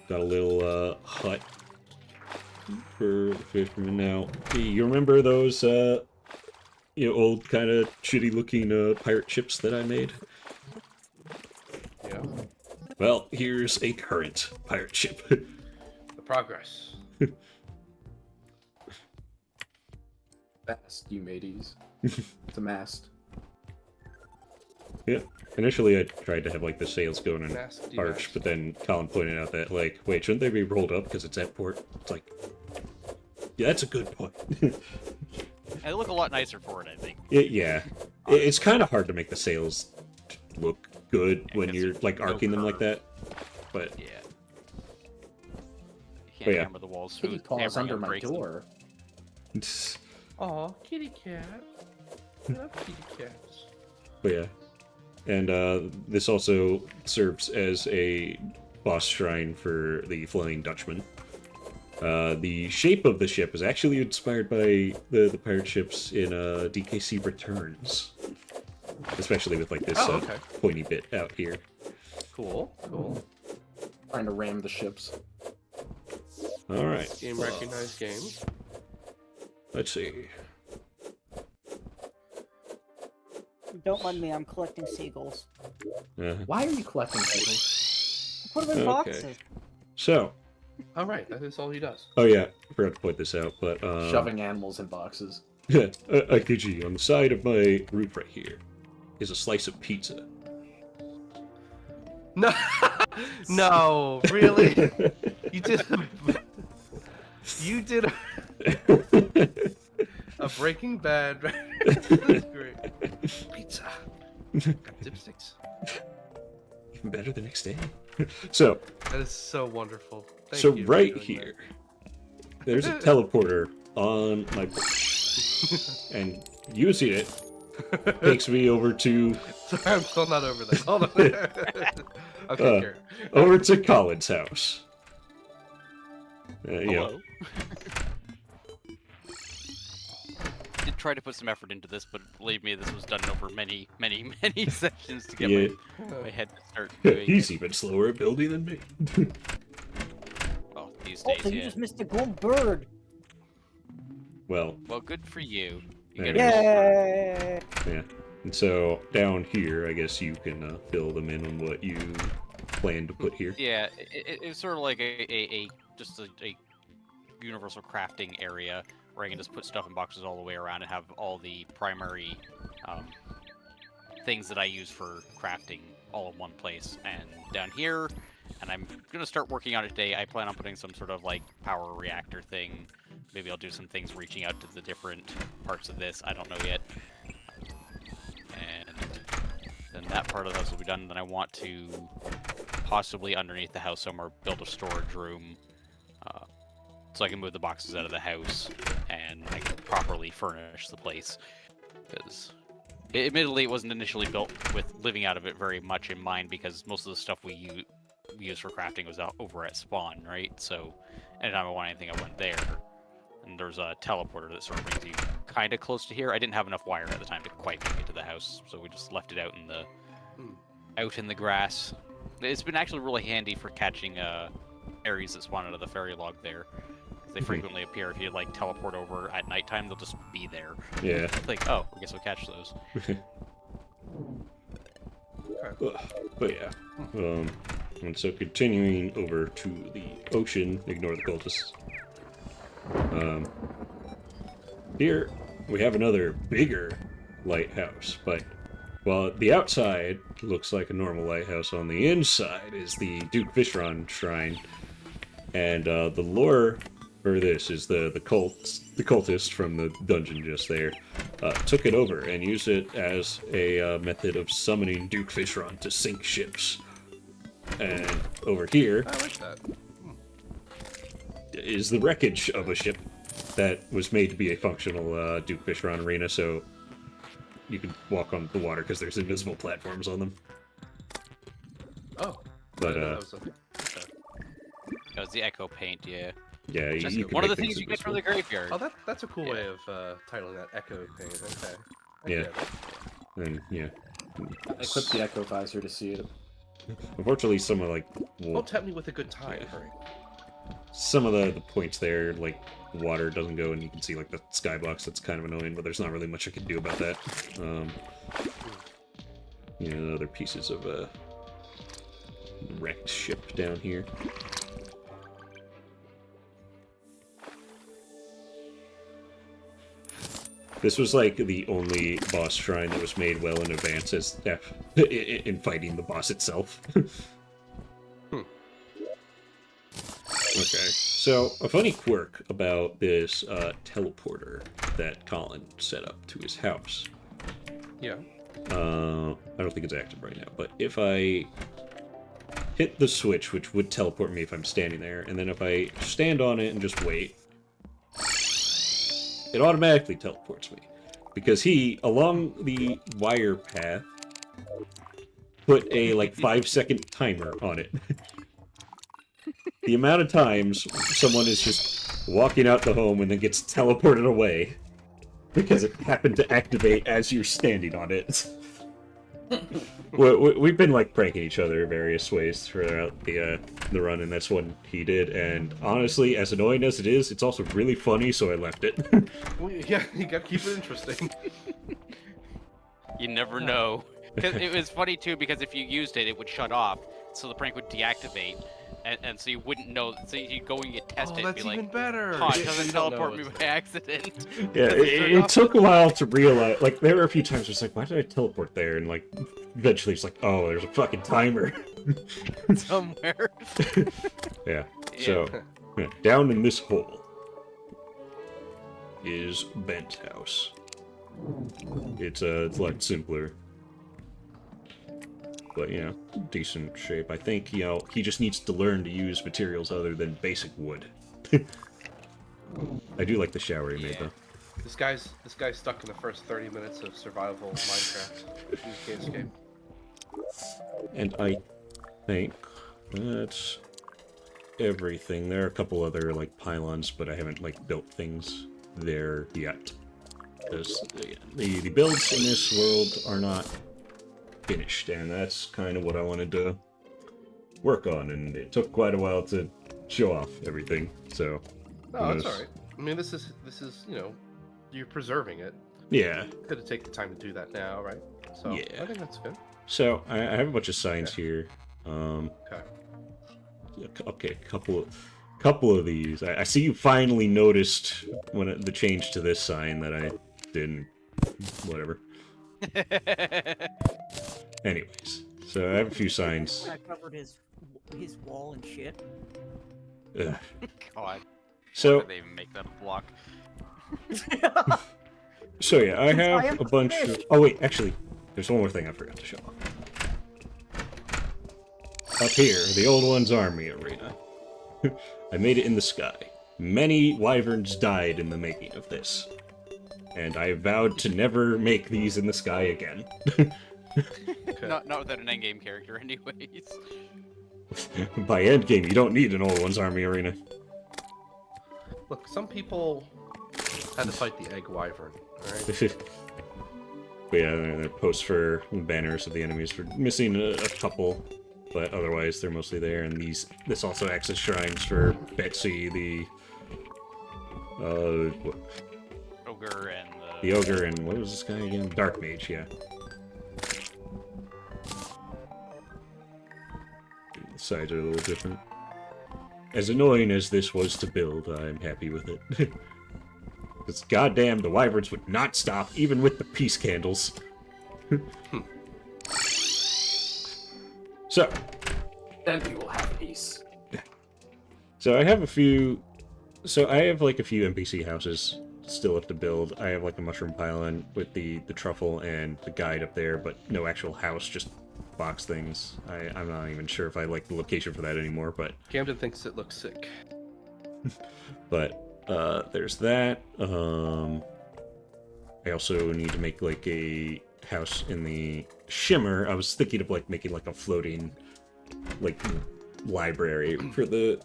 A: got a little hut for fishermen now. You remember those old kind of shitty looking pirate ships that I made?
B: Yeah.
A: Well, here's a current pirate ship.
B: The progress.
C: Mast, you mateys. It's a mast.
A: Yeah. Initially, I tried to have like the sails going in
B: Nasty
A: arch,
B: mast.
A: but then Colin pointed out that like, wait, shouldn't they be rolled up because it's at port? It's like, yeah, that's a good point.
E: They look a lot nicer for it, I think.
A: It's kind of hard to make the sails look good when
E: because
A: you're
E: there's
A: like
E: no
A: arcing them like
E: curve.
A: that. But
E: Yeah. You
A: But
E: can't
A: yeah.
E: hammer the walls
C: Kitty
E: smooth.
C: paws
E: Hammering
C: under
E: them
C: my
E: breaks them.
C: door.
B: Aw, kitty cat. I love kitty cats.
A: But yeah. And this also serves as a boss shrine for the Flying Dutchman. The shape of the ship is actually inspired by the pirate ships in DKC Returns. Especially with like this
B: Okay.
A: pointy bit out here.
B: Cool.
C: Trying to ram the ships.
A: Alright,
B: Game recognized game.
A: let's see.
D: Don't mind me, I'm collecting seagulls.
C: Why are you collecting seagulls?
D: Put them in
A: Okay.
D: boxes.
A: So,
B: All right, that is all he does.
A: oh yeah, I forgot to point this out, but
C: Shoving animals in boxes.
A: I kid you, on the side of my roof right here is a slice of pizza.
B: No, no, really? You did. You did a Breaking Bad. That's great. Pizza. Got dipsticks.
A: Even better the next day. So,
B: That is so wonderful. Thank
A: so
B: you for
A: right
B: doing
A: here, there's a teleporter on my board. And using it takes me over to
B: that. Sorry, I'm still not over there. Hold on. Okay, Garrett.
A: over to Colin's house.
E: Hello. Did try to put some effort into this, but believe me, this was done over many, many, many sessions to get
A: Yeah.
E: my head to start doing
A: He's
E: it.
A: even slower at building than me.
E: Well, these
D: Oh,
E: days,
D: so you
E: yeah.
D: just missed a gold bird.
A: Well,
E: Well, good for you. You
A: There
E: get
A: it
E: a
A: is.
E: gold bird.
D: Yay!
A: yeah. And so down here, I guess you can fill them in on what you plan to put here.
E: Yeah, it's sort of like a universal crafting area where I can just put stuff in boxes all the way around and have all the primary things that I use for crafting all in one place. And down here, and I'm gonna start working on it today, I plan on putting some sort of like power reactor thing. Maybe I'll do some things reaching out to the different parts of this. I don't know yet. And then that part of the house will be done. Then I want to possibly underneath the house somewhere build a storage room so I can move the boxes out of the house and I can properly furnish the place. Because Admittedly, it wasn't initially built with living out of it very much in mind, because most of the stuff we used for crafting was out over at spawn, right? So anytime I want anything, I went there. And there's a teleporter that sort of brings you kind of close to here. I didn't have enough wire at the time to quite make it to the house, so we just left it out in the grass. It's been actually really handy for catching fairies that spawn out of the fairy log there. They frequently appear. If you like teleport over at nighttime, they'll just be there.
A: Yeah.
E: It's like, oh, I guess we'll catch those.
A: But yeah. And so continuing over to the ocean, ignore the cultists. Here we have another bigger lighthouse, but while the outside looks like a normal lighthouse, on the inside is the Duke Fishron shrine. And the lore for this is the cultist from the dungeon just there took it over and used it as a method of summoning Duke Fishron to sink ships. And over here
B: I like that.
A: is the wreckage of a ship that was made to be a functional Duke Fishron arena, so you can walk on the water because there's invisible platforms on them.
B: Oh.
A: But
B: that was okay.
E: That was the echo paint, yeah.
A: yeah, you can
E: One of the
A: make
E: things you get from the
A: invisible.
E: graveyard.
B: Oh, that's a cool way of titling that echo paint. Okay. I
A: Yeah.
B: get it.
A: And yeah,
C: Equip the Echo Visor to see it.
A: unfortunately, some of like
B: Don't tempt me with a good time.
A: Yeah.
B: Hurry.
A: some of the points there, like water doesn't go, and you can see like the skybox. That's kind of annoying, but there's not really much I can do about that. You know, other pieces of a wrecked ship down here. This was like the only boss shrine that was made well in advance as in fighting the boss itself. Okay, so a funny quirk about this teleporter that Colin set up to his house.
B: Yeah.
A: I don't think it's active right now, but if I hit the switch, which would teleport me if I'm standing there, and then if I stand on it and just wait, it automatically teleports me. Because he, along the wire path, put a, like, 5-second timer on it. The amount of times someone is just walking out the home and then gets teleported away because it happened to activate as you're standing on it. We've been like pranking each other various ways throughout the run, and that's what he did. And honestly, as annoying as it is, it's also really funny, so I left it.
B: Well, yeah, you gotta keep it interesting.
E: You never know. 'Cause it was funny too, because if you used it, it would shut off, so the prank would deactivate, and so you wouldn't know. So you'd go and you test
B: Oh,
E: it and
B: that's
E: be like,
B: even better.
E: "Oh, it
B: Yeah,
E: doesn't
B: you don't
E: teleport
B: know
E: me
B: it's-
E: by accident."
A: Yeah,
E: Because it's turned
A: it
E: off.
A: took a while to realize. Like, there were a few times where it's like, why did I teleport there? And like, eventually it's like, oh, there's a fucking timer.
E: somewhere.
A: Yeah. So, yeah, down in this hole is Bent House. It's a lot simpler, but you know, decent shape. I think, you know, he just needs to learn to use materials other than basic wood. I do like the shower he made
E: Yeah.
A: though.
B: This guy's stuck in the first 30 minutes of survival Minecraft. Use Gamescape.
A: And I think that's everything. There are a couple other like pylons, but I haven't like built things there yet. Because the builds in this world are not finished, and that's kind of what I wanted to work on, and it took quite a while to show off everything. So
B: No,
A: who
B: that's
A: knows?
B: alright. I mean, this is you know, you're preserving it.
A: Yeah.
B: Could have taken the time to do that now, right? So
A: Yeah.
B: I think that's good.
A: So I have a bunch of signs here.
B: Okay.
A: Okay, couple of these. I see you finally noticed when the change to this sign that I didn't. Whatever. Anyways, so I have a few signs.
D: I covered his wall and shit.
A: Ugh.
E: God.
A: So
E: Why did they even make that a block?
A: So yeah, I
D: I
A: have
D: am
A: a bunch of...
D: finished.
A: Oh wait, actually, there's one more thing I forgot to show off. Up here, the Old One's Army Arena. I made it in the sky. Many wyverns died in the making of this. and I vowed to never make these in the sky again.
B: Okay.
E: Not without an endgame character, anyways.
A: By endgame, you don't need an Old One's Army Arena.
B: Look, some people had to fight the egg wyvern. All right.
A: But yeah, they're posts for banners of the enemies for missing a couple, but otherwise they're mostly there. And this also acts as shrines for Betsy, the
E: Ogre and
A: the ogre, and what was this guy again? Dark Mage, yeah. The sides are a little different. As annoying as this was to build, I'm happy with it. Because goddamn, the wyverns would not stop, even with the peace candles. So.
C: Then we will have peace.
A: So I have a few... So I have, like, a few NPC houses still left to build. I have, like, the mushroom pylon with the truffle and the guide up there, but no actual house, just box things. I'm not even sure if I like the location for that anymore, but...
B: Camden thinks it looks sick.
A: But... there's that. I also need to make, like, a house in the Shimmer. I was thinking of, like, making, like, a floating, like, library for the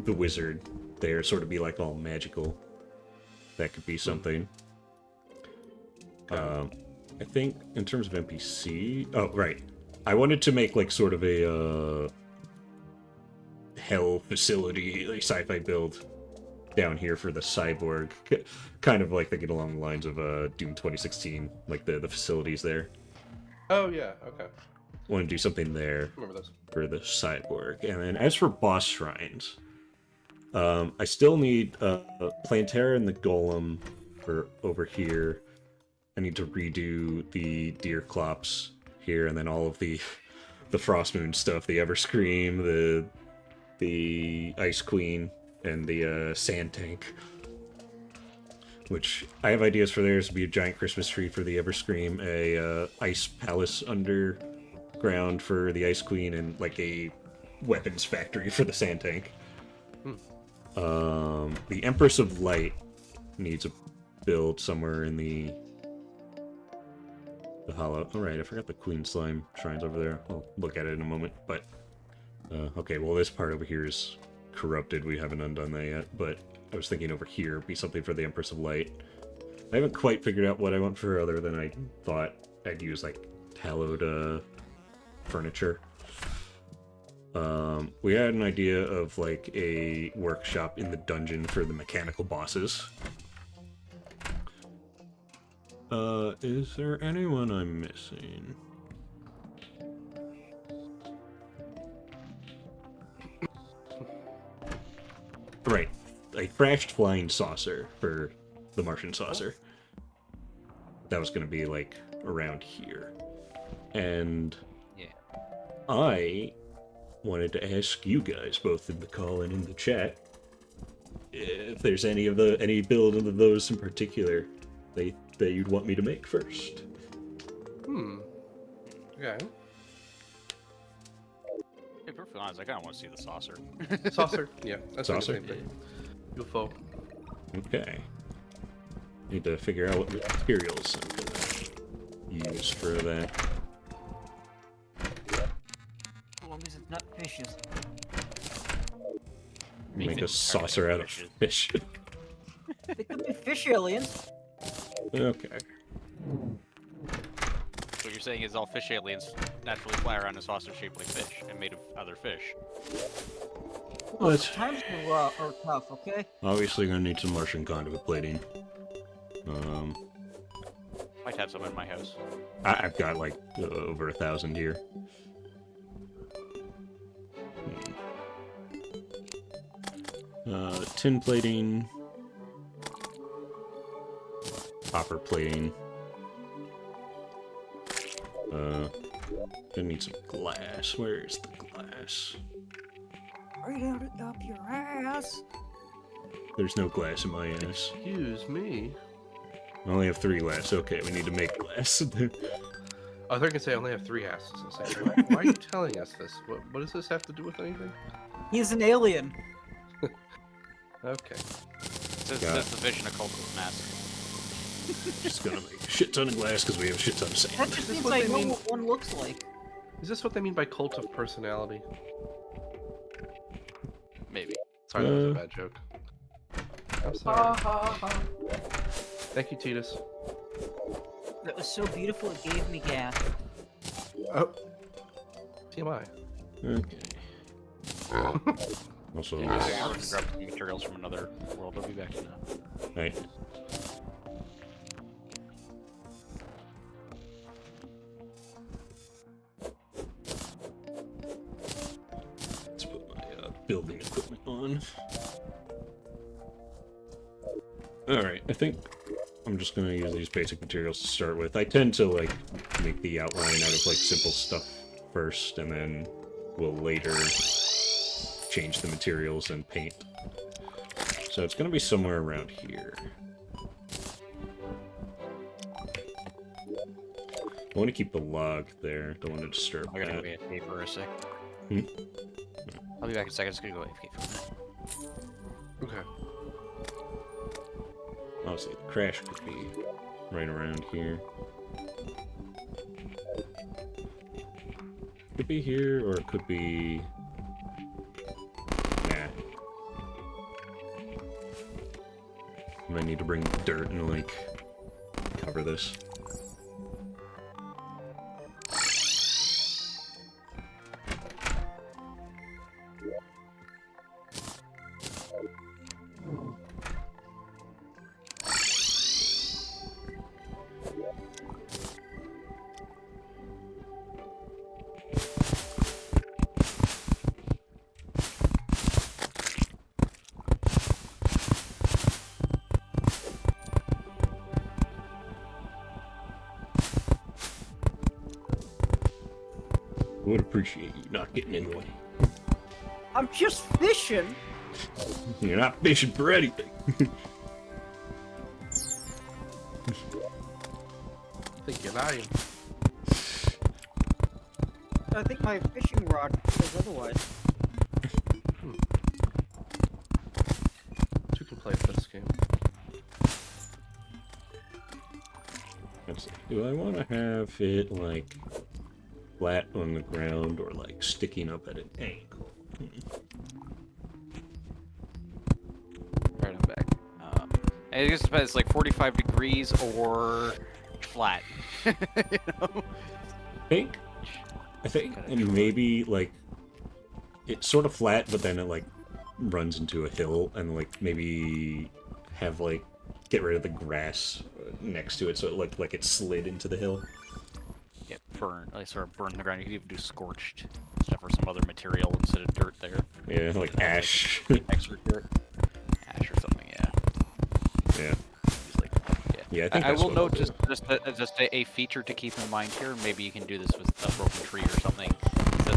A: wizard there, sort of be, like, all magical. That could be something. I think, in terms of NPC... Oh, right. I wanted to make, like, sort of a, hell facility, like, sci-fi build down here for the cyborg, kind of like thinking along the lines of Doom 2016, like the facilities there.
B: Oh yeah, okay.
A: Want to do something there
B: Remember those.
A: for the cyborg. And then as for boss shrines, I still need Plantera and the Golem for over here. I need to redo the Deer Clops here, and then all of the Frostmoon stuff, the Everscream, the Ice Queen, and the Sand Tank. Which, I have ideas for theirs to be a giant Christmas tree for the Everscream, a Ice Palace underground for the Ice Queen, and like a weapons factory for the Sand Tank. The Empress of Light needs a build somewhere in the hollow. Alright, I forgot the Queen Slime shrines over there. I'll look at it in a moment, but... okay, well this part over here is corrupted. We haven't undone that yet, but I was thinking over here be something for the Empress of Light. I haven't quite figured out what I want for other than I thought I'd use like hallowed furniture. We had an idea of like a workshop in the dungeon for the mechanical bosses. Is there anyone I'm missing? Right, a crashed flying saucer for the Martian saucer. That was going to be, like, around here. And
E: Yeah.
A: I wanted to ask you guys, both in the call and in the chat, if there's any build of those in particular that you'd want me to make first.
B: Okay.
E: To be perfectly honest, I kind of want to see the saucer.
B: Saucer. Yeah, that's like the
A: Saucer?
B: same thing. UFO.
A: Okay. Need to figure out what materials I'm gonna use for that.
D: As long as it's not fishes.
A: Make a saucer out of fish.
D: They could be fish aliens.
A: Okay.
E: What you're saying is all fish aliens naturally fly around in saucer shaped like fish and made of other fish.
A: Well,
D: Times are tough, okay?
A: obviously gonna need some Martian conduit plating.
E: Might have some in my house.
A: I've got like over 1,000 here. Tin plating, copper plating. Gonna need some glass. Where's the glass?
D: Right out up your ass.
A: There's no glass in my ass.
B: Excuse me.
A: I only have 3 glass. Okay, we need to make glass.
B: I was going to say I only have 3 asses. I was like, why are you telling us this? What does this have to do with anything?
D: He's an alien.
B: Okay.
E: Says
A: Got
E: the Vision Occultist Mask.
A: Just gonna make a shit ton of glass because we have a shit ton of
D: That
A: sand.
D: just
B: That's
D: means
B: what
D: I
B: they
D: know
B: mean.
D: what one looks like.
B: Is this what they mean by cult of personality?
E: Maybe.
B: Sorry, that was a bad joke. I'm sorry. Thank you, Titus.
D: That was so beautiful it gave me gas.
B: Oh. TMI.
A: Okay. Also,
E: Yeah, I'm gonna grab some materials from another world. I'll be back in a...
A: right. Let's put my building equipment on. Alright, I think I'm just gonna use these basic materials to start with. I tend to, like, make the outline out of, like, simple stuff first, and then we'll later change the materials and paint. So it's gonna be somewhere around here. I want to keep the log there. Don't want to disturb
E: I gotta
A: that.
E: go AFK for a sec.
A: Hmm?
E: I'll be back in a second. I'm just gonna go AFK for a minute.
B: Okay.
A: Obviously, the crash could be right around here. Could be here, or it could be... Nah. Might need to bring dirt and, like, cover this. Would appreciate you not getting in the way.
D: I'm just fishing.
A: You're not fishing for anything.
B: Thinking I am.
D: I think my fishing rod says otherwise.
B: Two can play this game.
A: Let's see. Do I want to have it, like, flat on the ground or, like, sticking up at an angle?
E: Alright, I'm back. I guess it's like 45 degrees or flat. You know?
A: I think, and maybe, like, it's sort of flat, but then it, like, runs into a hill, and, like, maybe have, like, get rid of the grass next to it, so it looked like it slid into the hill.
E: Yeah, burn, like sort of burn the ground. You could even do scorched stuff or some other material instead of dirt there.
A: Yeah, like ash.
E: Extra dirt. Ash or something, yeah.
A: Yeah.
E: Just like, yeah.
A: Yeah, I think
E: I
A: that's
E: will
A: what I'll
E: note
A: do.
E: just a feature to keep in mind here. Maybe you can do this with a broken tree or something.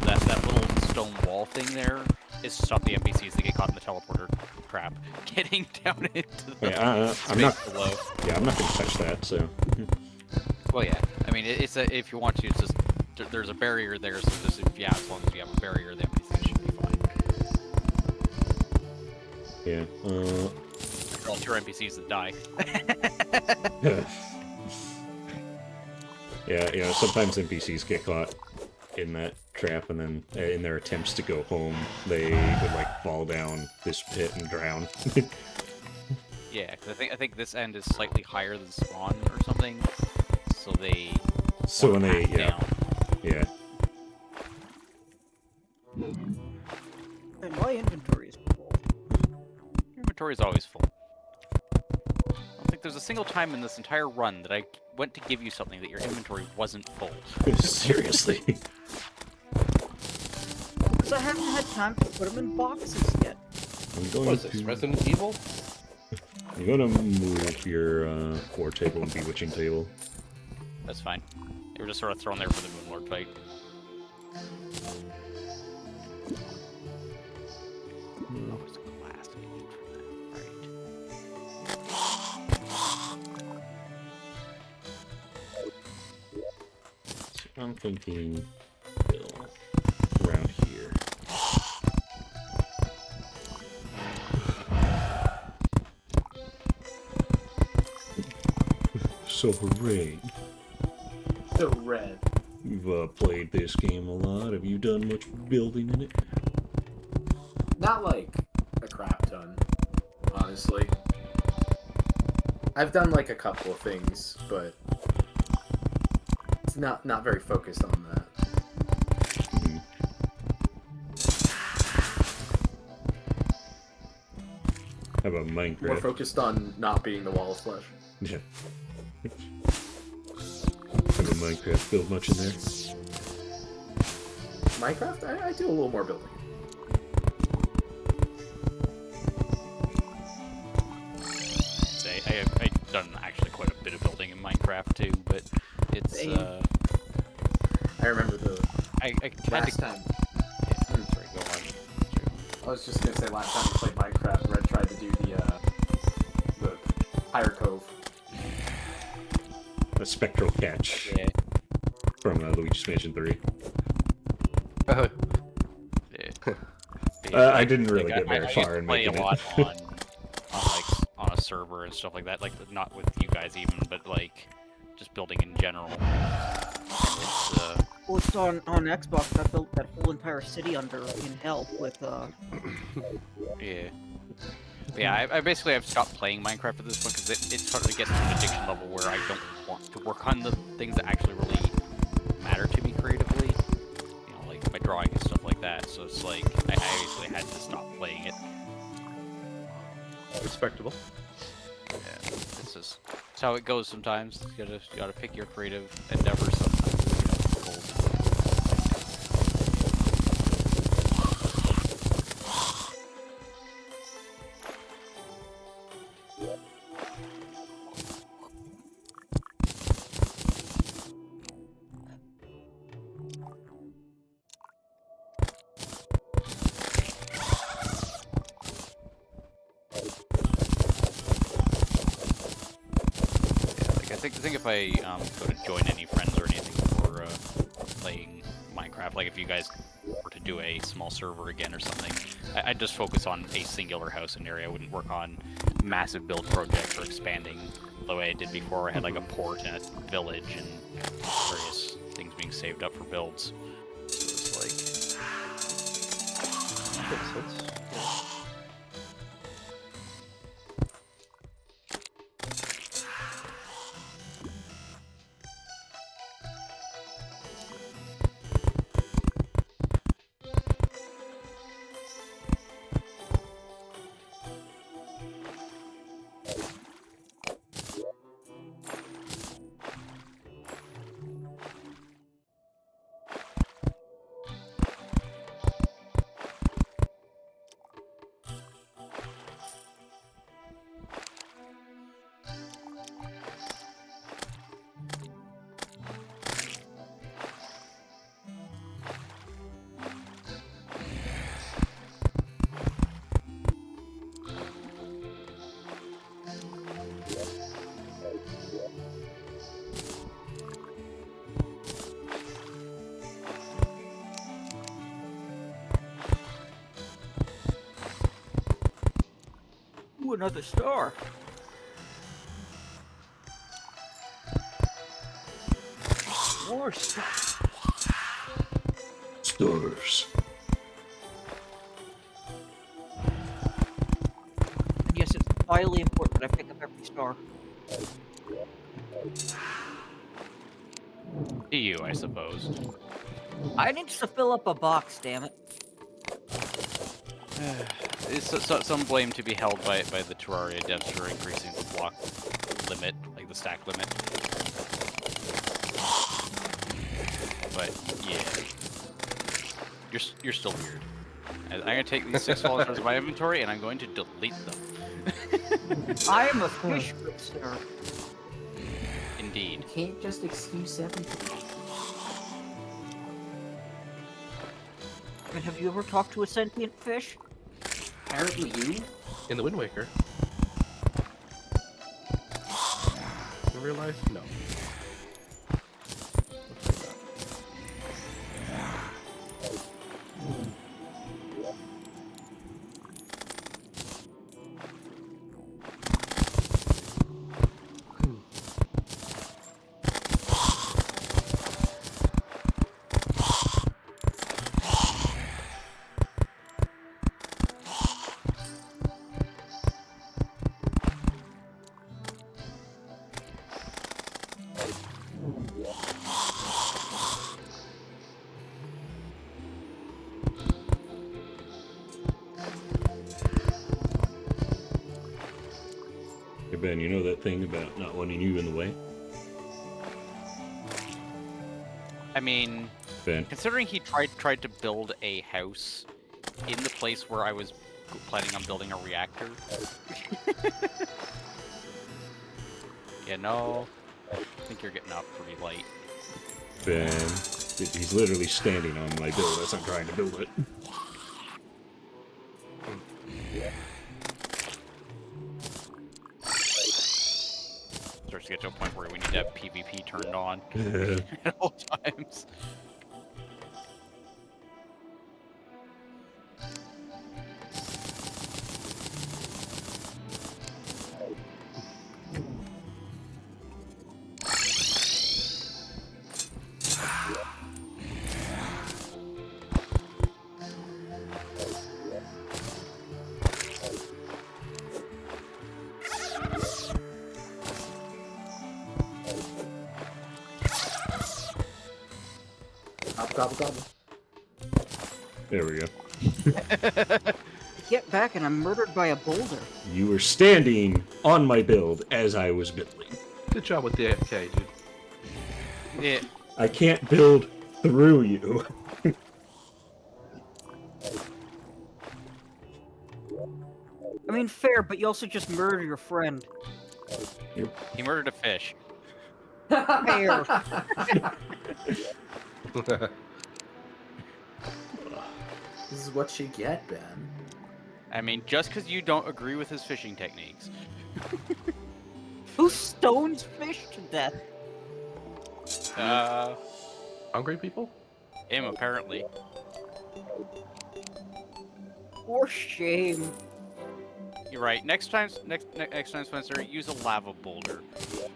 E: That little stone wall thing there is to stop the NPCs that get caught in the teleporter trap getting down into the
A: Yeah, I'm
E: space
A: not.
E: below.
A: Yeah, I'm not gonna touch that. So.
E: Well, yeah. I mean, it's a, if you want to, it's just there's a barrier there. So just yeah, as long as you have a barrier, the NPCs should be fine.
A: Yeah.
E: All your NPCs that die.
A: Yeah, you know, sometimes NPCs get caught in that trap, and then in their attempts to go home, they would like fall down this pit and drown.
E: Yeah, because I think this end is slightly higher than spawn or something, so they.
A: So when they,
E: pack
A: yeah,
E: down.
A: yeah.
D: And my inventory is full.
E: Your inventory is always full. I don't think there's a single time in this entire run that I went to give you something that your inventory wasn't full.
A: Seriously.
D: Because I haven't had time to put them in boxes yet.
A: I'm going
B: What is this,
A: to.
B: Resident Evil?
A: I'm gonna move your war table and bewitching table.
E: That's fine. They were just sort of thrown there for the Moonlord fight. Oh, it's glass I need for that. Right.
A: So I'm thinking around here. So hooray.
C: So red.
A: You've played this game a lot. Have you done much building in it?
C: Not like a crap ton, honestly. I've done like a couple of things, but it's not very focused on that.
A: Mhm. How about
C: More
A: Minecraft?
C: focused on not being the wall of flesh.
A: Yeah. How about Minecraft? Build much in there?
C: Minecraft, I do a little more building.
E: I've done actually quite a bit of building in Minecraft too, but it's
C: I remember the
E: I had
C: last
E: to.
C: time.
E: Yeah, sorry, go on.
C: I was just gonna say last time we played Minecraft, Red tried to do the Higher Cove.
A: A spectral catch
E: Yeah,
A: from Luigi's Mansion 3.
B: Oh,
E: yeah.
A: I didn't really get very
E: I
A: far
E: used to
A: in
E: play a
A: making
E: lot
A: it.
E: on a server and stuff like that. Like not with you guys even, but like just building in general. It's,
D: Well, it's on Xbox. I built that whole entire city under in hell with
E: yeah. But yeah, I basically have stopped playing Minecraft at this point because it started to get to an addiction level where I don't want to work on the things that actually really matter to me creatively. You know, like my drawing and stuff like that. So it's like I basically had to stop playing it.
B: respectable.
E: Yeah, it's how it goes sometimes. You gotta pick your creative endeavor sometimes. You know, goals. I think if I go to join any friends or anything for playing Minecraft, like if you guys were to do a small server again or something, I'd just focus on a singular house and area. I wouldn't work on massive build projects or expanding the way I did before. I had like a port and a village and various things being saved up for builds. So it's like,
B: Makes sense. Yeah.
D: ooh, another star. More stars.
A: Stars.
D: And yes, it's vitally important that I pick up every star.
E: to you, I suppose.
D: I need to fill up a box, damn it.
E: Some blame to be held by the Terraria devs for increasing the block limit, like the stack limit. But yeah, you're still weird. I'm gonna take these 6 followers out of my inventory and I'm going to delete them.
D: I am a fish, good sir.
E: Indeed.
C: You can't just excuse everything.
D: And have you ever talked to a sentient fish?
C: Apparently you?
B: In the Wind Waker. In real life, no.
A: Ben, you know that thing about not wanting you in the way?
E: I mean,
A: Ben.
E: considering he tried to build a house in the place where I was planning on building a reactor. Yeah, no. I think you're getting off pretty light.
A: Ben. He's literally standing on my build as I'm trying to build it.
E: Starts to get to a point where we need to have PvP turned on at all times.
C: Gobble, gobble.
A: There we go.
D: Get back and I'm murdered by a boulder.
A: You were standing on my build as I was building.
B: Good job with the AFK, dude.
E: Yeah.
A: I can't build through you.
D: I mean, fair, but you also just murdered your friend.
E: He murdered a fish.
D: Fair.
C: This is what you get, Ben.
E: I mean, just because you don't agree with his fishing techniques.
D: Who stones fish to death?
B: Hungry people?
E: Him, apparently.
D: For shame.
E: You're right. Next time, Spencer, use a lava boulder.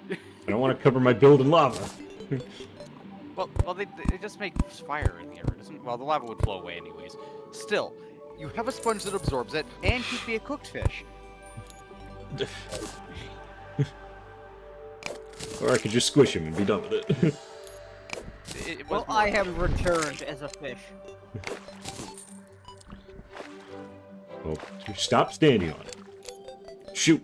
A: I don't want to cover my build in lava.
E: Well, they just make fire in the air. Doesn't? Well, the lava would flow away anyways. Still, you have a sponge that absorbs it, and he'd be a cooked fish.
A: Or I could just squish him and be done with it.
E: It
D: Well,
E: was more-
D: I have returned as a fish.
A: Well, stop standing on it. Shoot.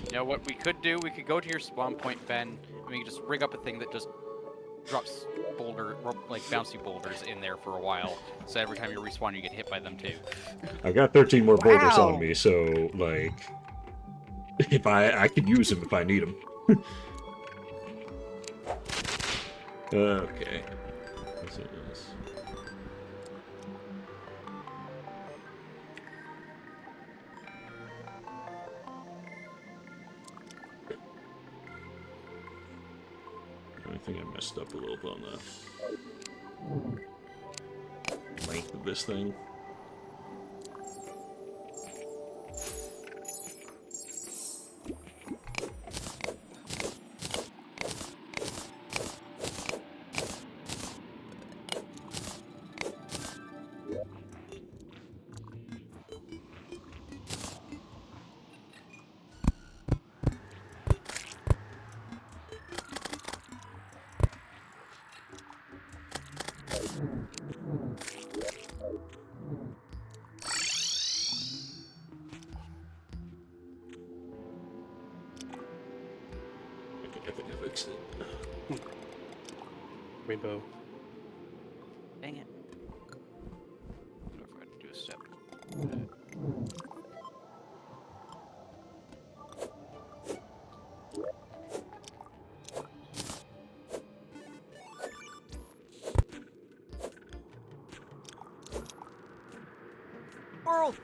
E: You know what we could do? We could go to your spawn point, Ben, and we could just rig up a thing that just drops bouncy boulders in there for a while. So every time you respawn, you get hit by them too.
A: I've got 13 more boulders
D: Wow.
A: on me, so, like... If I could use them if I need them. Okay. Let's see this. I think I messed up a little bit on the length of this thing. I think I fixed it.
B: Rainbow.
E: Dang it. I forgot to do a step.
D: World.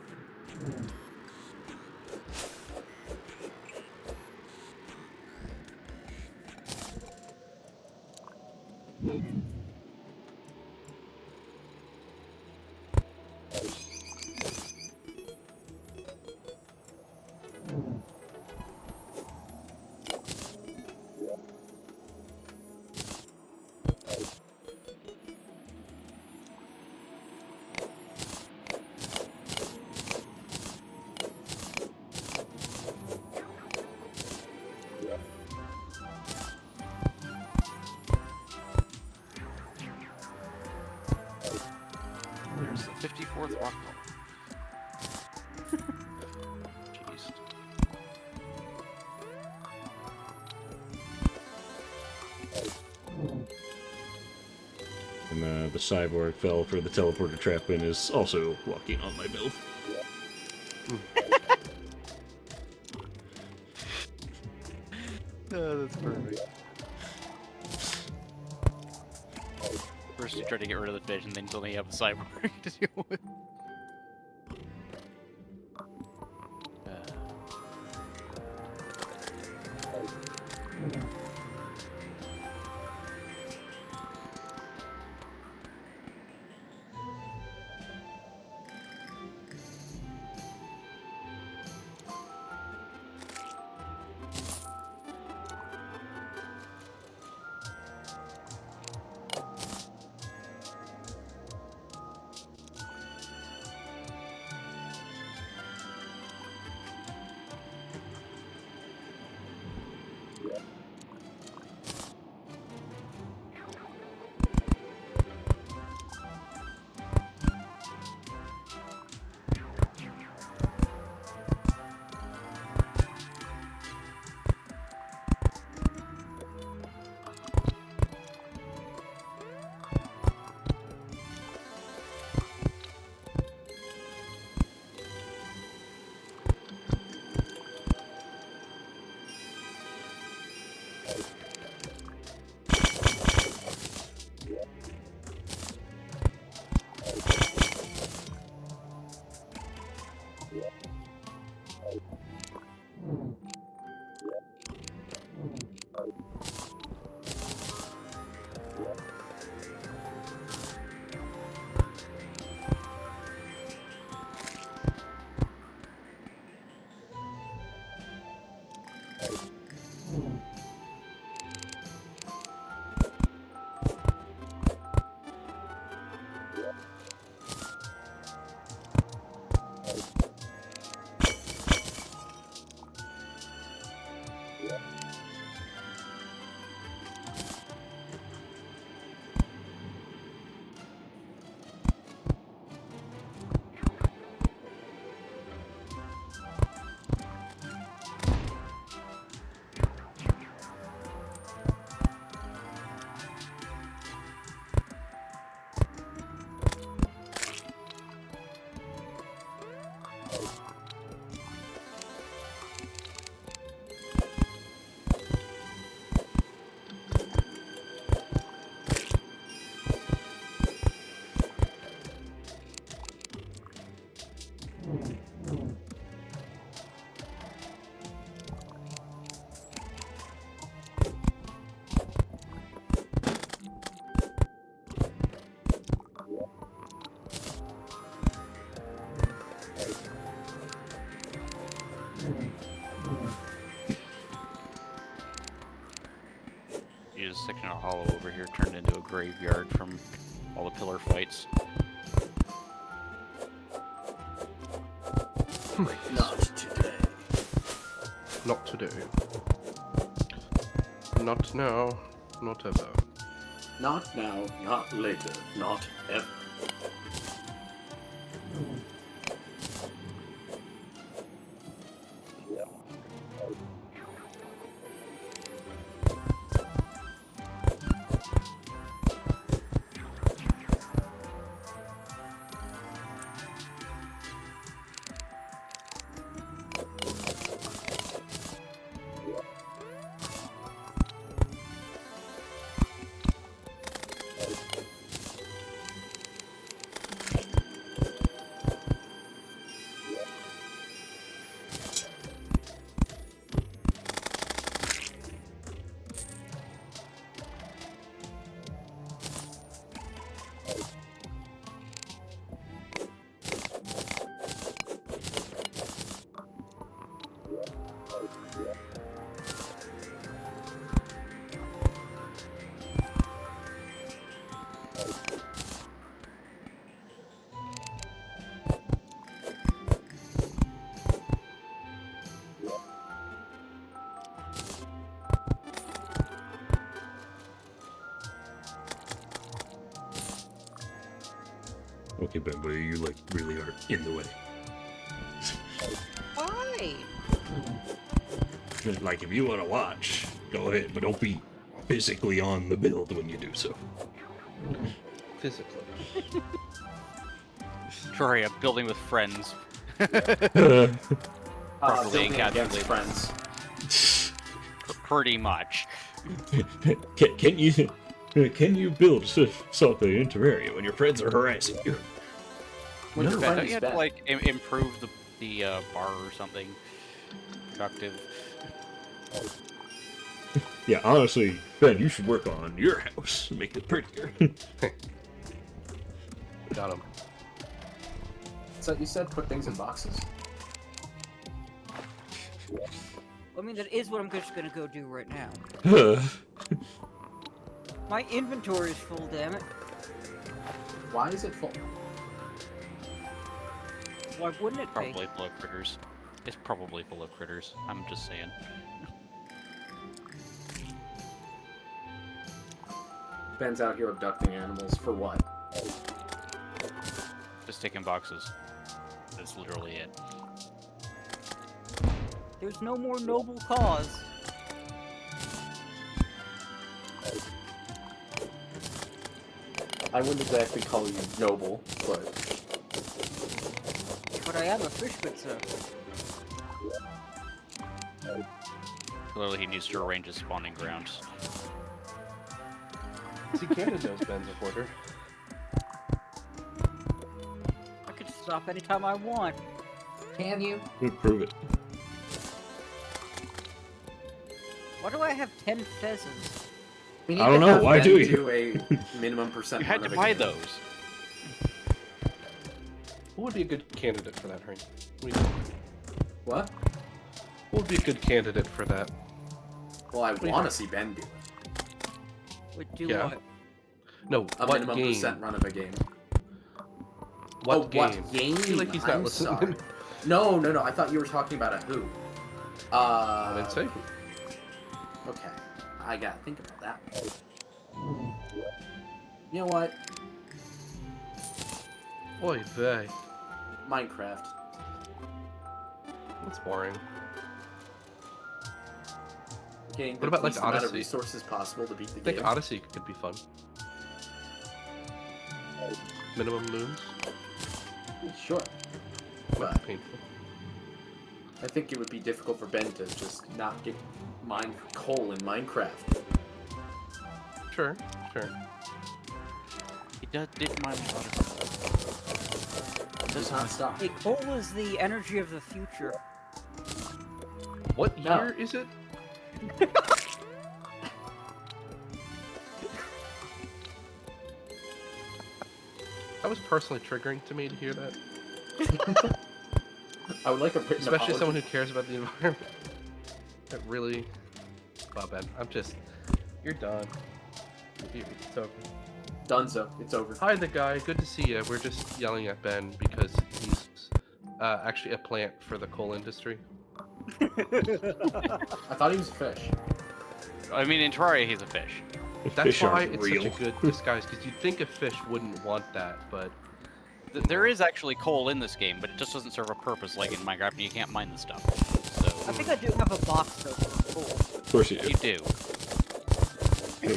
E: There's the 54th rock wall.
A: And the cyborg fell for the teleporter trap and is also walking on my build.
E: Oh, that's perfect. First you try to get rid of the fish, and then suddenly you have a cyborg to deal with. You just section a hollow over here turned into a graveyard from all the pillar fights.
C: Not today.
B: Not today. Not now. Not ever.
C: Not now, not later, not ever.
A: Okay, Bembo, you like really are in the way.
D: Why?
A: Like, if you want to watch, go ahead, but don't be physically on the build when you do so.
B: physically.
E: Terraria, building with friends.
C: Building
E: Probably
C: against
E: encapsulated.
C: friends.
E: Pretty much.
A: Can you build something in Terraria when your friends are harassing you?
C: When your
A: No.
C: friend
E: Don't
C: is
E: you have to
C: bad.
E: like improve the bar or something? Productive.
A: Yeah, honestly, Ben, you should work on your house, make it prettier.
B: Got him.
C: So you said put things in boxes.
D: I mean, that is what I'm just gonna go do right now.
A: Uh,
D: My inventory is full, damn it.
C: Why is it full?
D: Why wouldn't it be?
E: Probably full of critters. It's probably full of critters. I'm just saying.
C: Ben's out here abducting animals for what?
E: Just taking boxes. That's literally it.
D: There's no more noble cause.
C: I wouldn't exactly call you noble, but
D: But I am a fish pizza.
E: Clearly, he needs to arrange his spawning grounds.
B: See, Canada knows Ben's a hoarder.
D: I could stop anytime I want.
C: can you?
A: prove it.
D: Why do I have 10 pheasants?
C: We need
A: I don't
C: to
A: know,
C: have
A: why
C: Ben
A: do you?
C: do a minimum percent.
E: You had
C: run
E: to
C: of a
E: buy
C: game.
E: those.
B: Who would be a good candidate for that, Harry? What do you think?
C: What?
B: Who would be a good candidate for that?
C: Well, I
B: do you
C: want to
B: think?
C: see Ben do
D: Would do
B: Yeah.
D: what?
B: No,
C: a
B: what
C: minimum
B: game?
C: percent run of a game.
B: What game?
C: What game?
B: I feel like he's not
C: I'm
B: listening.
C: sorry. No. I thought you were talking about a who.
B: I didn't say who.
C: Okay, I gotta think about that. You know what?
B: Oy vey.
C: Minecraft.
B: That's boring.
C: Getting
B: What about, like,
C: least amount of
B: Odyssey?
C: resources possible to beat the
B: I think
C: game.
B: Odyssey could be fun. Minimum moons?
C: Sure.
B: Might
C: But
B: be painful.
C: I think it would be difficult for Ben to just not get coal in Minecraft.
B: Sure.
E: He did mine a lot of
C: Does not stop.
D: Hey, coal is the energy of the future.
B: What
C: No.
B: year is it? That was personally triggering to me to hear that.
C: I would like a written
B: Especially
C: apology.
B: someone who cares about the environment. That really... Wow, Ben, You're done. It's over.
C: Dunzo. It's over.
B: Hi, the guy. Good to see you. We're just yelling at Ben because he's actually a plant for the coal industry.
C: I thought he was a fish.
E: I mean, in Terraria, he's a fish.
B: That's
A: Fish
B: why
A: aren't
B: it's
A: real.
B: such a good disguise, because you'd think a fish wouldn't want that, but...
E: There is actually coal in this game, but it just doesn't serve a purpose like in Minecraft, and you can't mine the stuff.
D: I
E: So,
D: think I do have a box though for coal.
A: Of course you do.
E: you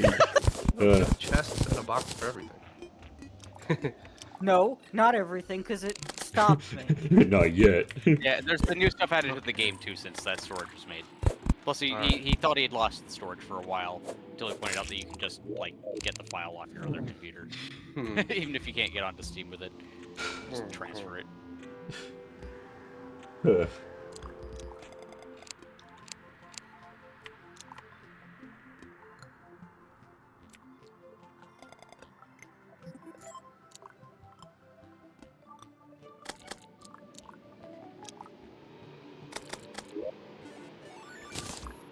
E: do.
B: Chests and a box for everything.
D: No, not everything, because it stops me.
A: Not yet.
E: Yeah, there's the new stuff added to the game too since that storage was made. Plus, he thought he had lost the storage for a while until he pointed out that you can just like get the file off your other computer, even if you can't get onto Steam with it. Just transfer it.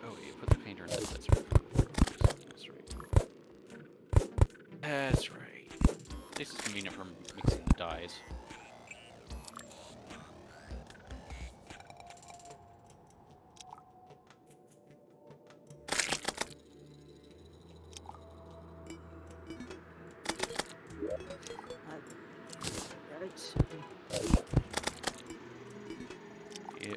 E: Oh, you put the painter in this. That's right. That's right. That's right. This is convenient for mixing the dyes.
D: Right.
E: Yeah.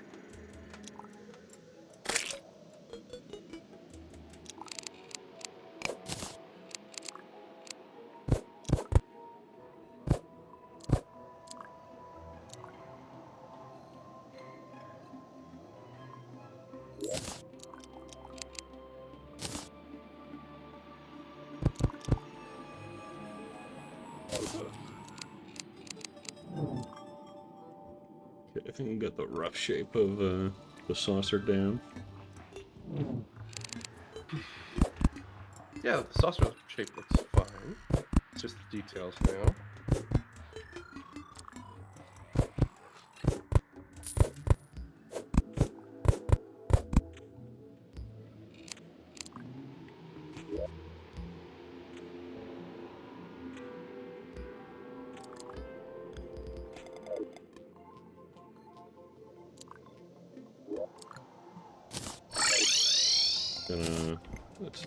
A: I think we got the rough shape of the saucer down.
B: Yeah, the saucer shape looks fine. It's just the details now.
A: Let's see.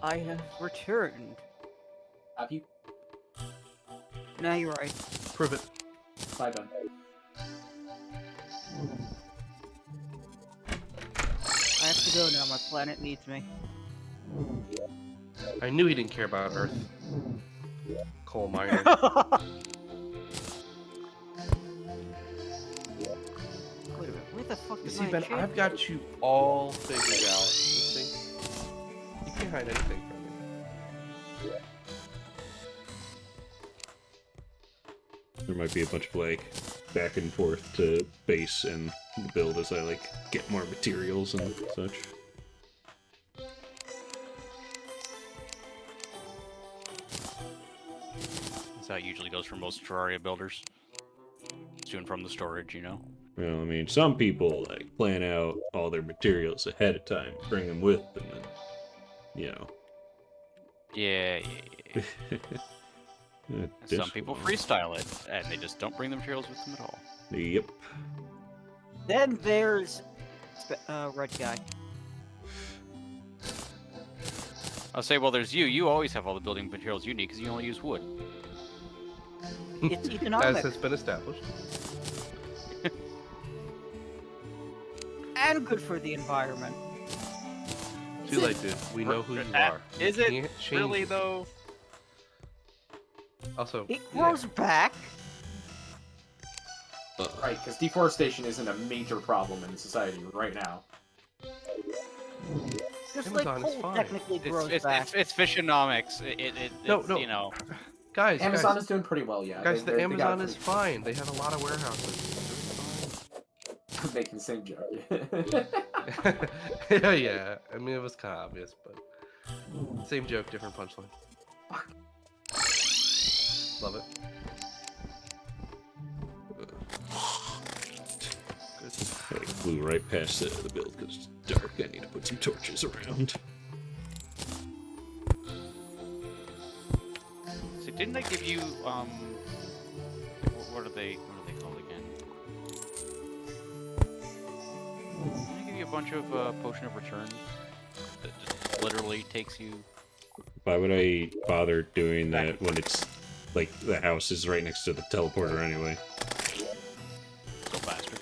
D: I have returned.
C: Have you?
D: Now you're right.
B: Prove it.
C: Bye, Ben.
D: I have to go now. My planet needs me.
B: I knew he didn't care about Earth. Coal miner.
D: Wait a minute. Where the fuck
B: You
D: is
B: see,
D: my
B: Ben,
D: chip?
B: I've got you all figured out. You see? You can't hide anything from me.
A: There might be a bunch of like back and forth to base and build as I like get more materials and such.
E: That's how it usually goes for most Terraria builders. To and from the storage, you know?
A: Well, I mean, some people like plan out all their materials ahead of time, bring them with them, and you know.
E: Yeah. Some people
A: This-
E: freestyle it, and they just don't bring the materials with them at all.
A: Yep.
D: Then there's red guy.
E: I'll say, well, there's you. You always have all the building materials you need because you only use wood.
D: It's
B: As
D: economic
B: has been established.
D: and good for the environment.
B: Too late, dude. We know who you are.
E: Is
B: You
E: it
B: can't change
E: really
B: it.
E: though?
B: Also,
D: It grows back.
C: Right, because deforestation isn't a major problem in society right now.
D: Just like
B: Amazon is
D: coal
B: fine.
D: technically grows
E: It's
D: back.
E: fissionomics.
B: No,
E: It's,
B: no.
E: you know.
B: guys,
C: Amazon
B: guys,
C: is doing pretty well, yeah.
B: guys,
C: They-
B: the
C: they got
B: Amazon
C: it
B: is fine. They have a lot of warehouses.
C: pretty- making the same joke.
B: Yeah. I mean, it was kind of obvious, but same joke, different punchline. Love it.
A: I flew right past the build because it's dark. I need to put some torches around.
E: So didn't I give you what are they called again? Didn't I give you a bunch of potion of return that just literally takes you?
A: Why would I bother doing that when it's like the house is right next to the teleporter anyway?
E: So faster.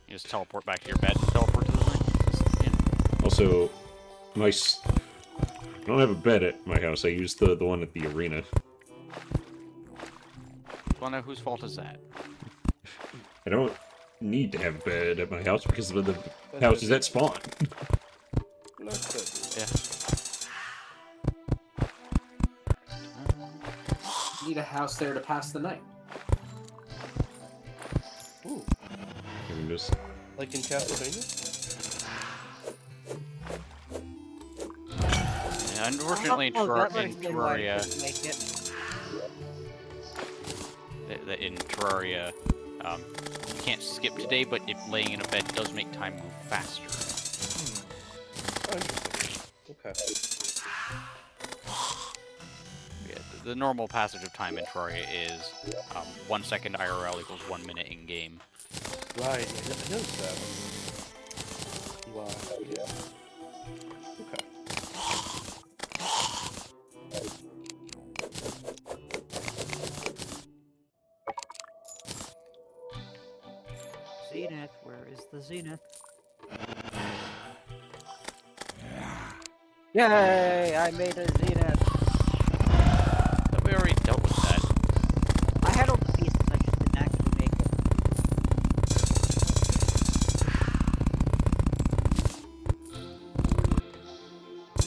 E: You just teleport back to your bed and teleport to the thing. Yeah.
A: Also, I don't have a bed at my house. I use the one at the arena.
E: Well, now whose fault is that?
A: I don't need to have a bed at my house because the house is at spawn.
B: Not good.
E: Yeah.
C: Need a house there to pass the night.
B: Ooh,
A: I'm just
B: like in Castlevania?
E: Yeah, unfortunately,
D: Oh, that
E: in
D: might explain why it
E: Terraria,
D: doesn't make it.
E: in Terraria, you can't skip today, but if laying in a bed does make time move faster.
B: Oh, interesting. Okay.
E: Yeah, the normal passage of time in Terraria is 1 second IRL equals 1 minute in game.
B: Right, I noticed that. Wow, yeah. Okay.
D: Zenith, where is the Zenith? Yay! I made a Zenith!
E: But we already dealt with that.
D: I had all the pieces, I just didn't actually make it.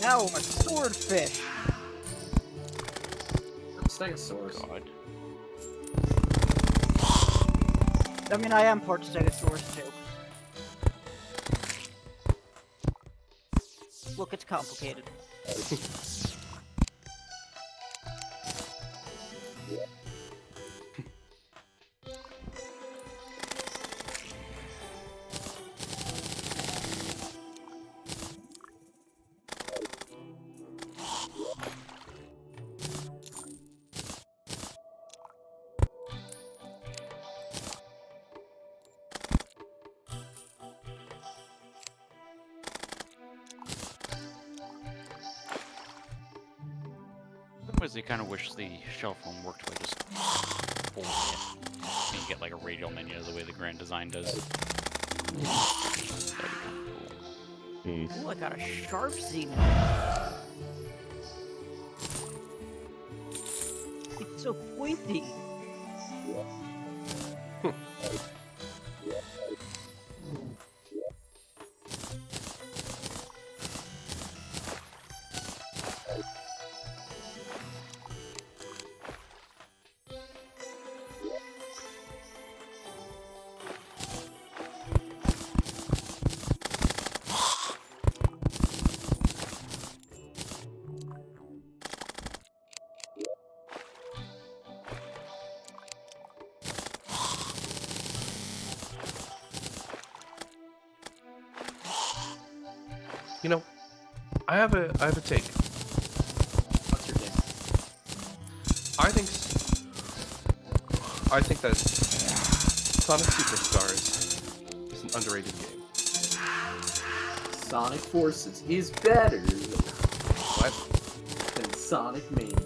D: Now I'm a swordfish!
C: Stegosaurus.
E: God.
D: I mean, I am part Stegosaurus too. Look, it's complicated.
E: Otherwise, I kind of wish the shelf one worked by just folding it. And you get like a radial menu the way the Grand Design does. That'd be kind of cool.
D: Ooh, I got a sharp Zenith. It's so pointy.
B: You know, I have a take.
C: What's your name?
B: I think that Sonic Superstars is an underrated game.
C: Sonic Forces is better
B: What?
C: than Sonic Mania.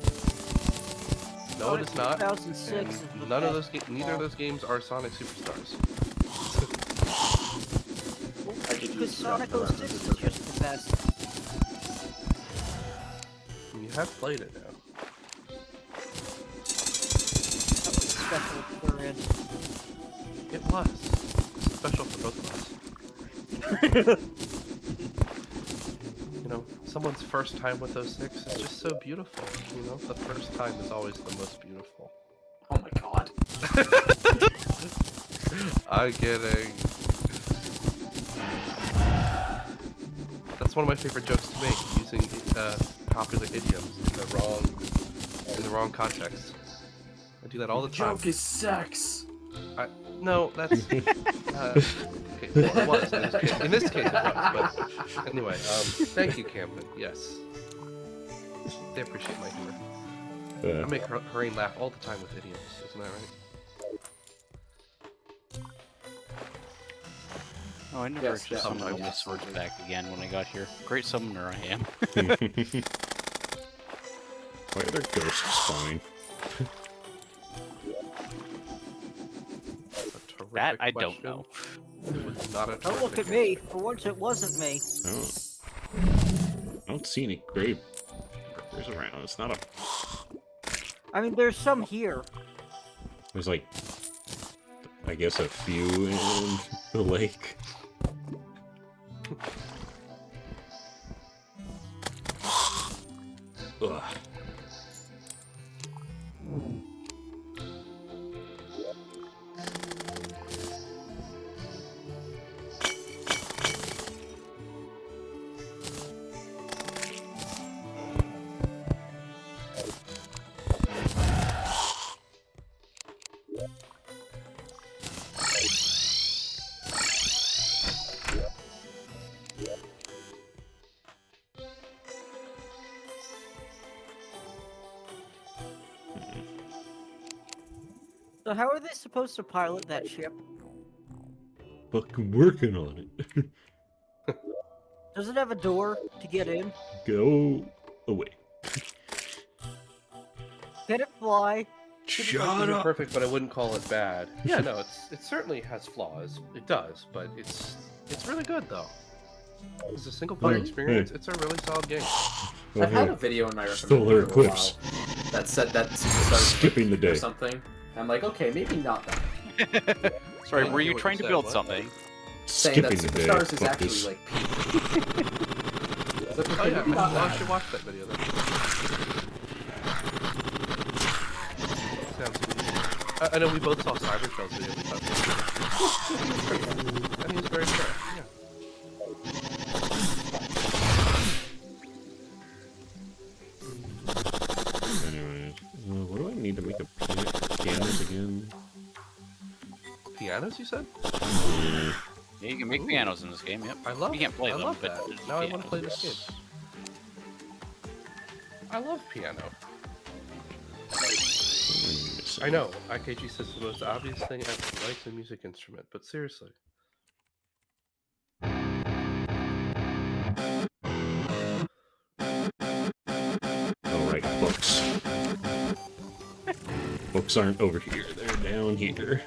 B: No, it is not.
D: 2006
B: And
D: is the
B: none of
D: best
B: those neither of those games are Sonic Superstars.
C: I could
D: Because
C: use
D: Sonic
C: Rock
D: 06
C: References,
D: is
C: okay.
D: just the best.
B: You have played it now.
D: That was special experience.
B: It was. It's special for both of us. You know, someone's first time with 06 is just so beautiful. You know, the first time is always the most beautiful.
C: Oh my god.
B: I'm kidding. That's one of my favorite jokes to make, using popular idioms in the wrong context. I do that all the time.
C: Joke is sex.
B: No, that's okay. Well, it was in this case it was. But anyway, thank you, Camden. Yes, they appreciate my humor. I make Harain laugh all the time with idioms. Isn't that right?
E: Oh, I never
C: Yes,
E: actually
C: yeah,
E: summoned my
C: sometimes.
E: wolf swords back again when I got here. Great summoner I am.
A: Why are there ghosts spawning?
E: That I don't know.
B: It was not a
D: Don't look at me. For once, it wasn't me.
A: Oh. I don't see any grave markers around. It's not a...
D: I mean, there's some here.
A: There's like... I guess a few in the lake. Ugh.
D: So how are they supposed to pilot that ship?
A: Fucking working on it.
D: Does it have a door to get in?
A: Go away.
D: Can it fly?
A: Shut
B: Isn't
A: up.
B: perfect, but I wouldn't call it bad. Yeah, no, it certainly has flaws. It does, but it's really good though. It's a single player
A: Hey,
B: experience.
A: hey.
B: It's a really solid game.
C: I've had a video in my
A: Stole
C: recommended
A: her
C: for a
A: clips.
C: while that said that Superstars
A: Skipping the day.
C: or something. I'm like, okay, maybe not that.
E: Sorry,
B: Well,
E: were
B: I
E: you
B: get what
E: trying
B: you
E: to
B: said,
E: build
B: what?
E: something?
C: Saying that
A: Skipping the day.
C: Superstars is
A: Fuck
C: actually
A: this.
C: like peak. It's like,
B: Oh
C: okay,
B: yeah,
C: maybe not
B: well, I
C: that.
B: should watch that video then. Sounds good. I know we both saw Cybershell's video. We thought it was great. I think it's very fair. Yeah.
A: Anyways, what do I need to make a pianos again?
B: Pianos, you said?
A: Yeah.
E: Yeah, you can make pianos in this game. Yep.
B: I love.
E: You can't play
B: I
E: them,
B: love
E: but
B: that.
E: there's
B: Now I want to play
E: pianos.
B: this game. I love piano. I know. IKG says the most obvious thing ever. Likes a music instrument, but seriously.
A: Oh, right, books. Books aren't over here, they're down here.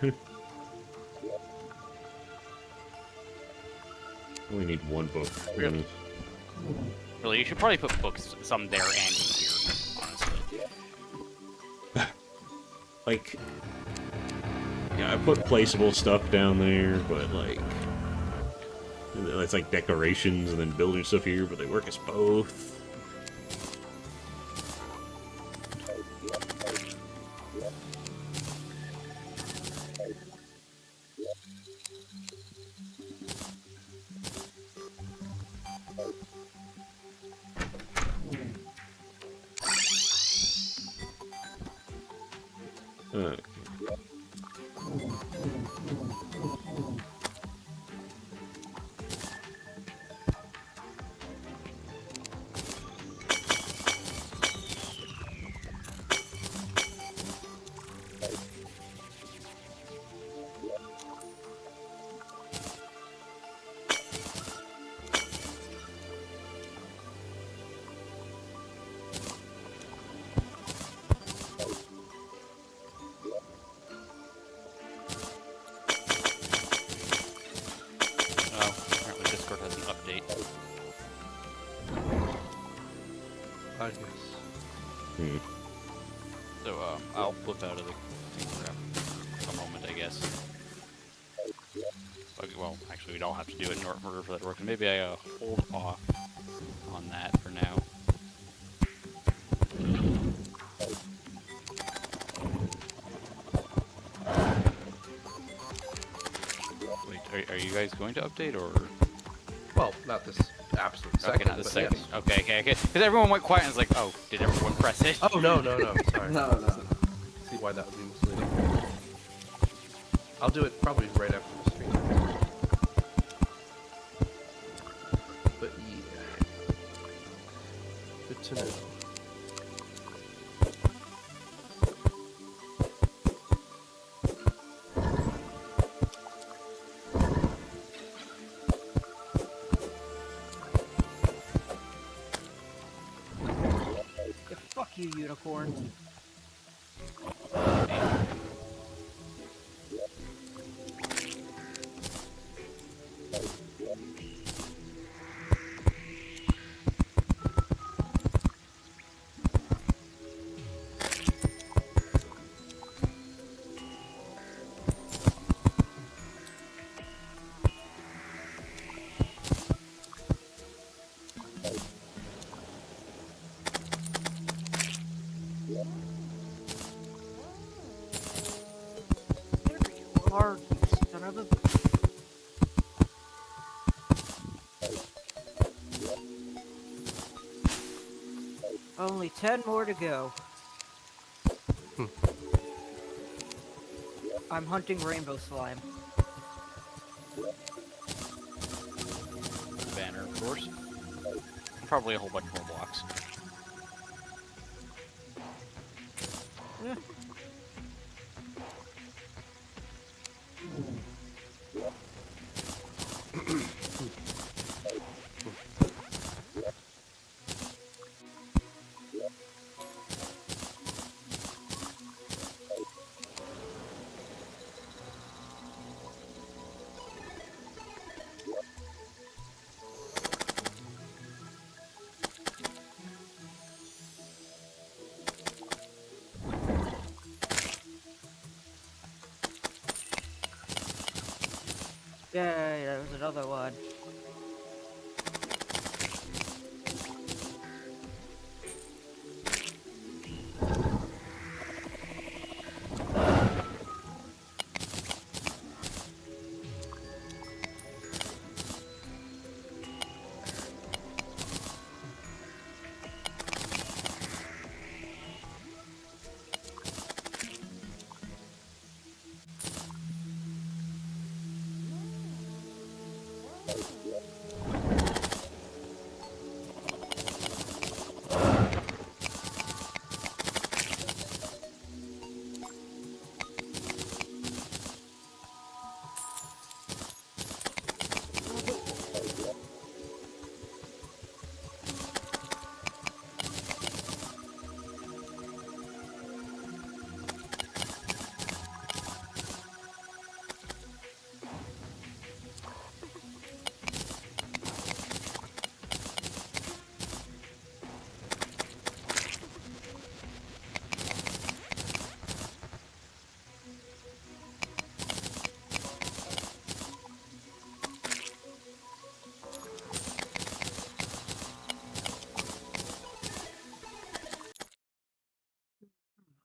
A: Only need one book.
B: Really?
E: Really, you should probably put books some there and here, honestly.
A: Like, yeah, I put placeable stuff down there, but like, it's like decorations and then building stuff here, but they work as both. Okay.
E: Oh, apparently Discord has an update.
B: I guess.
A: Hmm.
E: So, I'll flip out of the thing for a moment, I guess. Okay, well, actually, we don't have to do it in order for that to work. Maybe I hold off on that for now. Wait, are you guys going to update, or...?
B: Well, not this absolute second.
E: Okay, not the
B: but
E: second.
B: yes.
E: Okay. Because everyone went quiet and was like, oh, did everyone press it?
B: Oh no. Sorry.
C: No.
B: See why that would be misleading. I'll do it probably right after the stream. But yeah, good to know.
D: Yeah, fuck you, unicorn. There you are, you son of a... Only 10 more to go. I'm hunting rainbow slime.
E: Banner, of course. And probably a whole bunch more blocks.
D: Yay, that was another one.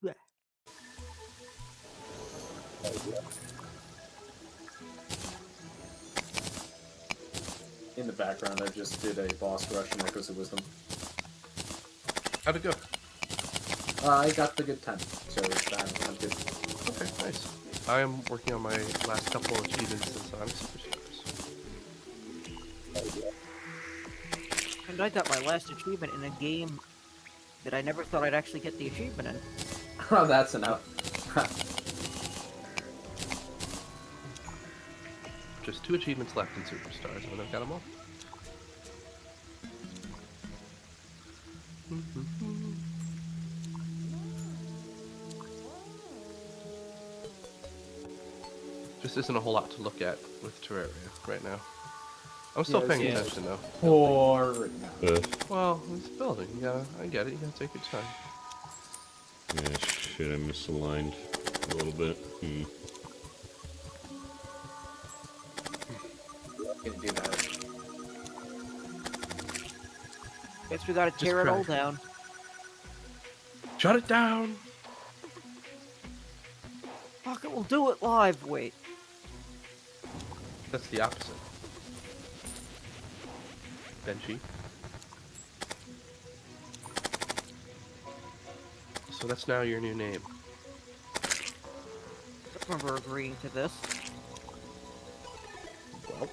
D: Yeah.
C: In the background, I just did a boss rush in Echoes of Wisdom.
B: How'd it go?
C: I got the good 10, so I'm good.
B: Okay, nice. I am working on my last couple of achievements since I'm superstars.
D: And I got my last achievement in a game that I never thought I'd actually get the achievement in.
C: Oh, that's enough.
B: Just 2 achievements left in superstars, and I've got them all. Just isn't a whole lot to look at with Terraria right now. I'm still paying attention though.
C: For
B: Well, it's building. I get it. You gotta take your time.
A: Yeah, shit, I misaligned a little bit.
C: Gonna do that.
D: Guess we gotta tear it all
B: crack.
D: down.
B: Shut it down.
D: Fuck it, we'll do it live. Wait.
B: That's the opposite. Benchy. So that's now your new name.
D: I remember agreeing to this.
B: Well,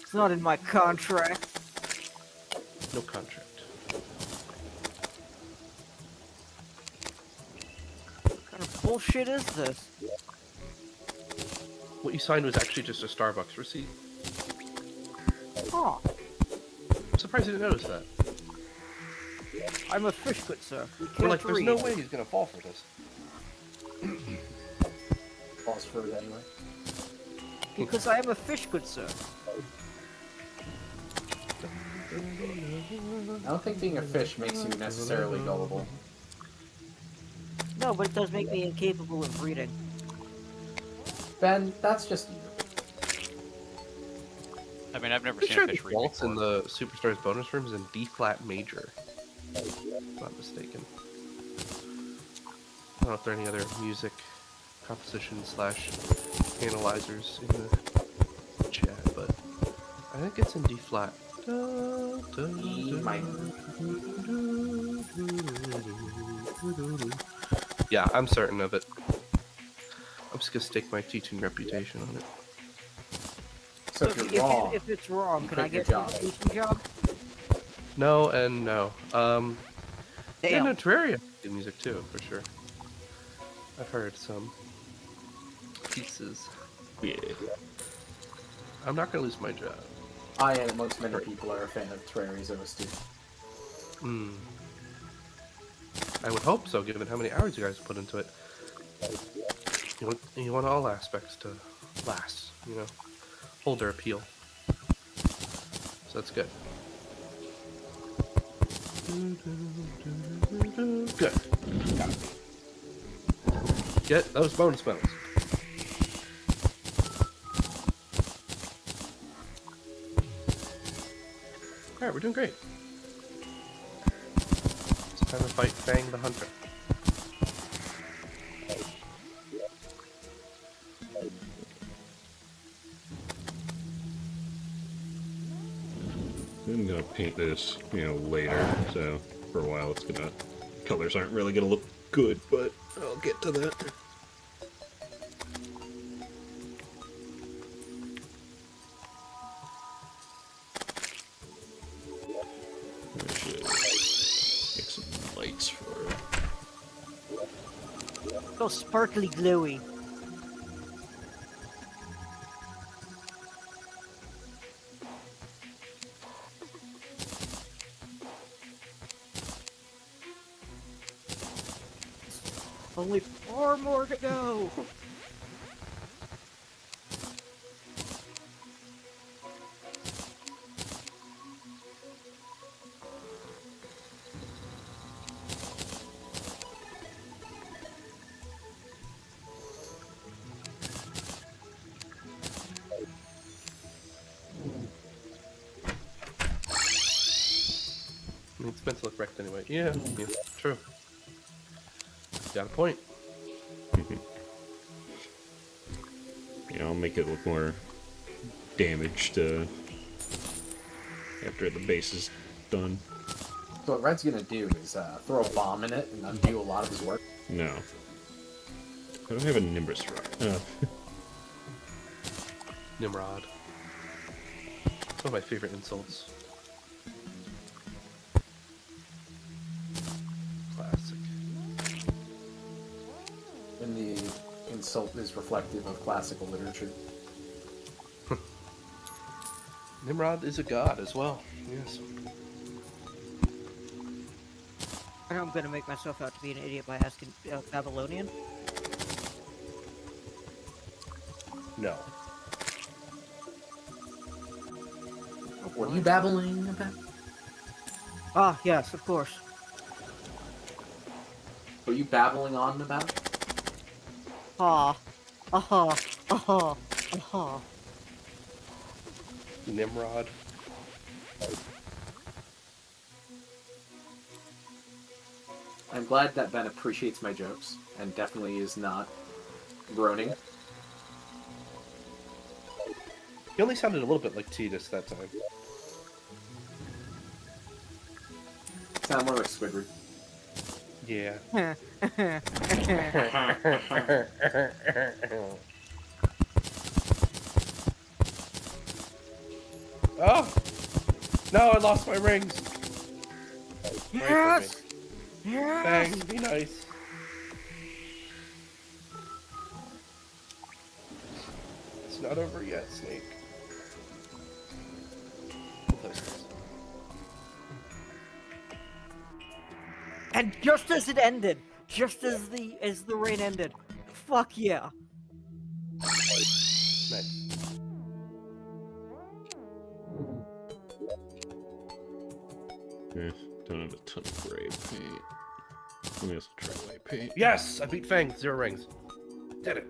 D: It's not in my contract.
B: no contract.
D: What kind of bullshit is this?
B: What you signed was actually just a Starbucks receipt.
D: Huh.
B: I'm surprised you didn't notice that.
D: I'm a fish good sir. We can't
B: We're like, there's
D: read.
B: no way he's gonna fall for this.
C: Falls for it anyway.
D: Because I am a fish good sir.
C: I don't think being a fish makes you necessarily gullible.
D: No, but it does make me incapable of reading.
C: Ben, that's just you.
E: I mean, I've never
B: I'm
E: seen
B: sure
E: a
B: the
E: fish read
B: waltz in
E: before.
B: the Superstars bonus room is in D flat major. If I'm not mistaken. I don't know if there are any other music composition slash analyzers in the chat, but I think it's in D flat.
C: E minor.
B: Yeah, I'm certain of it. I'm just gonna stake my teaching reputation on it.
C: So if you're wrong,
D: if it's wrong,
C: you
D: can I
C: quit your
D: get
C: job.
D: a teaching job?
B: No and no. Yeah,
D: Damn.
B: no, Terraria good music too, for sure. I've heard some pieces.
A: Yeah.
B: I'm not gonna lose my job.
C: I and amongst many people are a fan of Terraria's OST.
B: Hmm. I would hope so, given how many hours you guys put into it. You want all aspects to last, you know, hold their appeal. So that's good. Good. Got it. get those bonus medals. Alright, we're doing great. It's time to fight Fang the Hunter.
A: I'm gonna paint this, later. So for a while, colors aren't really gonna look good, but I'll get to that. I should make some lights for it.
D: So sparkly glowy. Only 4 more to go.
B: I mean, it's meant to look wrecked anyway. Yeah, true. Got a point.
A: I'll make it look more damaged after the base is done.
C: So what Red's gonna do is throw a bomb in it and undo a lot of his work.
A: No. I don't have a Nimbus rock.
B: Nimrod. One of my favorite insults. Classic.
C: And the insult is reflective of classical literature.
B: Nimrod is a god as well. Yes.
D: I'm gonna make myself out to be an idiot by asking Babylonian.
B: No.
C: What are you babbling about?
D: Ah, yes, of course.
C: What are you babbling on about?
D: Ah, aha, aha, aha.
B: Nimrod.
C: I'm glad that Ben appreciates my jokes and definitely is not groaning.
B: He only sounded a little bit like Tidus that time.
C: Sound more like Squidward.
B: Yeah. Oh! No, I lost my rings!
D: Yes! Yes!
B: Bang, be nice. It's not over yet, Snake.
D: And just as it ended, just as the rain ended, fuck yeah.
B: Nice.
A: Don't have a ton of gray paint. Let me also try white paint.
B: Yes! I beat Fang, 0 rings. Did it.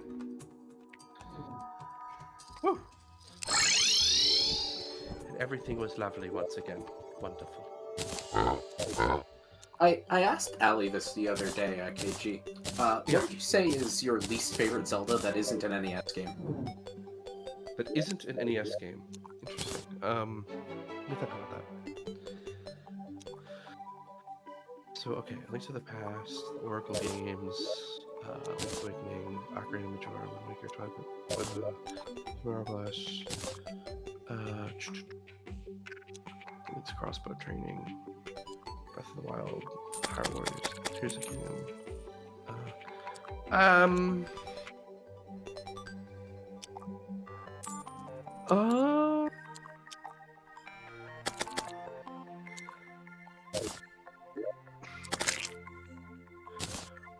B: Woo! And everything was lovely once again. Wonderful.
C: I asked Allie this the other day at KG. What would you say is your least favorite Zelda that isn't an NES game?
B: That isn't an NES game. Interesting. Let me think about that. So, okay, Link to the Past, Oracle games, Link's Awakening, Ocarina of Majora, Wind Waker, Twilight, Marvelous, Link's Crossbow Training, Breath of the Wild, Power Warriors, Tears of the Kingdom.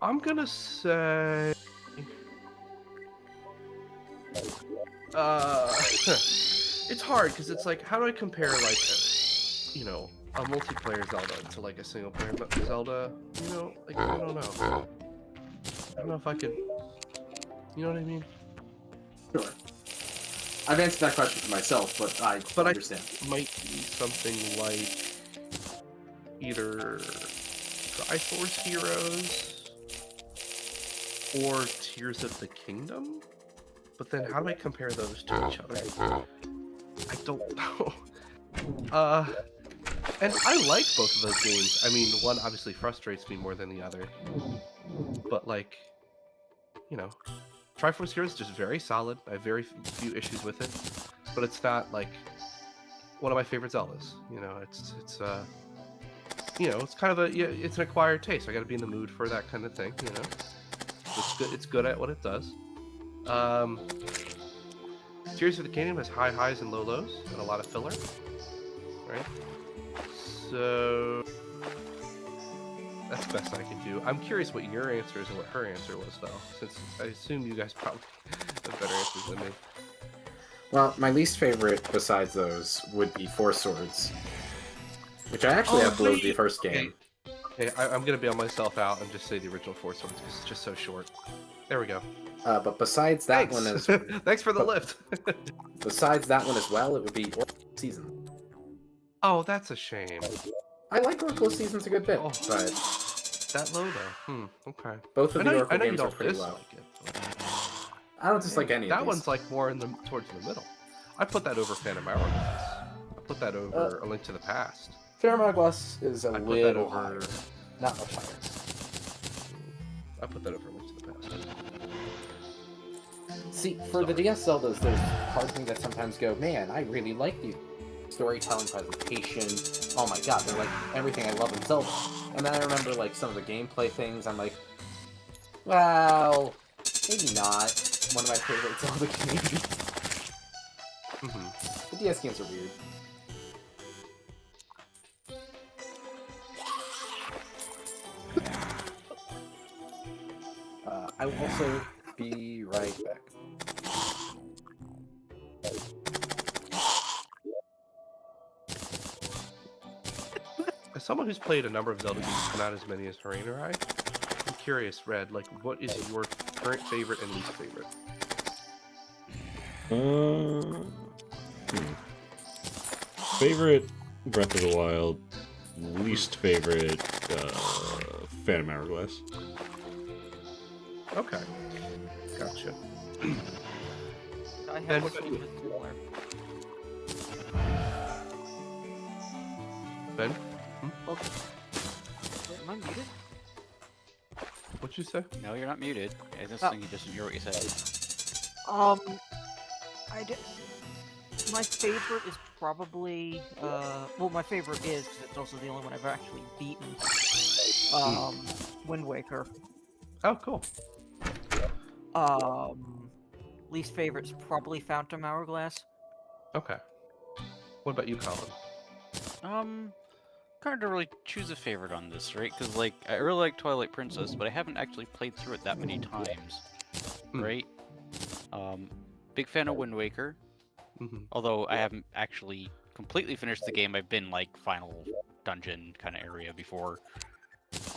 B: I'm gonna say, it's hard because it's like, how do I compare like a multiplayer Zelda to like a single player Zelda? Like I don't know. I don't know if I could You know what I mean?
C: Sure. I've answered that question for myself, but I understand.
B: Might be something like either Triforce Heroes or Tears of the Kingdom. But then, how do I compare those to each other? I don't know. And I like both of those games. I mean, one obviously frustrates me more than the other. But like, you know, Triforce Heroes is just very solid. I have very few issues with it, but it's not like one of my favorite Zeldas. You know, it's you know, it's kind of it's an acquired taste. I got to be in the mood for that kind of thing. You know, it's good at what it does. Tears of the Kingdom has high highs and low lows and a lot of filler, right? So that's the best I can do. I'm curious what your answer is and what her answer was, though, since I assume you guys probably have better answers than me.
C: Well, my least favorite besides those would be Four Swords, which I actually uploaded the first game.
B: Okay, I'm gonna bail myself out and just say the original Four Swords because it's just so short. There we go.
C: But besides that
B: Thanks.
C: one
B: Thanks for the lift.
C: besides that one as well, it would be Oracle Season.
B: Oh, that's a shame.
C: I like Oracle Seasons a good bit,
B: Oh.
C: but
B: That low though. Okay.
C: both of the Oracle
B: I know you
C: games are
B: don't
C: pretty low.
B: dislike it. But...
C: I don't dislike any of
B: That
C: these.
B: one's like more towards the middle. I put that over Phantom Hourglass. I put that over A Link to the Past.
C: Phantom Hourglass is a
B: I put that
C: little
B: over.
C: higher. Not much higher.
B: I put that over A Link to the Past.
C: See, for the DS Zeldas, there's part of me that sometimes go, man, I really like the storytelling, presentation. Oh my god, they're like everything I love in Zelda. And then I remember like some of the gameplay things. I'm like, well, maybe not one of my favorite Zelda games. The DS games are weird. I will also be right back.
B: As someone who's played a number of Zelda games, but not as many as Hareen or I, I'm curious, Red, like, what is your current favorite and least favorite?
A: Favorite Breath of the Wild, least favorite Phantom Hourglass.
B: Okay. Gotcha.
D: I
B: Ben,
D: have
B: what about you?
D: something similar.
B: Ben?
D: Okay. Wait, am I muted?
B: What'd you say?
E: No, you're not muted. I just
D: Oh.
E: think you just didn't hear what you said.
D: I did. My favorite is probably, well, my favorite is, because it's also the only one I've actually beaten, Wind Waker.
B: Oh, cool.
D: Least favorite's probably Phantom Hourglass.
B: Okay. What about you, Colin?
E: Kind of really choose a favorite on this, right? Because, like, I really like Twilight Princess, but I haven't actually played through it that many times, right? Big fan of Wind Waker. Although I haven't actually completely finished the game, I've been like final dungeon kind of area before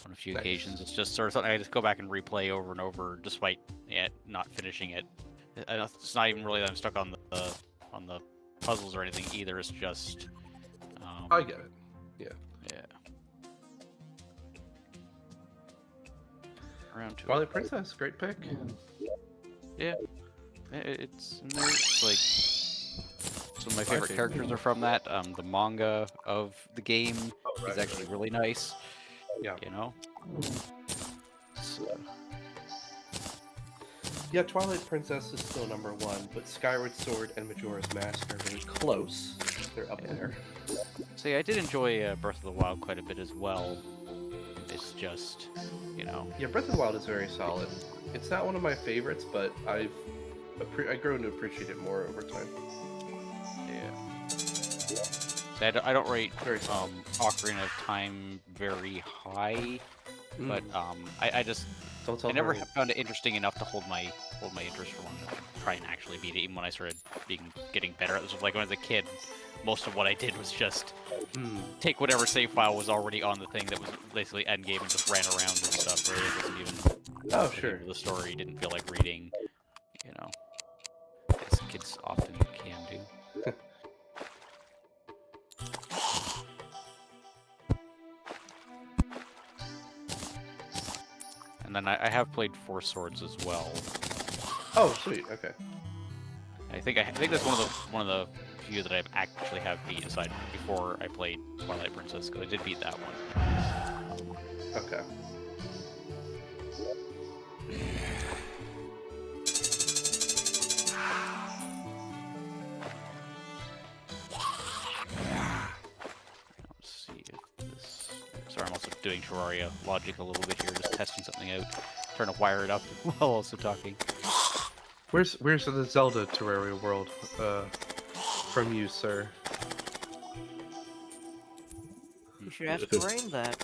E: on a few occasions. It's just sort of something I just go back and replay over and over, despite not finishing it. It's not even really that I'm stuck on the puzzles or anything either. It's just
B: I get it. Yeah.
E: Around to
B: Twilight Princess, great pick.
E: Yeah, it's like some of my favorite characters are from that. The manga of the game is actually really nice.
B: Yeah.
E: You know. So,
B: Yeah, Twilight Princess is still #1, but Skyward Sword and Majora's Mask are very close. They're up there.
E: See, I did enjoy Breath of the Wild quite a bit as well. It's just, you know.
B: Yeah, Breath of the Wild is very solid. It's not one of my favorites, but I grown to appreciate it more over time.
E: Yeah. See, I don't rate
B: Very solid.
E: Ocarina of Time very high, but I just
B: Don't tell
E: I never
B: Hareen.
E: found it interesting enough to hold my interest for long enough to try and actually beat it. Even when I started getting better at this, like when I was a kid, most of what I did was just take whatever save file was already on the thing that was basically end game and just ran around and stuff. Right? It wasn't even
B: Oh, sure.
E: the story. Didn't feel like reading. kids often can do. And then I have played Four Swords as well.
B: Oh, sweet. Okay.
E: I think that's one of the few that I've actually have beat aside before I played Twilight Princess, because I did beat that one.
B: Okay.
E: Let's see if this. Sorry, I'm also doing Terraria logic a little bit here, just testing something out, trying to wire it up while also talking.
B: Where's the Zelda Terraria world from you, sir?
D: You should ask Rain that.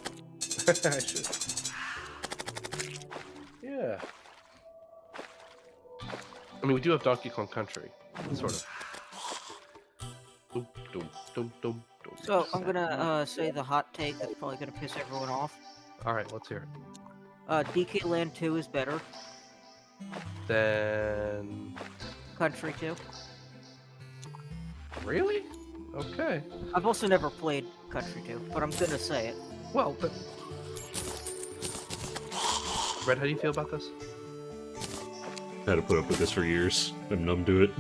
B: I should. Yeah. I mean, we do have Donkey Kong Country, sort of. Dum, dum, dum, dum, dum.
D: So I'm gonna say the hot take that's probably gonna piss everyone off.
B: All right, let's hear it.
D: DK Land 2 is better.
B: Then
D: Country 2.
B: really? Okay.
D: I've also never played Country 2, but I'm gonna say it.
B: Well, but Red, how do you feel about this?
A: Had to put up with this for years. I'm numb to it.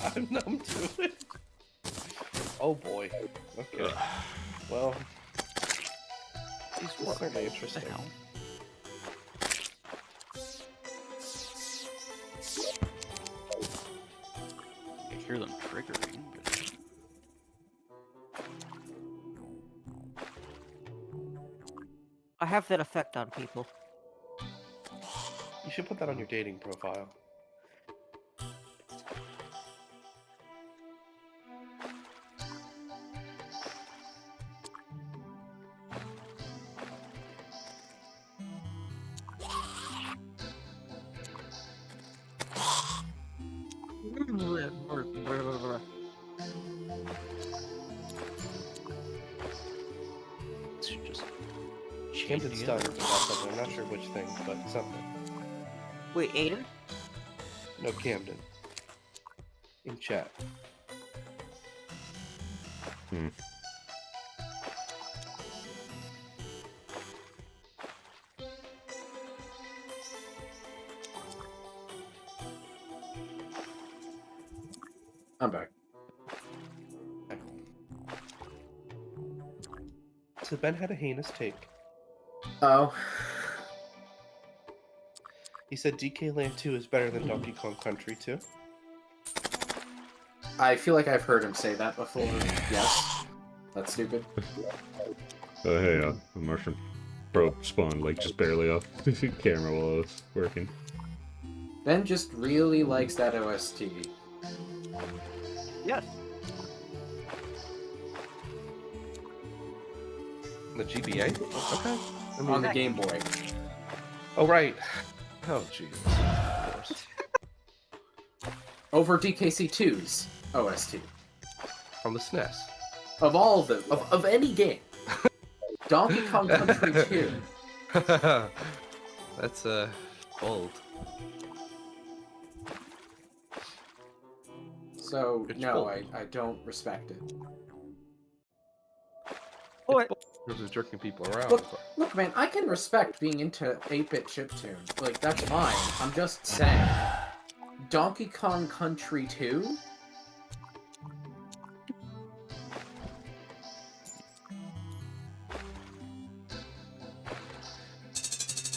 B: I'm numb to it. Oh boy. Okay. Well,
E: These
B: this is certainly interesting.
E: What the hell? I hear them triggering. But...
D: I have that effect on people.
B: You should put that on your dating profile.
E: Should just
B: Camden's
E: change
B: done
E: it.
B: about something. I'm not sure which thing, but something.
D: Wait, Aiden?
B: No, Camden. In chat.
A: Hmm.
C: I'm back.
B: So Ben had a heinous take.
C: Oh.
B: He said DK Land 2 is better than Donkey Kong Country 2.
C: I feel like I've heard him say that before. Yes. That's stupid.
A: Hey, the Martian probe spawned like just barely off the camera while I was working.
C: Ben just really likes that OST.
D: Yes.
B: The GBA? Okay. I mean,
C: On the Game Boy.
B: oh, right. Oh, jeez. Of course.
C: Over DKC2's OST.
B: From the SNES.
C: Of all of them. Of any game. Donkey Kong Country 2.
B: That's, bold.
C: So,
B: It's
C: no,
B: bold.
C: I don't respect it.
D: What?
B: It's just jerking people around.
C: Look, man, I can respect being into 8-bit chiptune. Like, that's fine. I'm just saying. Donkey Kong Country 2?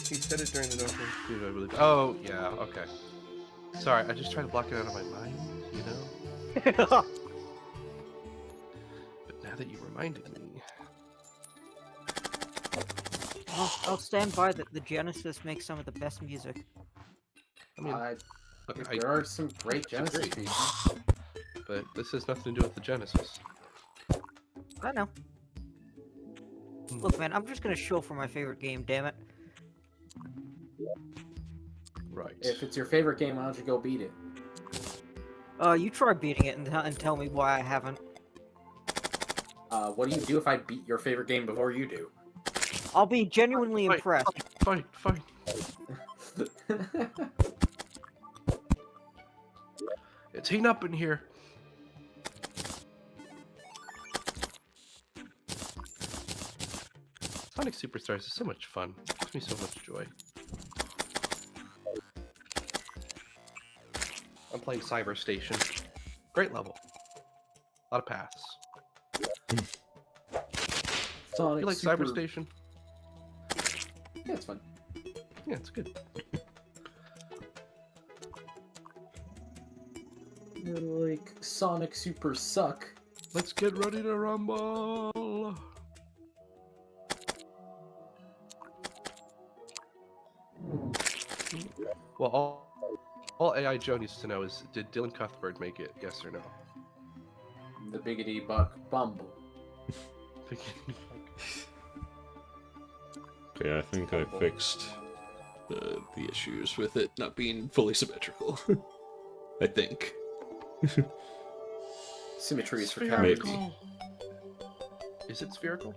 B: He said it during the North Dude, I believe. Oh, yeah, okay. Sorry, I just try to block it out of my mind, you know? But now that you reminded me...
D: I'll stand by that the Genesis makes some of the best music.
B: I mean, look,
C: There are some great Genesis
B: agree.
C: pieces.
B: but this has nothing to do with the Genesis.
D: I know. Look, man, I'm just gonna show for my favorite game, damn it.
B: Right.
C: If it's your favorite game, why don't you go beat it?
D: You try beating it and tell me why I haven't.
C: What do you do if I beat your favorite game before you do?
D: I'll be genuinely
B: Fight,
D: impressed.
B: Fight. It's heating up in here. Sonic Superstars is so much fun. It gives me so much joy. I'm playing Cyber Station. Great level. A lot of paths.
C: Sonic
B: You like
C: Super...
B: Cyber Station?
C: Yeah, it's fun.
B: Yeah, it's good.
C: Like Sonic Super Suck.
B: Let's get ready to rumble. Well, all AI Joe needs to know is, did Dylan Cuthbert make it? Yes or no?
C: The Biggity Buck Bumble.
A: Okay, I think I fixed the issues with it not being fully symmetrical. I think.
C: Symmetry is for
A: Maybe.
C: cowards.
B: Is it spherical?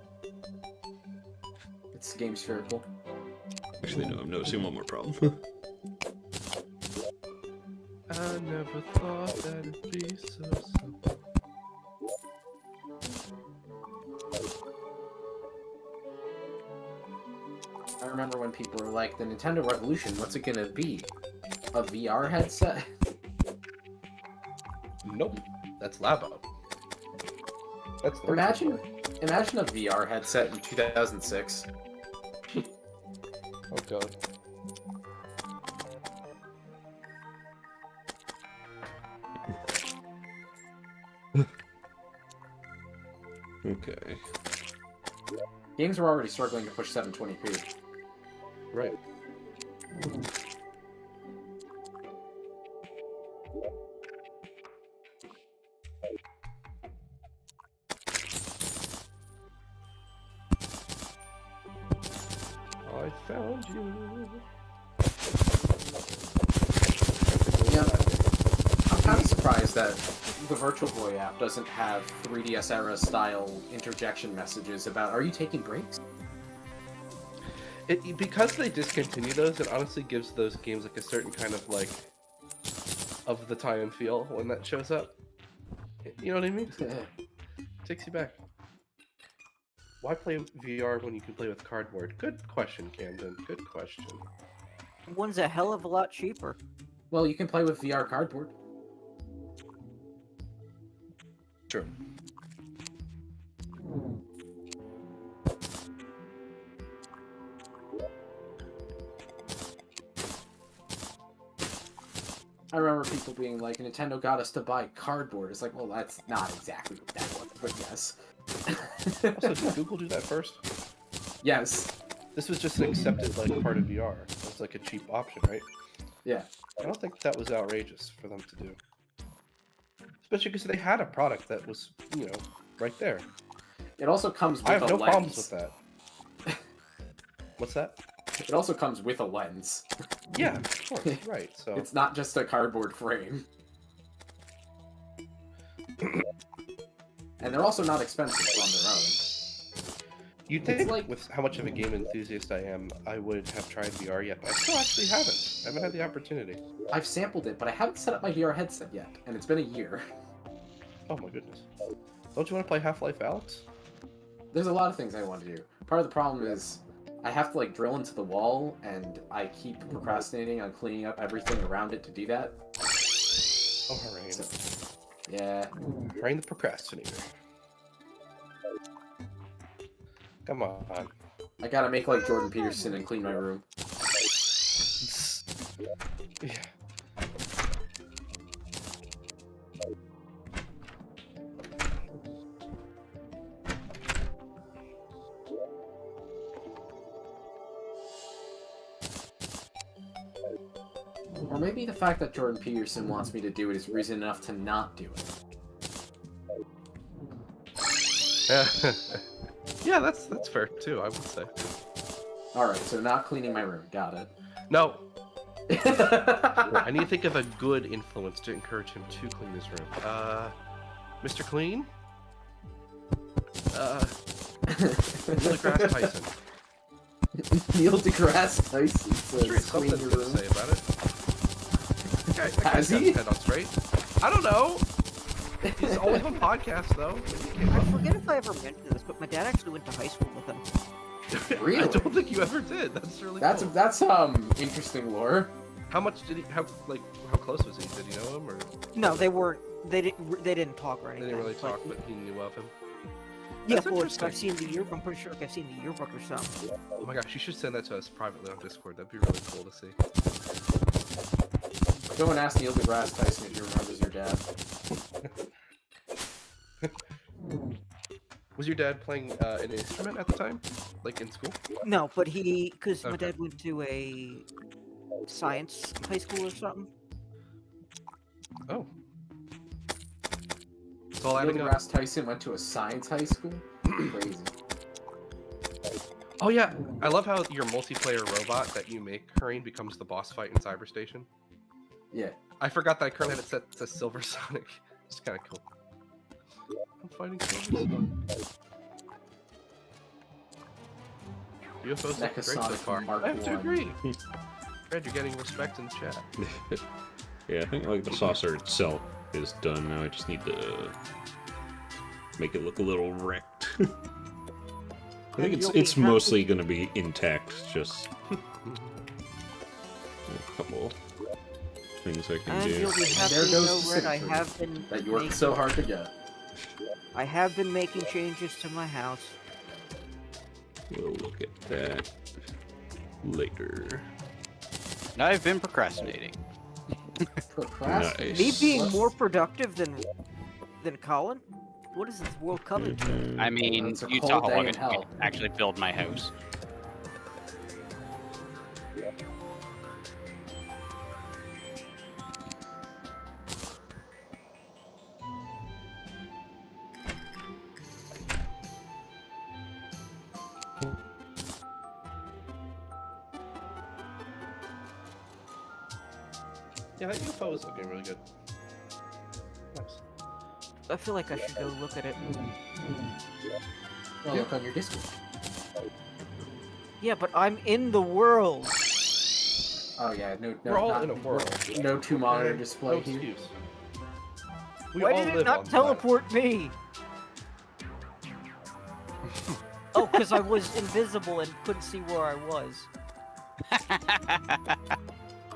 C: It's game spherical.
A: Actually, no, I'm noticing one more problem.
B: I never thought that it'd be so simple.
C: I remember when people were like, the Nintendo Revolution, what's it gonna be? A VR headset?
B: Nope. That's Labo. That's the
C: Imagine a VR headset in 2006.
B: Oh god.
A: Okay.
C: Games were already struggling to push 720p.
B: Right. I found you.
C: Yeah, I'm kind of surprised that the Virtual Boy app doesn't have 3DS era style interjection messages about, are you taking breaks?
B: Because they discontinue those, it honestly gives those games like a certain kind of like of the time feel when that shows up. You know what I mean? Takes you back. Why play VR when you can play with cardboard? Good question, Camden. Good question.
D: One's a hell of a lot cheaper.
C: Well, you can play with VR cardboard.
B: True.
C: I remember people being like, Nintendo got us to buy cardboard. It's like, well, that's not exactly what that was, but yes.
B: Also, did Google do that first?
C: Yes.
B: This was just an accepted like part of VR. It's like a cheap option, right?
C: Yeah.
B: I don't think that was outrageous for them to do. Especially because they had a product that was, you know, right there.
C: It also comes with
B: I have
C: a
B: no
C: lens.
B: problems with that. What's that?
C: It also comes with a lens.
B: Yeah, of course, right. So
C: It's not just a cardboard frame. And they're also not expensive on their own.
B: you'd think,
C: like-
B: with how much of a game enthusiast I am, I would have tried VR yet, but I still actually haven't. I haven't had the opportunity.
C: I've sampled it, but I haven't set up my VR headset yet, and it's been a year.
B: Oh my goodness. Don't you want to play Half-Life Alyx?
C: There's a lot of things I want to do. Part of the problem is I have to like drill into the wall, and I keep procrastinating on cleaning up everything around it to do that.
B: Oh, Harain.
C: So, yeah.
B: Harain the procrastinator. Come on.
C: I gotta make like Jordan Peterson and clean my room.
B: Yeah.
C: Or maybe the fact that Jordan Peterson wants me to do it is reason enough to not do it.
B: Yeah, that's fair too, I would say.
C: Alright, so not cleaning my room. Got it.
B: No, I need to think of a good influence to encourage him to clean his room. Mr. Clean? Neil deGrasse Tyson.
C: Neil deGrasse Tyson
B: I'm sure he
C: says
B: has
C: clean
B: something
C: your
B: good to
C: room.
B: say about it. That guy's
C: Has
B: got
C: he?
B: his head on straight. I don't know. He's always on podcasts, though.
D: I forget if I ever mentioned this, but my dad actually went to high school with him.
C: Really?
B: I don't think you ever did. That's really
C: That's
B: cool.
C: interesting lore.
B: How much did he? How close was he? Did you know him, or
D: No, they weren't. They didn't talk or
B: they
D: anything.
B: didn't really
D: but-
B: talk, but he knew of him?
D: Yeah,
B: That's
D: well,
B: interesting.
D: I've seen the yearbook. I'm pretty sure I've seen the yearbook or something.
B: Oh my gosh, you should send that to us privately on Discord. That'd be really cool to see.
C: Go and ask Neil deGrasse Tyson if he remembers your dad.
B: Was your dad playing an instrument at the time, like in school?
D: No, but because my
B: Okay.
D: dad went to a science high school or something.
B: Oh. It's all
C: Neil
B: adding up.
C: deGrasse Tyson went to a science high school? Crazy.
B: Oh yeah, I love how your multiplayer robot that you make, Hurricane, becomes the boss fight in Cyberstation.
C: Yeah.
B: I forgot that I currently had it set to Silver Sonic. It's kind of cool. I'm fighting Silver Sonic. UFOs look great so
C: Mechasonic
B: far.
C: Mark
B: I have to
C: I.
B: agree. Fred, you're getting respect in chat.
A: Yeah, I think like the saucer itself is done now. I just need to make it look a little wrecked. I think
D: And you'll be
A: it's
D: happy-
A: mostly gonna be intact. Just a couple things I can
D: And
A: do.
D: you'll be happy
C: There
D: to
C: goes
D: know,
C: the
D: Red, I
C: signature
D: have been
C: That you worked
D: making,
C: so hard to get.
D: I have been making changes to my house.
A: We'll look at that later.
E: Now I've been procrastinating.
C: Procrastinate.
A: Nice.
D: Me being
C: What?
D: more productive than Colin? What is this world coming to?
A: Mhm.
E: I mean,
C: It's a
E: you
C: cold
E: saw how
C: day
E: long
C: in
E: it took me
C: hell.
E: to actually build my house.
B: Yeah, that UFO is looking really good. Nice.
D: I feel like I should go look at it.
C: Well, look on your Discord.
D: Yeah, but I'm in the world.
C: Oh yeah, no,
B: We're all
C: not-
B: in a world.
C: No two monitor
B: Okay?
C: display
B: No
C: here.
B: excuse. We
D: Why
B: all
D: did it
B: live
D: not
B: on planet.
D: teleport me? Oh, because I was invisible and couldn't see where I was.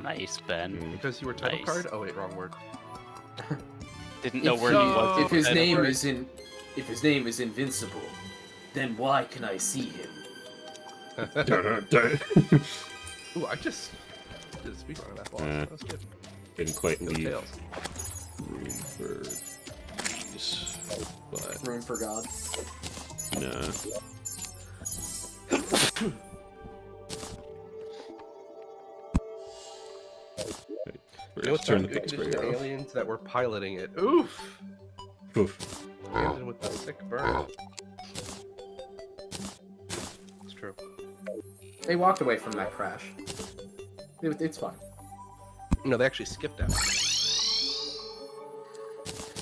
E: Nice, Ben.
A: Mm.
B: Because you were title
E: Nice.
B: card? Oh wait, wrong word.
E: Didn't know
C: If
E: where
C: he-
E: he was.
C: If his
E: I
C: name
E: never-
C: if his name is invincible, then why can I see him?
B: Ooh, I just did a speedrun of that boss.
A: Uh,
B: That was good.
A: Didn't quite
B: Go
A: leave
B: Tails.
A: room for this, but
C: Room for God.
A: nah.
B: You know what's
A: Turn
B: not
A: the
B: good
A: big
B: condition
A: sprayer off.
B: aliens that were piloting it. Oof!
A: Oof.
B: Landed with the sick burn. It's true.
C: They walked away from that crash. It's fine.
B: No, they actually skipped out.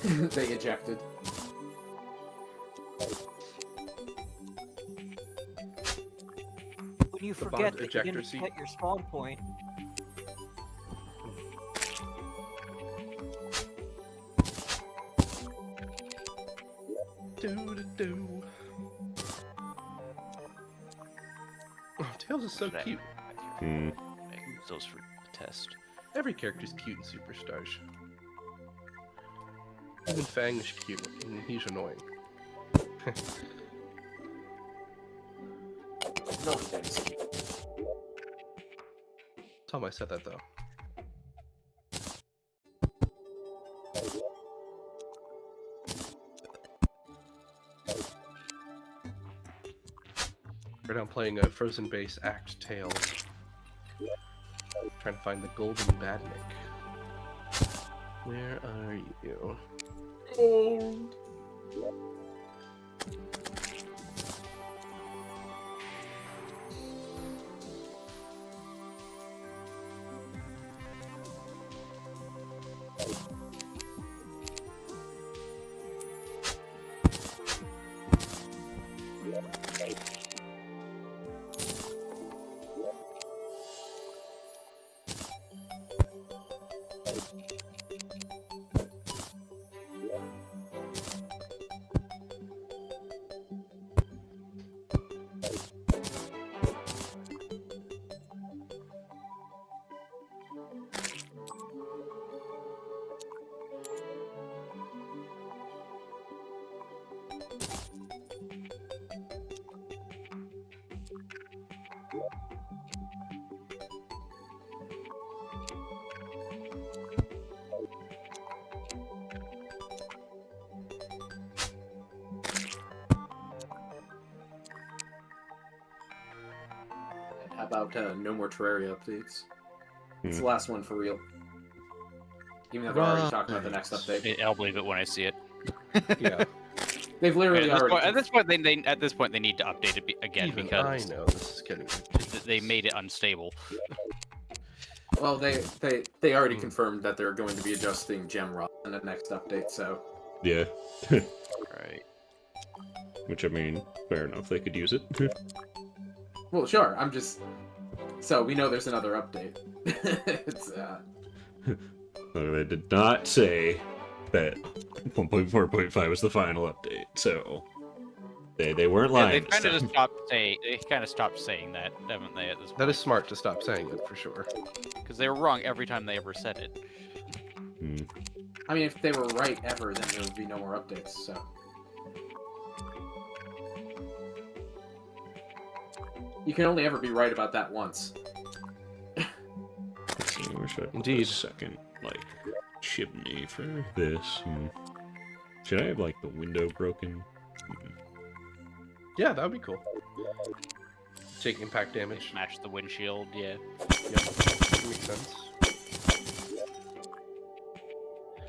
C: They ejected.
D: When you
B: The
D: forget
B: bond
D: that you
B: ejector
D: didn't
B: seat.
D: set your spawn point.
B: Do. Oh, Tails is so
E: Right.
B: cute.
A: Hmm.
E: Use those for the test.
B: Every character's cute in Superstars. Even Fang is cute, and he's annoying.
C: No offense.
B: Tell him I said that though. Right now I'm playing a Frozen Base Act Tails. Trying to find the golden badnik. Where are you?
C: Gold. How about no more Terraria updates? It's the
A: Hmm.
C: last one for real. Even though they're already talking about the next update.
E: I'll believe it when I see it.
B: Yeah.
C: They've literally already...
E: At this point, they need to update it again
B: Even
E: because
B: I know this is getting
E: they made it unstable.
C: Well, they already confirmed that they're going to be adjusting gem rot in the next update, so...
A: Yeah.
E: Right.
A: Which, I mean, fair enough, they could use it.
C: Well, sure, I'm just... So, we know there's another update. It's,
A: They did not say that 1.4.5 was the final update, so they weren't
E: Yeah,
A: lying.
E: they kind of just stopped saying. They kind of stopped saying that, haven't they? At this point,
B: That is smart to stop saying it for sure.
E: because they were wrong every time they ever said it.
C: I mean, if they were right ever, then there would be no more updates, so... You can only ever be right about that once.
A: Let's see, where should I put
B: Indeed.
A: the second, like, chimney for this? Should I have, like, the window broken?
B: Yeah, that would be cool. Take impact damage.
E: Smash the windshield. Yeah.
B: Yep. Makes sense.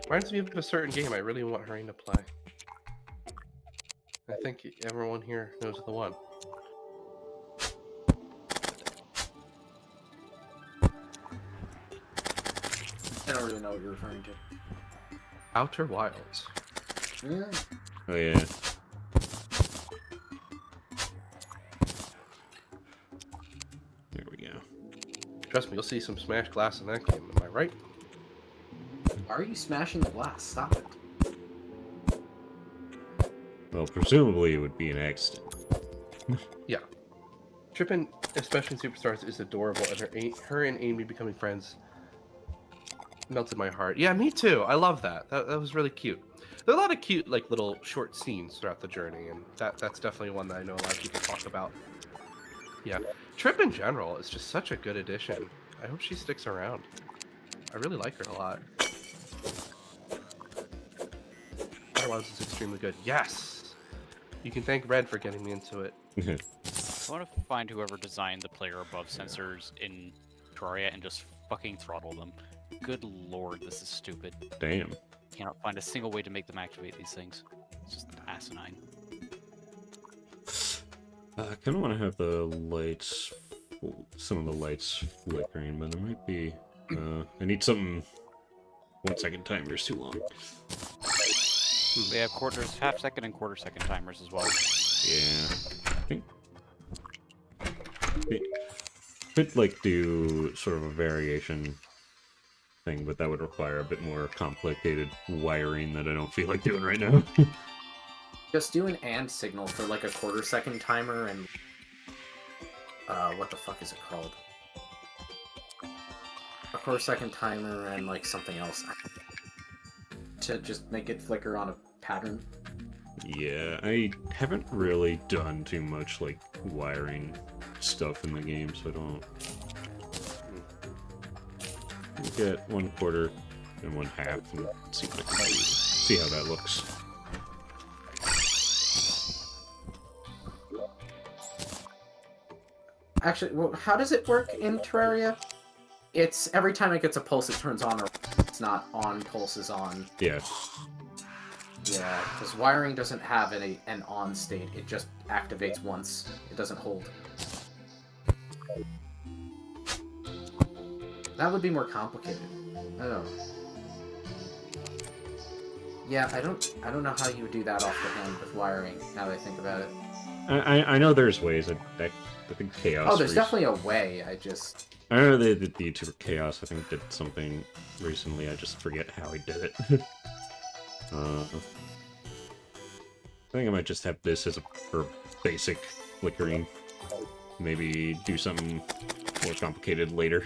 B: Reminds me of a certain game I really want Hurry to play. I think everyone here knows the one.
C: I don't really know what you're referring to.
B: Outer Wilds.
C: Yeah.
A: Oh, yeah. There we go.
B: Trust me, you'll see some smashed glass in that game. Am I right?
C: Why are you smashing the glass? Stop it.
A: Well, presumably it would be an accident.
B: Yeah. Trippin', especially in Superstars, is adorable, and her and Amy becoming friends melted my heart. Yeah, me too. I love that. That was really cute. There are a lot of cute, like, little short scenes throughout the journey, and that's definitely one that I know a lot of people talk about. Yeah. Trip in general is just such a good addition. I hope she sticks around. I really like her a lot. Outer Wilds is extremely good. Yes! You can thank Red for getting me into it.
E: I want to find whoever designed the player above sensors in Terraria and just fucking throttle them. Good lord, this is stupid.
A: Damn.
E: Cannot find a single way to make them activate these things. It's just asinine.
A: I kind of want to have the lights, some of the lights flickering, but it might be, I need something, 1 second timer's too long.
E: They have half-second and quarter-second timers as well.
A: Yeah, I think, could like do sort of a variation thing, but that would require a bit more complicated wiring that I don't feel like doing right now.
C: Just do an and signal for like a quarter-second timer and... what the fuck is it called? A quarter-second timer and like something else. To just make it flicker on a pattern.
A: Yeah, I haven't really done too much like wiring stuff in the game, so I don't... We'll get 1/4 and 1/2 and see what I can do. See how that looks.
C: Actually, well, how does it work in Terraria? It's every time it gets a pulse, it turns on, or it's not on, pulse is on.
A: Yeah.
C: Yeah, because wiring doesn't have an on state. It just activates once. It doesn't hold. That would be more complicated. I don't know. Yeah, I don't know how you would do that off the hand with wiring, now that I think about it.
A: I know there's ways. I think Chaos...
C: Oh, there's definitely a way, I just...
A: I know the YouTuber Chaos, I think, did something recently. I just forget how he did it. I think I might just have this as for basic flickering. Maybe do something more complicated later.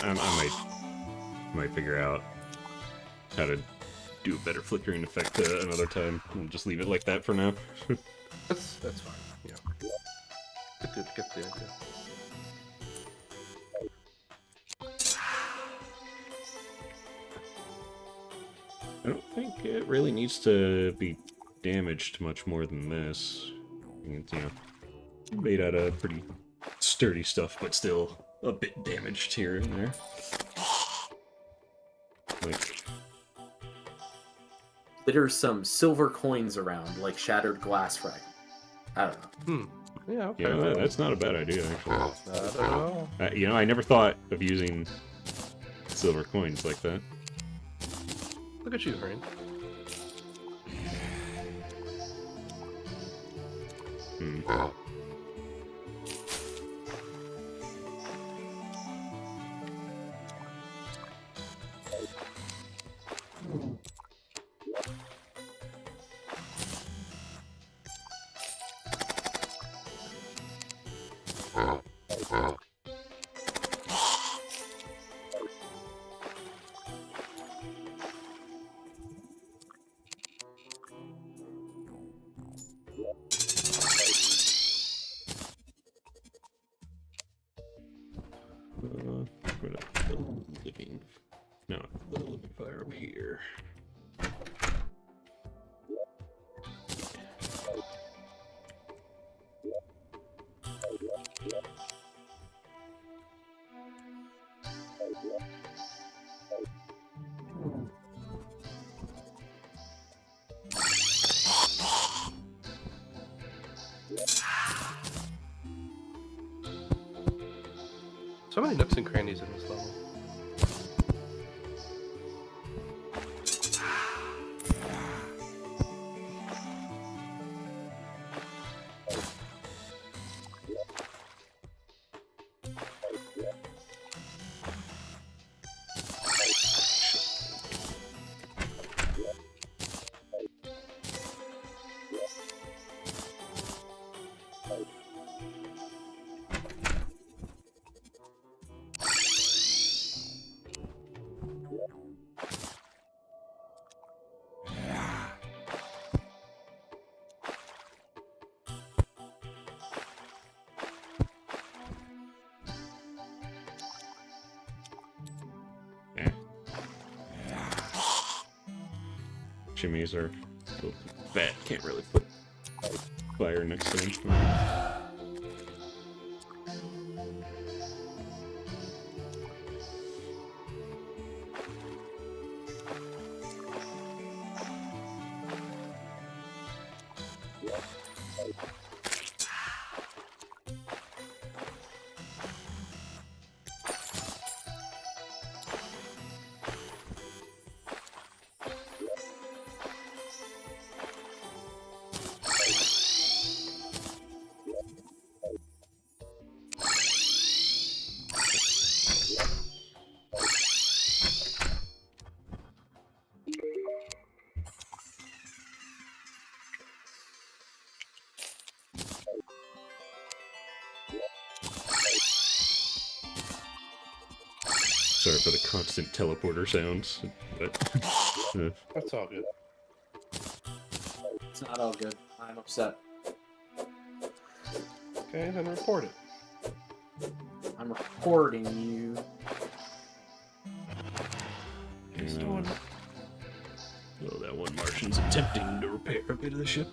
A: I might figure out how to do a better flickering effect another time, and just leave it like that for now.
B: That's fine. Yeah. Get the idea.
A: I don't think it really needs to be damaged much more than this. It's, you know, made out of pretty sturdy stuff, but still a bit damaged here and there. Like,
C: Litter some silver coins around, like shattered glass fragments. I don't know.
B: Yeah, okay.
A: yeah, that's not a bad idea, actually.
B: Not at all.
A: You know, I never thought of using silver coins like that.
B: Look at you, Rain.
A: Put up the living, no, the living fire up here.
B: So many nooks and crannies in this level.
A: Chimneys are a little fat, can't really put fire next to them. Sorry for the constant teleporter sounds, but
B: That's all good.
C: It's not all good. I'm upset.
B: Okay, then report it.
C: I'm reporting you.
A: well, that one Martian's attempting to repair a bit of the ship.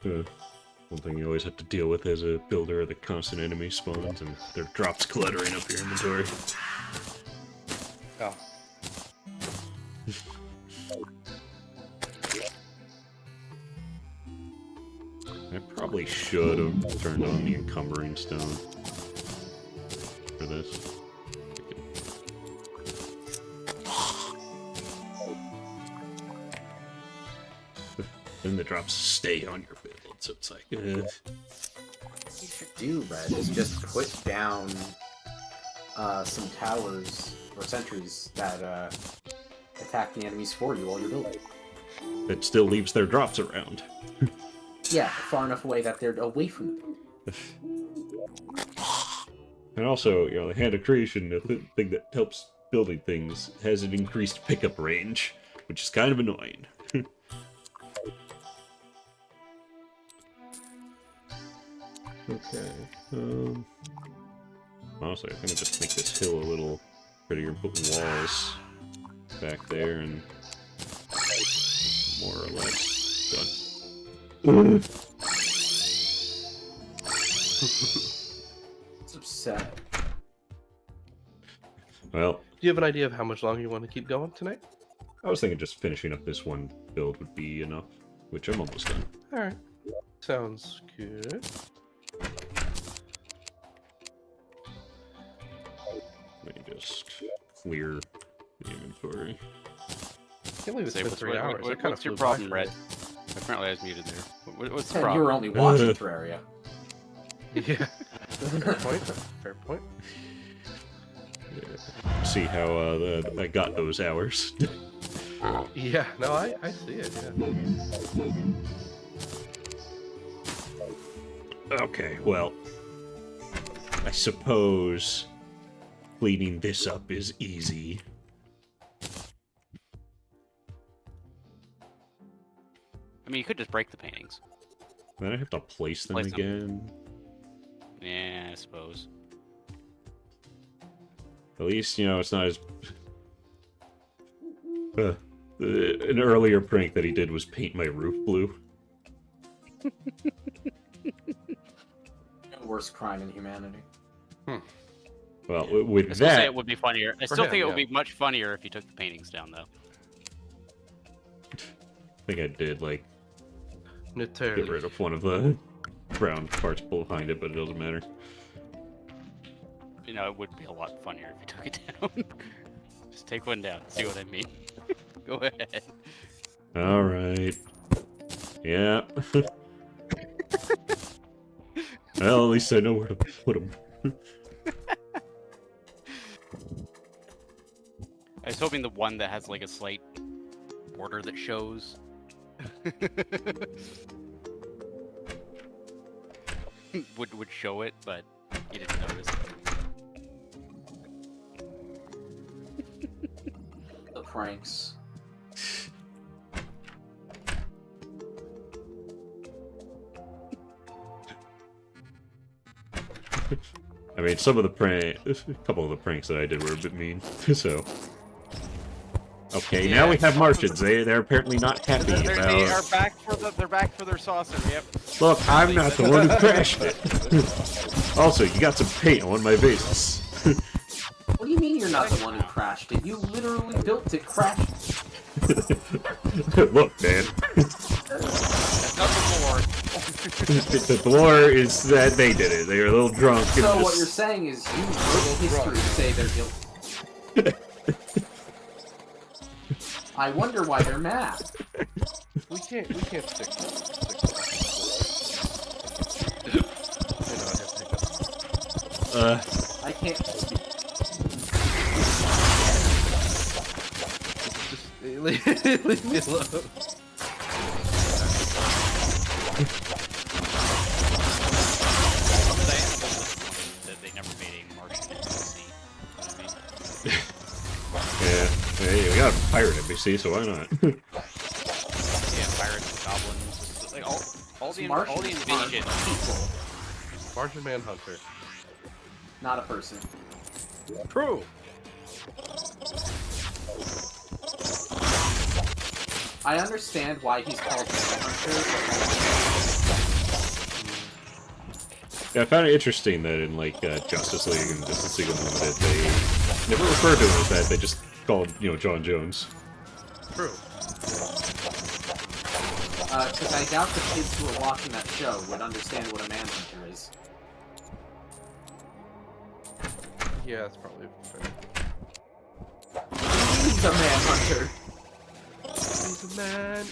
A: One thing you always have to deal with as a builder are the constant enemy spawns and their drops cluttering up your inventory.
B: Oh.
A: probably should have turned on the encumbering stone for this. Then the drops stay on your build, so it's like,
C: What you should do, Red, is just put down some towers or sentries that attack the enemies for you while you're building.
A: it still leaves their drops around.
C: Yeah, far enough away that they're away from the building.
A: And also, you know, the Hand of Creation, the thing that helps building things, has an increased pickup range, which is kind of annoying. Okay. Honestly, I think I'll just make this hill a little prettier and put walls back there and more or less done.
C: It's upset.
A: Well,
B: Do you have an idea of how much longer you want to keep going tonight?
A: I was thinking just finishing up this one build would be enough, which I'm almost done.
B: Alright. Sounds good.
A: Let me just clear the inventory.
B: Can't believe it's been 3 hours. It kinda
E: What's your
B: flew by
E: problem,
B: for
E: Red?
B: me.
E: Apparently I was muted there. What's the
C: And you
E: problem?
C: were only watching Terraria.
B: Yeah. Fair point. Fair point.
A: See how I got those hours.
B: Yeah, no, I see it, yeah.
A: Okay, well, I suppose cleaning this up is easy.
E: I mean, you could just break the paintings.
A: Then I have to place them
E: Place them.
A: again.
E: Yeah, I suppose.
A: At least, you know, it's not as... an earlier prank that he did was paint my roof blue.
C: Worst crime in humanity.
A: Well,
E: I
A: with
E: still say
A: that...
E: it would be funnier. I
B: For
E: still
B: him,
E: think it would
B: yeah.
E: be much funnier if you took the paintings down, though.
A: I think I did, like, get
B: Notarily.
A: rid of one of the brown parts behind it, but it doesn't matter.
E: You know, it would be a lot funnier if you took it down. Just take one down. See what I mean? Go ahead.
A: Alright. Yeah. Well, at least I know where to put them.
E: I was hoping the one that has like a slight border that shows. would show it, but you didn't notice.
C: The pranks.
A: I mean, some of the a couple of the pranks that I did were a bit mean, so... Okay, now we have Martians. They're apparently not happy
E: They are
A: about...
E: back for they're back for their saucer. Yep.
A: Look, I'm not the one who crashed it. Also, you got some paint on one of my vases.
C: What do you mean you're not the one who crashed it? You literally built it, crashed it.
A: Look, man.
E: That's not the lore.
A: The lore is that they did it. They were a little drunk. And
C: So what
A: just...
C: you're saying is you wrote history to say they're guilty. I wonder why they're mad.
B: We can't stick to
C: I can't speak.
B: Just leave me alone.
E: That they never made a Martian NPC. You know what I mean?
A: Yeah. Hey, we got a pirate NPC, so why not?
E: Yeah, pirates, goblins, like all the
C: Martians
E: invasion.
C: are people,
B: Martian Manhunter.
C: not a person.
B: True.
C: I understand why he's called Manhunter,
A: Yeah, I found it interesting that in, like, Justice League and Justice League Unlimited, they never referred to him as that. They just called, you know, John Jones.
B: True.
C: Because I doubt the kids who are watching that show would understand what a manhunter is.
B: Yeah, that's probably fair.
C: He's a manhunter.
B: He's a man.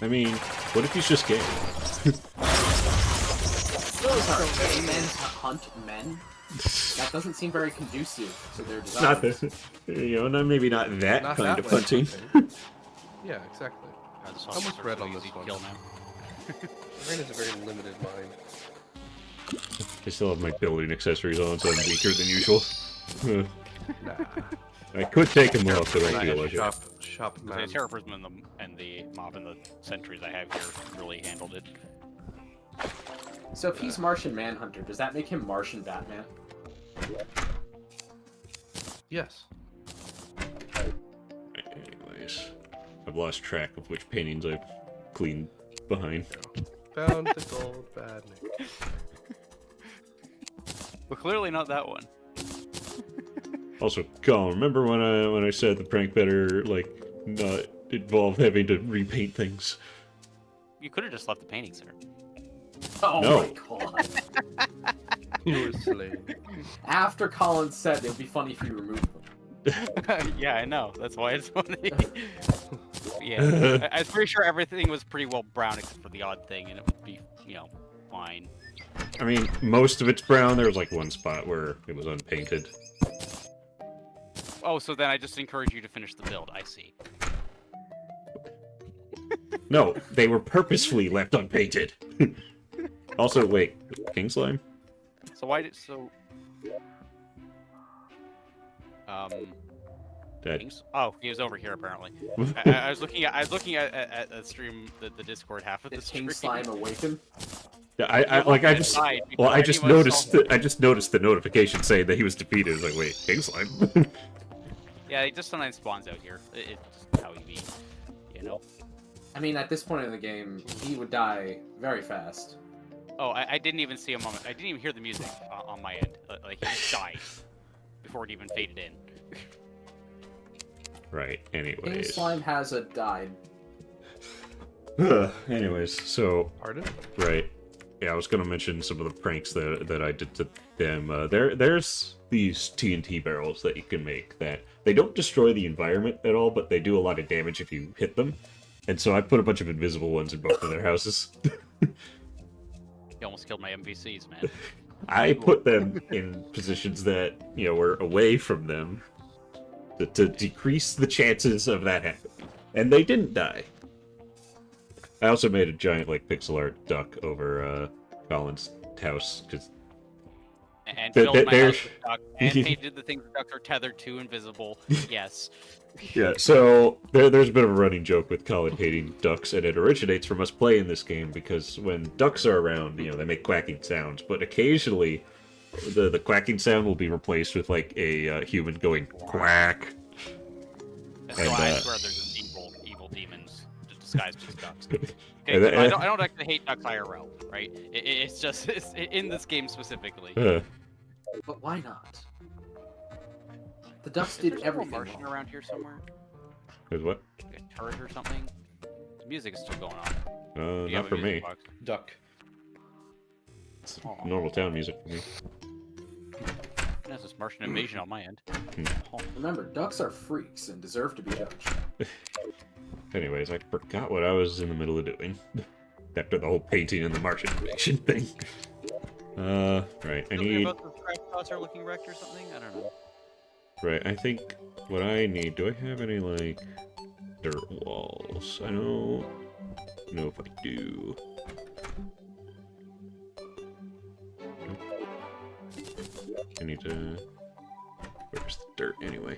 A: I mean, what if he's just gay?
C: Those are gay men to hunt men? That doesn't seem very conducive to their desires.
A: Not the, maybe not that
B: Not
A: kind
B: that
A: of
B: way,
A: hunting.
B: Yeah, exactly.
E: This
B: How much
E: officer's
B: bread
E: so
B: on this
E: easy to
B: one?
E: kill now.
B: Brain is a very limited mind.
A: I still have my building accessories on, so I'm weaker than usual.
B: Nah.
A: I could take them off, but I
B: Nah,
A: feel like it.
B: shop
E: The
B: man.
E: terrorism and the mob and the sentries I have here really handled it.
C: So if he's Martian Manhunter, does that make him Martian Batman?
B: Yes.
A: Anyways, I've lost track of which paintings I've cleaned behind.
B: Found the gold bad name.
E: But clearly not that one.
A: Also, Colin, remember when I said the prank better not involve having to repaint things?
E: You could have just left the paintings there.
C: Oh
A: No.
C: my god.
B: You were slain.
C: After Colin said it would be funny if you removed them.
E: Yeah, I know. That's why it's funny. Yeah, I'm pretty sure everything was pretty well brown except for the odd thing, and it would be, fine.
A: I mean, most of it's brown. There was like one spot where it was unpainted.
E: Oh, so then I just encourage you to finish the build. I see.
A: No, they were purposefully left unpainted. Also, wait, King Slime?
E: So why did
A: That
E: Kings? Oh, he was over here apparently. I was looking at the stream, the Discord half of the
C: Did
E: stream.
C: King Slime awaken?
A: Yeah, I just noticed the notification saying that he was defeated. I was like, wait, King Slime?
E: Yeah, he just sometimes spawns out here. It's just how he be,
C: I mean, at this point in the game, he would die very fast.
E: Oh, I didn't even see him on. I didn't even hear the music on my end. Like he just died before it even faded in.
A: Right.
C: King
A: Anyways.
C: Slime has died.
A: Anyways, so
B: Pardon?
A: right. Yeah, I was gonna mention some of the pranks that I did to them. There's these TNT barrels that you can make that they don't destroy the environment at all, but they do a lot of damage if you hit them. And so I put a bunch of invisible ones in both of their houses.
E: You almost killed my MVCs, man.
A: I put them in positions that, were away from them to decrease the chances of that happening. And they didn't die. I also made a giant, pixel art duck over Colin's house, because...
E: And
A: There-
E: filled my
A: there-
E: house with duck, and painted the things the ducks are tethered to invisible. Yes.
A: Yeah, so there's a bit of a running joke with Colin hating ducks, and it originates from us playing this game, because when ducks are around, they make quacking sounds, but occasionally the quacking sound will be replaced with, a human going quack.
E: So
A: And,
E: I swear there's evil demons disguised as ducks. Okay,
A: And that-
E: I don't actually hate ducks IRL, right? It's just in this game specifically.
C: But why not? The ducks
E: Is there
C: did
E: still a
C: everything
E: Martian
C: wrong.
E: around here somewhere?
A: With what?
E: Like a turret or something? The music is still going on. Do you
A: Not
E: have a
A: for
E: music
A: me.
E: box?
B: Duck.
A: It's
E: Aw.
A: normal town music for me.
E: There's this Martian invasion on my end. Oh,
C: Remember, ducks are freaks and deserve to be judged.
A: Anyways, I forgot what I was in the middle of doing. After the whole painting and the Martian invasion thing. Right, I
E: something
A: need...
E: about the crash spots are looking wrecked or something? I don't know.
A: Right, I think what I need... Do I have any, dirt walls? I don't know if I do. Nope. I need to... Where's the dirt, anyway?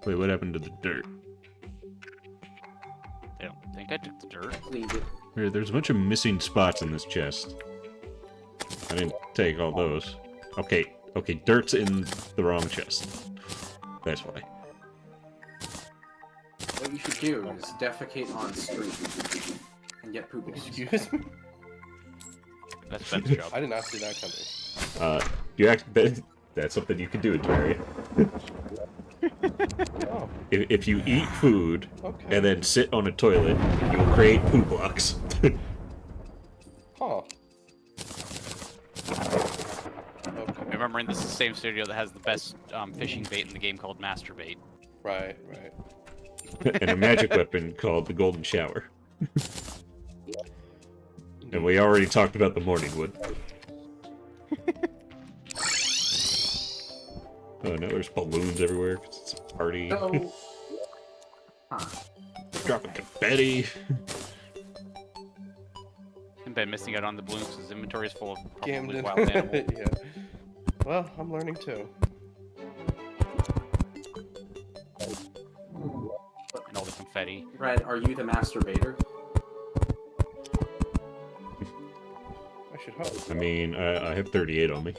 A: Wait, what happened to the dirt?
E: I don't think I took the dirt.
C: Cleaned it.
A: There's a bunch of missing spots in this chest. I didn't take all those. Okay, dirt's in the wrong chest. That's why.
C: What you should do is defecate on street and get poop balls.
B: Excuse me?
E: That's Ben's job.
B: I did not see that coming.
A: That's something you can do in Terraria.
B: Oh,
A: If you eat food
B: okay.
A: and then sit on a toilet, you will create poo blocks.
B: Huh. Okay.
E: Remembering this is the same studio that has the best fishing bait in the game called Masturbate.
B: Right, right.
A: And a magic weapon called the Golden Shower. And we already talked about the Morning Wood. Oh, now there's balloons everywhere 'cause it's a party.
C: So,
A: Dropping confetti.
E: And Ben missing out on the balloons because his inventory is full of probably
B: Gamden.
E: wild animals.
B: Yeah. Well, I'm learning too.
E: And all the confetti.
C: Red, are you the masturbator?
B: I should hope.
A: I mean, I have 38 on me.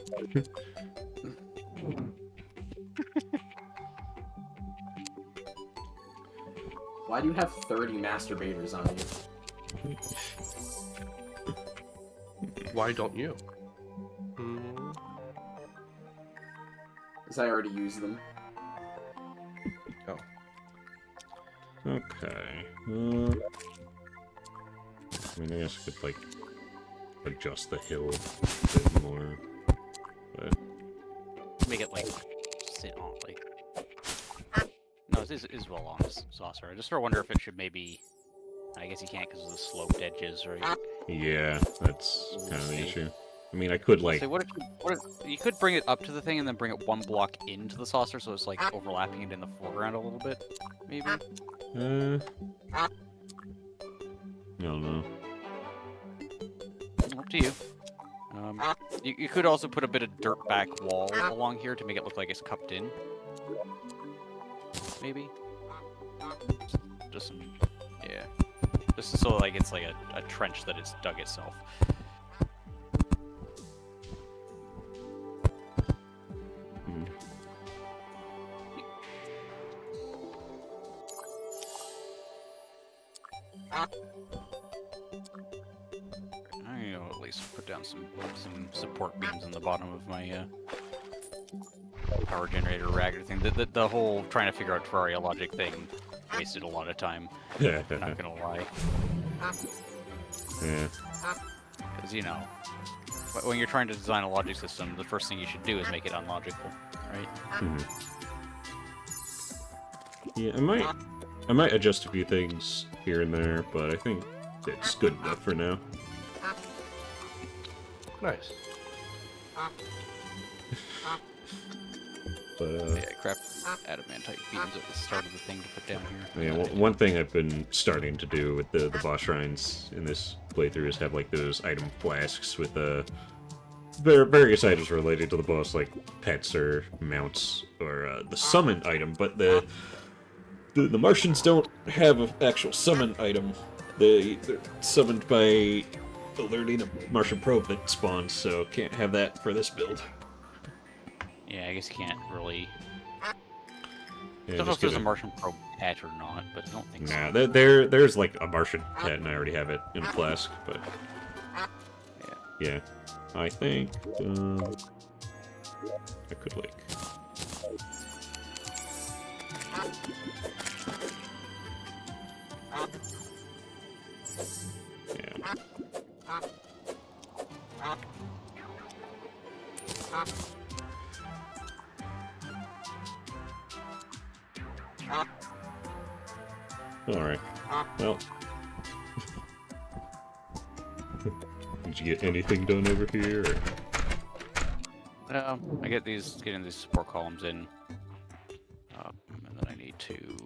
C: Why do you have 30 masturbators on you?
B: Why don't you? Hmm.
C: Because I already used them.
B: Oh.
A: Okay. I mean, I guess I could, like, adjust the hill a bit more. But,
E: Make it like sit on like. No, it is well on this saucer. I just sort of wonder if it should maybe. I guess you can't because of the sloped edges, right?
A: yeah, that's kind of the issue. I mean, I could, like...
E: So what if you could bring it up to the thing and then bring it one block into the saucer, so it's like overlapping it in the foreground a little bit, maybe.
A: I don't know.
E: Up to you. You could also put a bit of dirt back wall along here to make it look like it's cupped in. Maybe. Just some, yeah. Just so like it's like a trench that it's dug itself.
A: Hmm.
E: I'll at least put down some support beams on the bottom of my power generator rack or thing. The whole trying to figure out Terraria logic thing wasted a lot of time.
A: Yeah.
E: Not gonna lie,
A: Yeah.
E: because you know, when you're trying to design a logic system, the first thing you should do is make it unlogical, right?
A: Mhm. Yeah, I might adjust a few things here and there, but I think it's good enough for now.
B: Nice.
A: But
E: Yeah, crap adamantite beams at the start of the thing to put down here.
A: yeah, one thing I've been starting to do with the boss shrines in this playthrough is have like those item flasks with various items related to the boss, like pets or mounts or the summon item. But the Martians don't have an actual summon item. They're summoned by alerting a Martian probe that spawns, so can't have that for this build.
E: Yeah, I guess you can't really.
A: Yeah,
E: Don't know
A: just
E: if there's a
A: gonna-
E: Martian probe pet or not, but I don't think
A: Nah,
E: so.
A: there's like a Martian pet, and I already have it in a flask. But yeah, I think I could like. Yeah. All right. Well. Did you get anything done over here? Or...
E: I get getting these support columns in, and then I need to.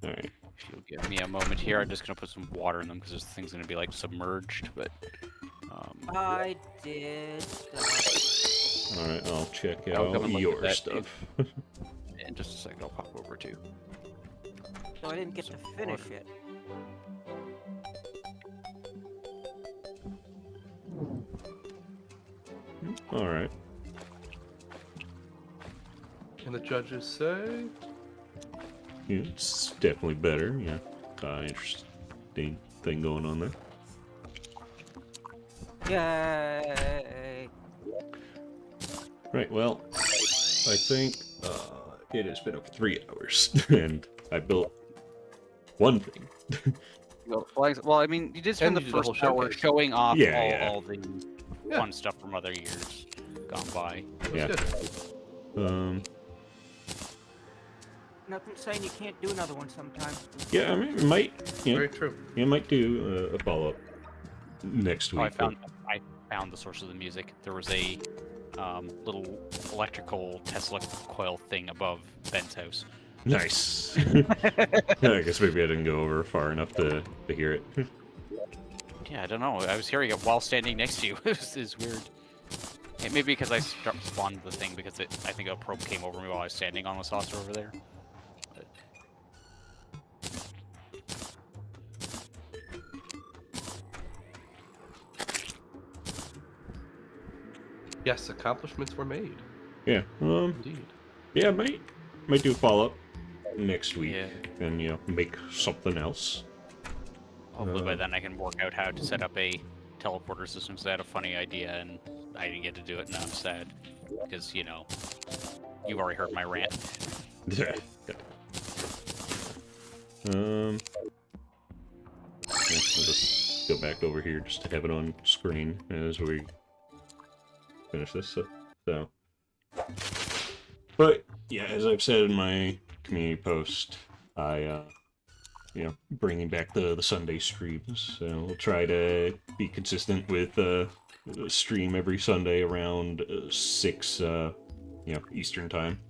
A: All right.
E: If you'll give me a moment here, I'm just gonna put some water in them because this thing's gonna be like submerged. But
D: I did.
A: All right. I'll check
E: I'll come
A: out
E: and look at
A: your
E: that,
A: stuff.
E: in just a second, I'll pop over too.
D: So I didn't get to finish it.
A: All right.
B: Can the judges say?
A: Yeah, it's definitely better. Yeah. Interesting thing going on there.
D: Yay!
A: Right, well, I think it has been over 3 hours, and I built one thing.
E: Well, I mean, you did spend
B: And
E: the
B: you did the whole
E: first hour
B: showcase.
E: showing off
A: Yeah,
E: all the
B: Yeah.
E: fun stuff from other years gone by.
B: That's
A: Yeah.
B: good.
D: Nothing saying you can't do another one sometime.
A: Yeah, I mean, it might,
B: Very true.
A: you might do a follow-up next
E: Oh,
A: week.
E: I found the source of the music. There was a little electrical Tesla coil thing above Ben's house.
A: Nice. I guess maybe I didn't go over far enough to hear it.
E: Yeah, I don't know. I was hearing it while standing next to you. It's weird. It may be because I spawned the thing because I think a probe came over me while I was standing on the saucer over there. But...
B: Yes, accomplishments were made.
A: Yeah.
B: Indeed.
A: Yeah, might do a follow-up next week,
E: Yeah.
A: and make something else.
E: Hopefully by then I can work out how to set up a teleporter system, because I had a funny idea and I didn't get to do it, and now I'm sad. Because, you've already heard my rant.
A: Yeah. I'll just go back over here just to have it on screen as we finish this. So, but yeah, as I've said in my community post, I bringing back the Sunday streams. So we'll try to be consistent with stream every Sunday around 6 Eastern time.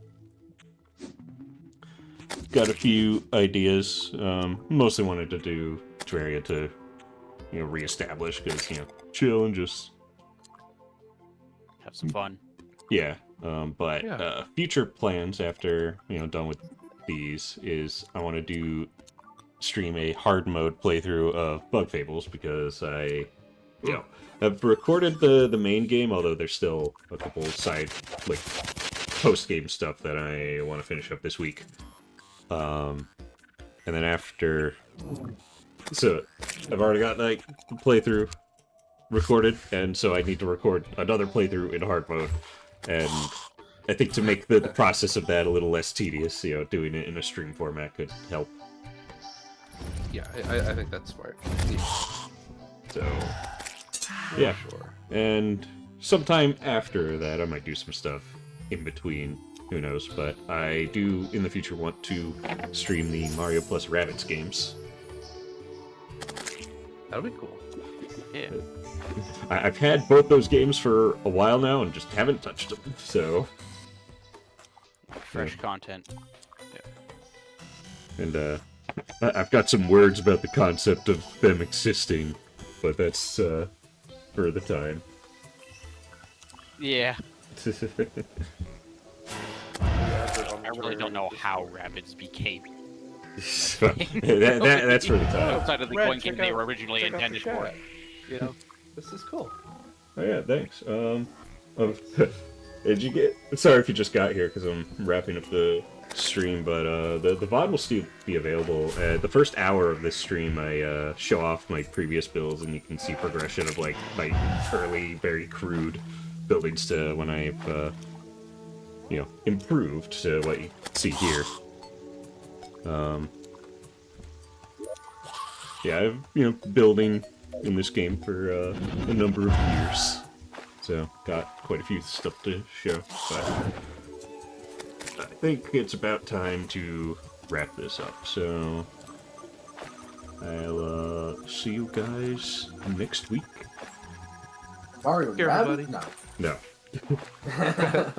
A: Got a few ideas. Mostly wanted to do Terraria to reestablish, because chill and just
E: Have some fun.
A: yeah. But
B: Yeah.
A: future plans after done with these is I want to stream a hard mode playthrough of Bug Fables, because I have recorded the main game, although there's still a couple side post game stuff that I want to finish up this week. And then after, so I've already got the playthrough recorded, and so I need to record another playthrough in hard mode, and I think to make the process of that a little less tedious, doing it in a stream format could help.
B: Yeah, I think that's smart. Yeah,
A: So
B: for
A: yeah.
B: sure.
A: And sometime after that, I might do some stuff in between. Who knows? But I do, in the future, want to stream the Mario plus Rabbids games.
B: That'll be cool.
E: Yeah.
A: I've had both those games for a while now and just haven't touched them. So,
E: Fresh content.
A: and I've got some words about the concept of them existing, but that's for the time.
E: Yeah. I really don't know how rabbits became
A: That's for the time.
E: outside of the
B: Red,
E: coin game
B: check
E: they
B: out-
E: were originally
B: check out the
E: intended for.
B: chat. This is cool.
A: Oh yeah, thanks. Did you get? Sorry if you just got here because I'm wrapping up the stream, but the VOD will still be available. The first hour of this stream, I show off my previous builds, and you can see progression of my early, very crude buildings to when I've improved to what you see here. Yeah, I've building in this game for a number of years, so got quite a few stuff to show. But I think it's about time to wrap this up. So I'll see you guys next week.
C: Mario
B: Here,
C: Rabbit?
B: everybody.
C: No.
A: No.